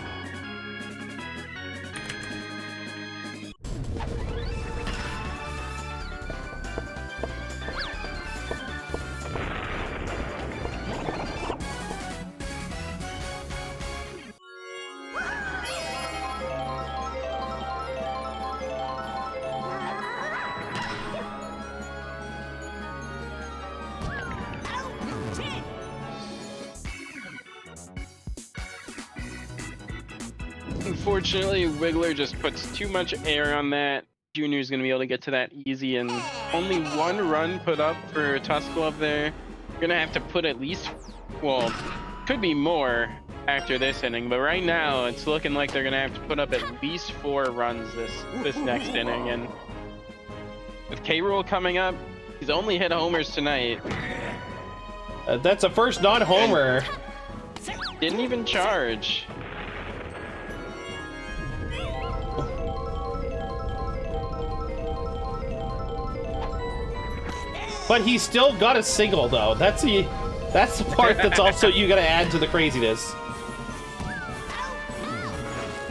Unfortunately, Wiggler just puts too much air on that. Junior's gonna be able to get to that easy, and only 1 run put up for Tusklov there. Gonna have to put at least, well, could be more after this inning, but right now it's looking like they're gonna have to put up at least 4 runs this next inning. And with K-Rool coming up, he's only hit homers tonight. That's a first non-homer. Didn't even charge. But he's still got a single, though. That's the part that's also you gotta add to the craziness.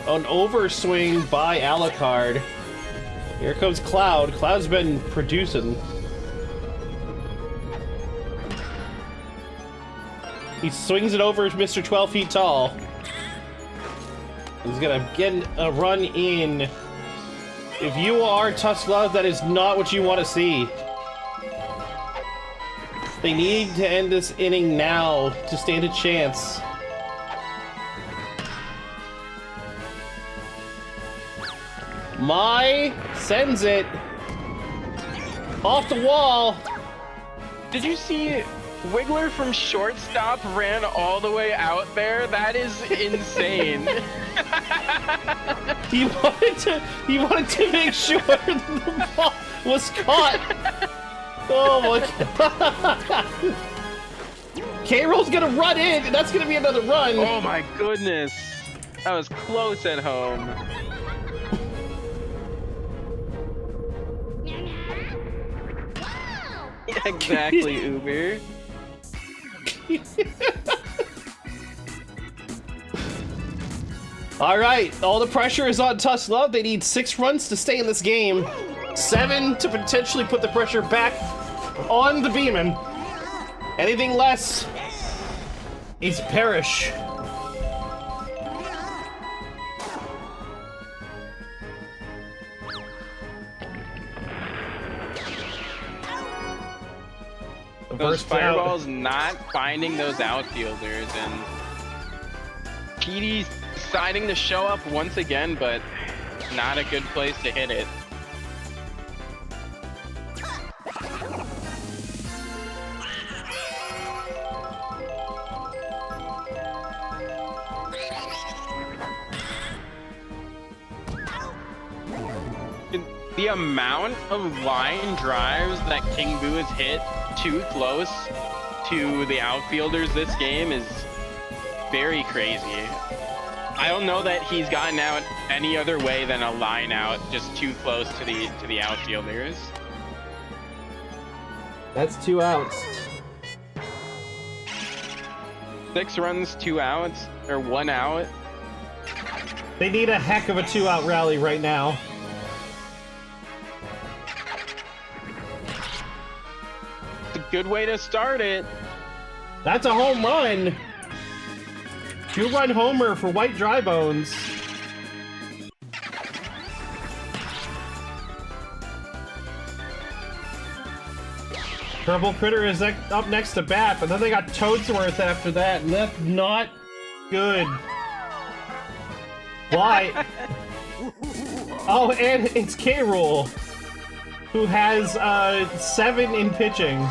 An overswing by Alucard. Here comes Cloud. Cloud's been producing. He swings it over Mr. 12 feet tall. He's gonna get a run in. If you are Tusklov, that is not what you want to see. They need to end this inning now to stand a chance. Mai sends it off the wall. Did you see Wiggler from shortstop ran all the way out there? That is insane. He wanted to make sure that the ball was caught. Oh my god. K-Rool's gonna run in, and that's gonna be another run. Oh my goodness. That was close at home. Exactly, Uber. All right, all the pressure is on Tusklov. They need 6 runs to stay in this game. 7 to potentially put the pressure back on the Beamin. Anything less is perish. Those fireballs not finding those outfielders, and Petey's deciding to show up once again, but not a good place to hit it. The amount of line drives that King Boo has hit too close to the outfielders this game is very crazy. I don't know that he's gotten out any other way than a line out, just too close to the outfielders. That's 2 outs. 6 runs, 2 outs, or 1 out. They need a heck of a 2-out rally right now. It's a good way to start it. That's a home run. 2-run homer for White Drybones. Purple Critter is up next to bat, but then they got Toadsworth after that, and that's not good. Why? Oh, and it's K-Rool, who has 7 in pitching.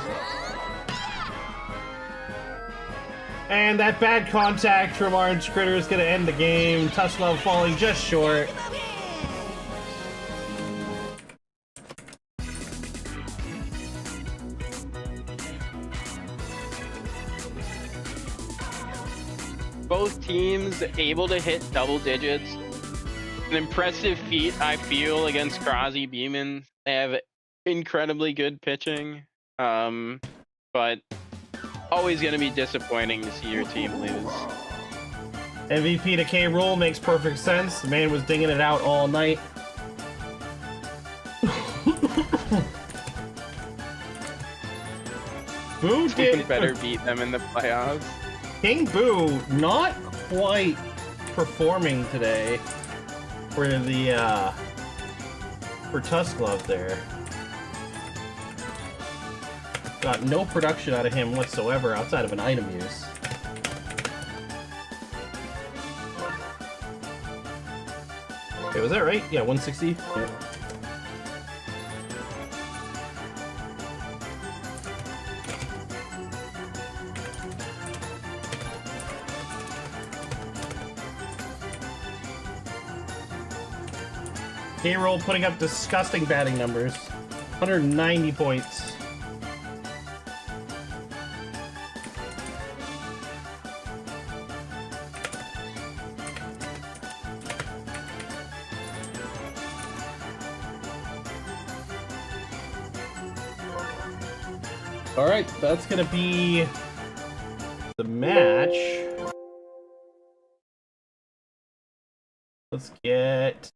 And that bad contact from Orange Critter is going to end the game. Tusk Love falling just short. Both teams able to hit double digits. An impressive feat, I feel, against Crozzie, Beamin. They have incredibly good pitching, but always going to be disappointing to see your team lose. MVP to K-Rool makes perfect sense. The man was dinging it out all night. Boo did better beat them in the playoffs. King Boo not quite performing today for the for Tusk Love there. Got no production out of him whatsoever outside of an item use. Okay, was that right? Yeah, 160. Yeah. K-Rool putting up disgusting batting numbers. 190 points. Alright, that's gonna be the match. Let's get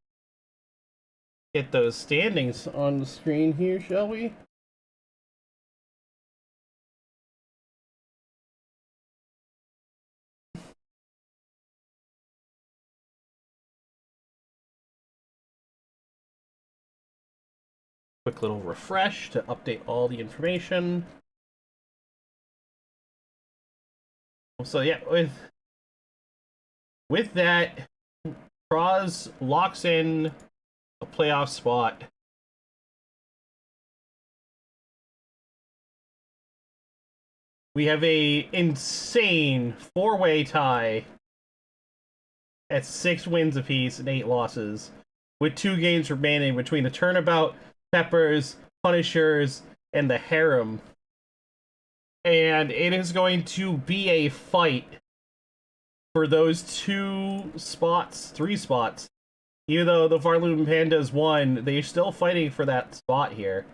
those standings on the screen here, shall we? Quick little refresh to update all the information. So yeah, with that, Crozzie locks in a playoff spot. We have a insane 4-way tie at 6 wins apiece and 8 losses, with 2 games remaining between the Turnabout, Peppers, Punishers, and the Harem. And it is going to be a fight for those 2 spots, 3 spots. Even though the Pharloom Pandas won, they're still fighting for that spot here.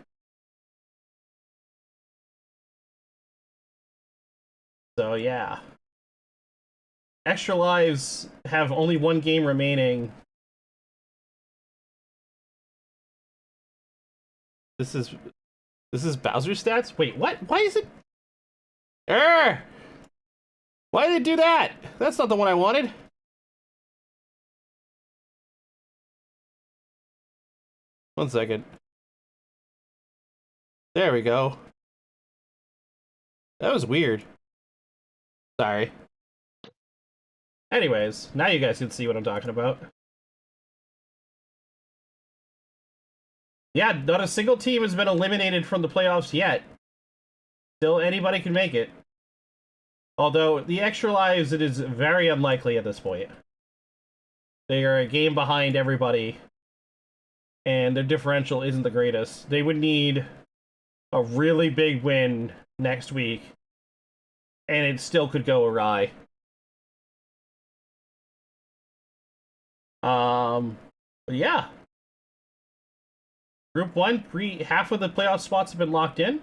So yeah. Extra Lives have only 1 game remaining. This is Bowser stats? Wait, what? Why is it? Why did it do that? That's not the one I wanted. One second. There we go. That was weird. Sorry. Anyways, now you guys can see what I'm talking about. Yeah, not a single team has been eliminated from the playoffs yet. Still, anybody can make it. Although, the Extra Lives, it is very unlikely at this point. They are a game behind everybody, and their differential isn't the greatest. They would need a really big win next week, and it still could go awry. But yeah. Group 1, half of the playoff spots have been locked in.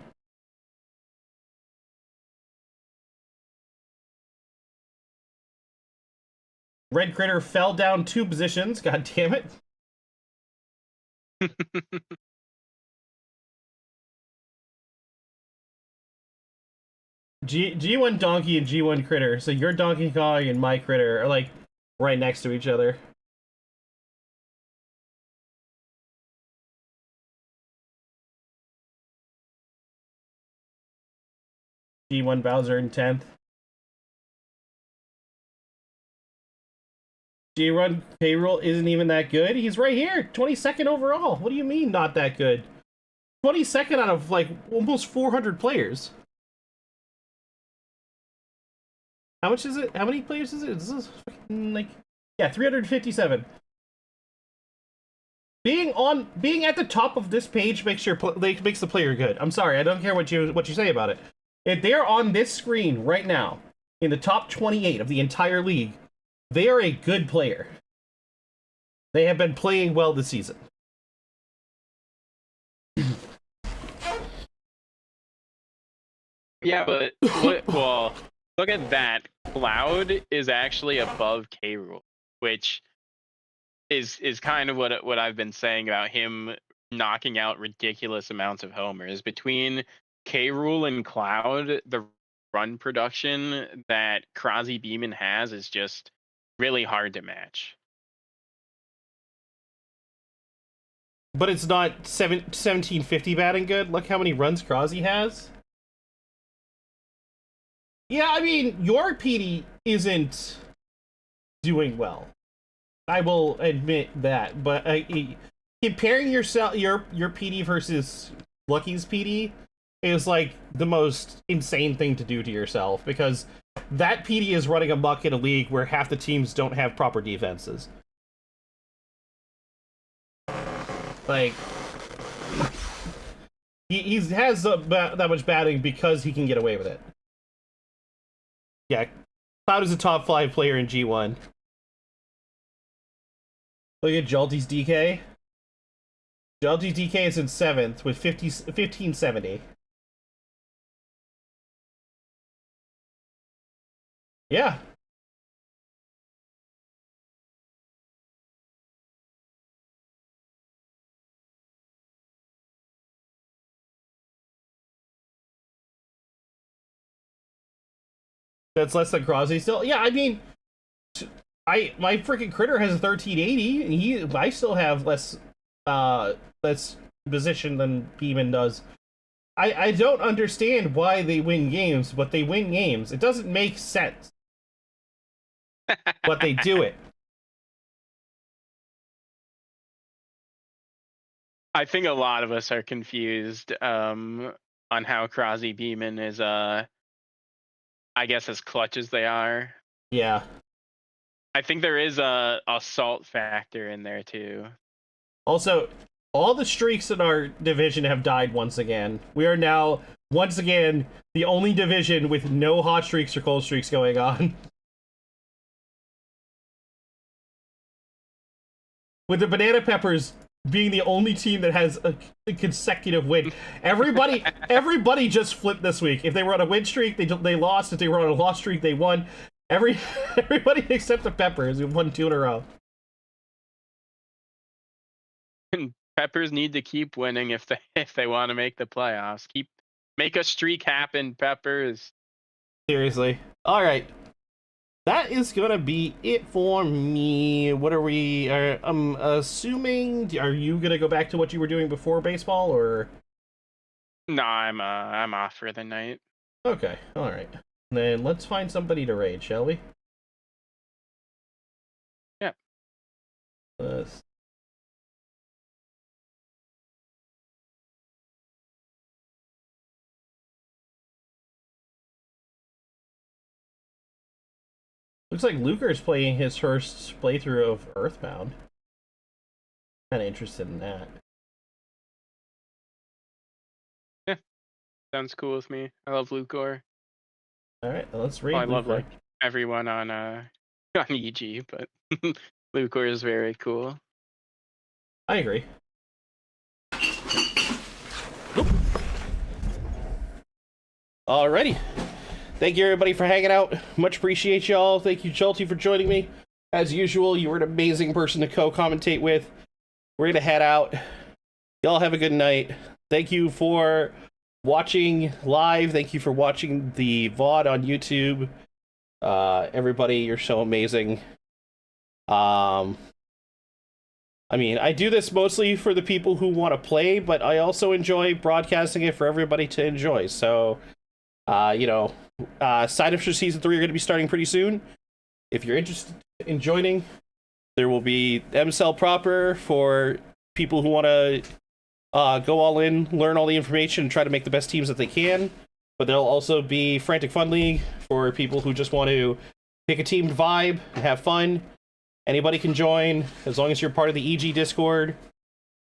Red Critter fell down 2 positions, god damn it. G1 Donkey and G1 Critter. So your Donkey Kong and my Critter are like right next to each other. G1 Bowser in 10th. G1 payroll isn't even that good. He's right here, 22nd overall. What do you mean not that good? 22nd out of like almost 400 players. How much is it? How many players is it? This is fucking like, yeah, 357. Being at the top of this page makes makes the player good. I'm sorry, I don't care what you say about it. If they're on this screen right now in the top 28 of the entire league, they are a good player. They have been playing well this season. Yeah, but well, look at that. Cloud is actually above K. Rool, which is kind of what I've been saying about him knocking out ridiculous amounts of homers. Between K. Rool and Cloud, the run production that Crozzie Beamin has is just really hard to match. But it's not 1750 batting good. Look how many runs Crozzie has. Yeah, I mean, your PD isn't doing well. I will admit that, but comparing your PD versus Lucky's PD is like the most insane thing to do to yourself, because that PD is running amok in a league where half the teams don't have proper defenses. Like, he has that much batting because he can get away with it. Yeah, Cloud is a top 5 player in G1. Look at Jalty's DK. Jalty's DK is in 7th with 1570. Yeah. That's less than Crozzie still. Yeah, I mean, my freaking critter has a 1380, and I still have less position than Beamin does. I don't understand why they win games, but they win games. It doesn't make sense. But they do it. I think a lot of us are confused on how Crozzie Beamin is I guess as clutch as they are. Yeah. I think there is a salt factor in there too. Also, all the streaks in our division have died once again. We are now, once again, the only division with no hot streaks or cold streaks going on. With the Banana Peppers being the only team that has a consecutive win. Everybody just flipped this week. If they were on a win streak, they lost. If they were on a loss streak, they won. Everybody except the Peppers who won 2 in a row. Peppers need to keep winning if they want to make the playoffs. Make a streak happen, Peppers. Seriously. All right. That is gonna be it for me. What are we? I'm assuming. Are you gonna go back to what you were doing before baseball, or? No, I'm off for the night. Okay. All right. Then let's find somebody to raid, shall we? Yeah. Looks like Luker's playing his first playthrough of Earthbound. Kind of interested in that. Yeah, sounds cool with me. I love Lucor. All right, let's raid. I love like everyone on EG, but Lucor is very cool. I agree. Alrighty. Thank you, everybody, for hanging out. Much appreciate y'all. Thank you, Jalty, for joining me. As usual, you were an amazing person to co-commentate with. We're going to head out. Y'all have a good night. Thank you for watching live. Thank you for watching the VOD on YouTube. Everybody, you're so amazing. I mean, I do this mostly for the people who want to play, but I also enjoy broadcasting it for everybody to enjoy. So Sign-ups for Season 3 are going to be starting pretty soon. If you're interested in joining, there will be MCell proper for people who want to go all in, learn all the information, and try to make the best teams that they can. But there'll also be Frantic Fun League for people who just want to pick a team to vibe and have fun. Anybody can join, as long as you're part of the EG Discord.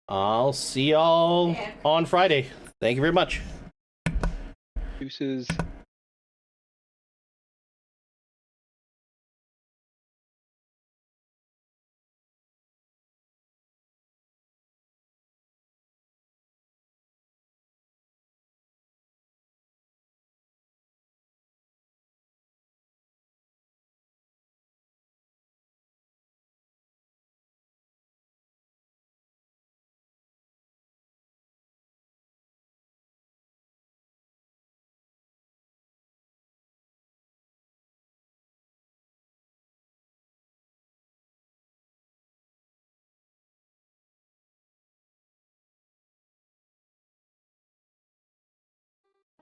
I'll see y'all on Friday. Thank you very much. Deuces.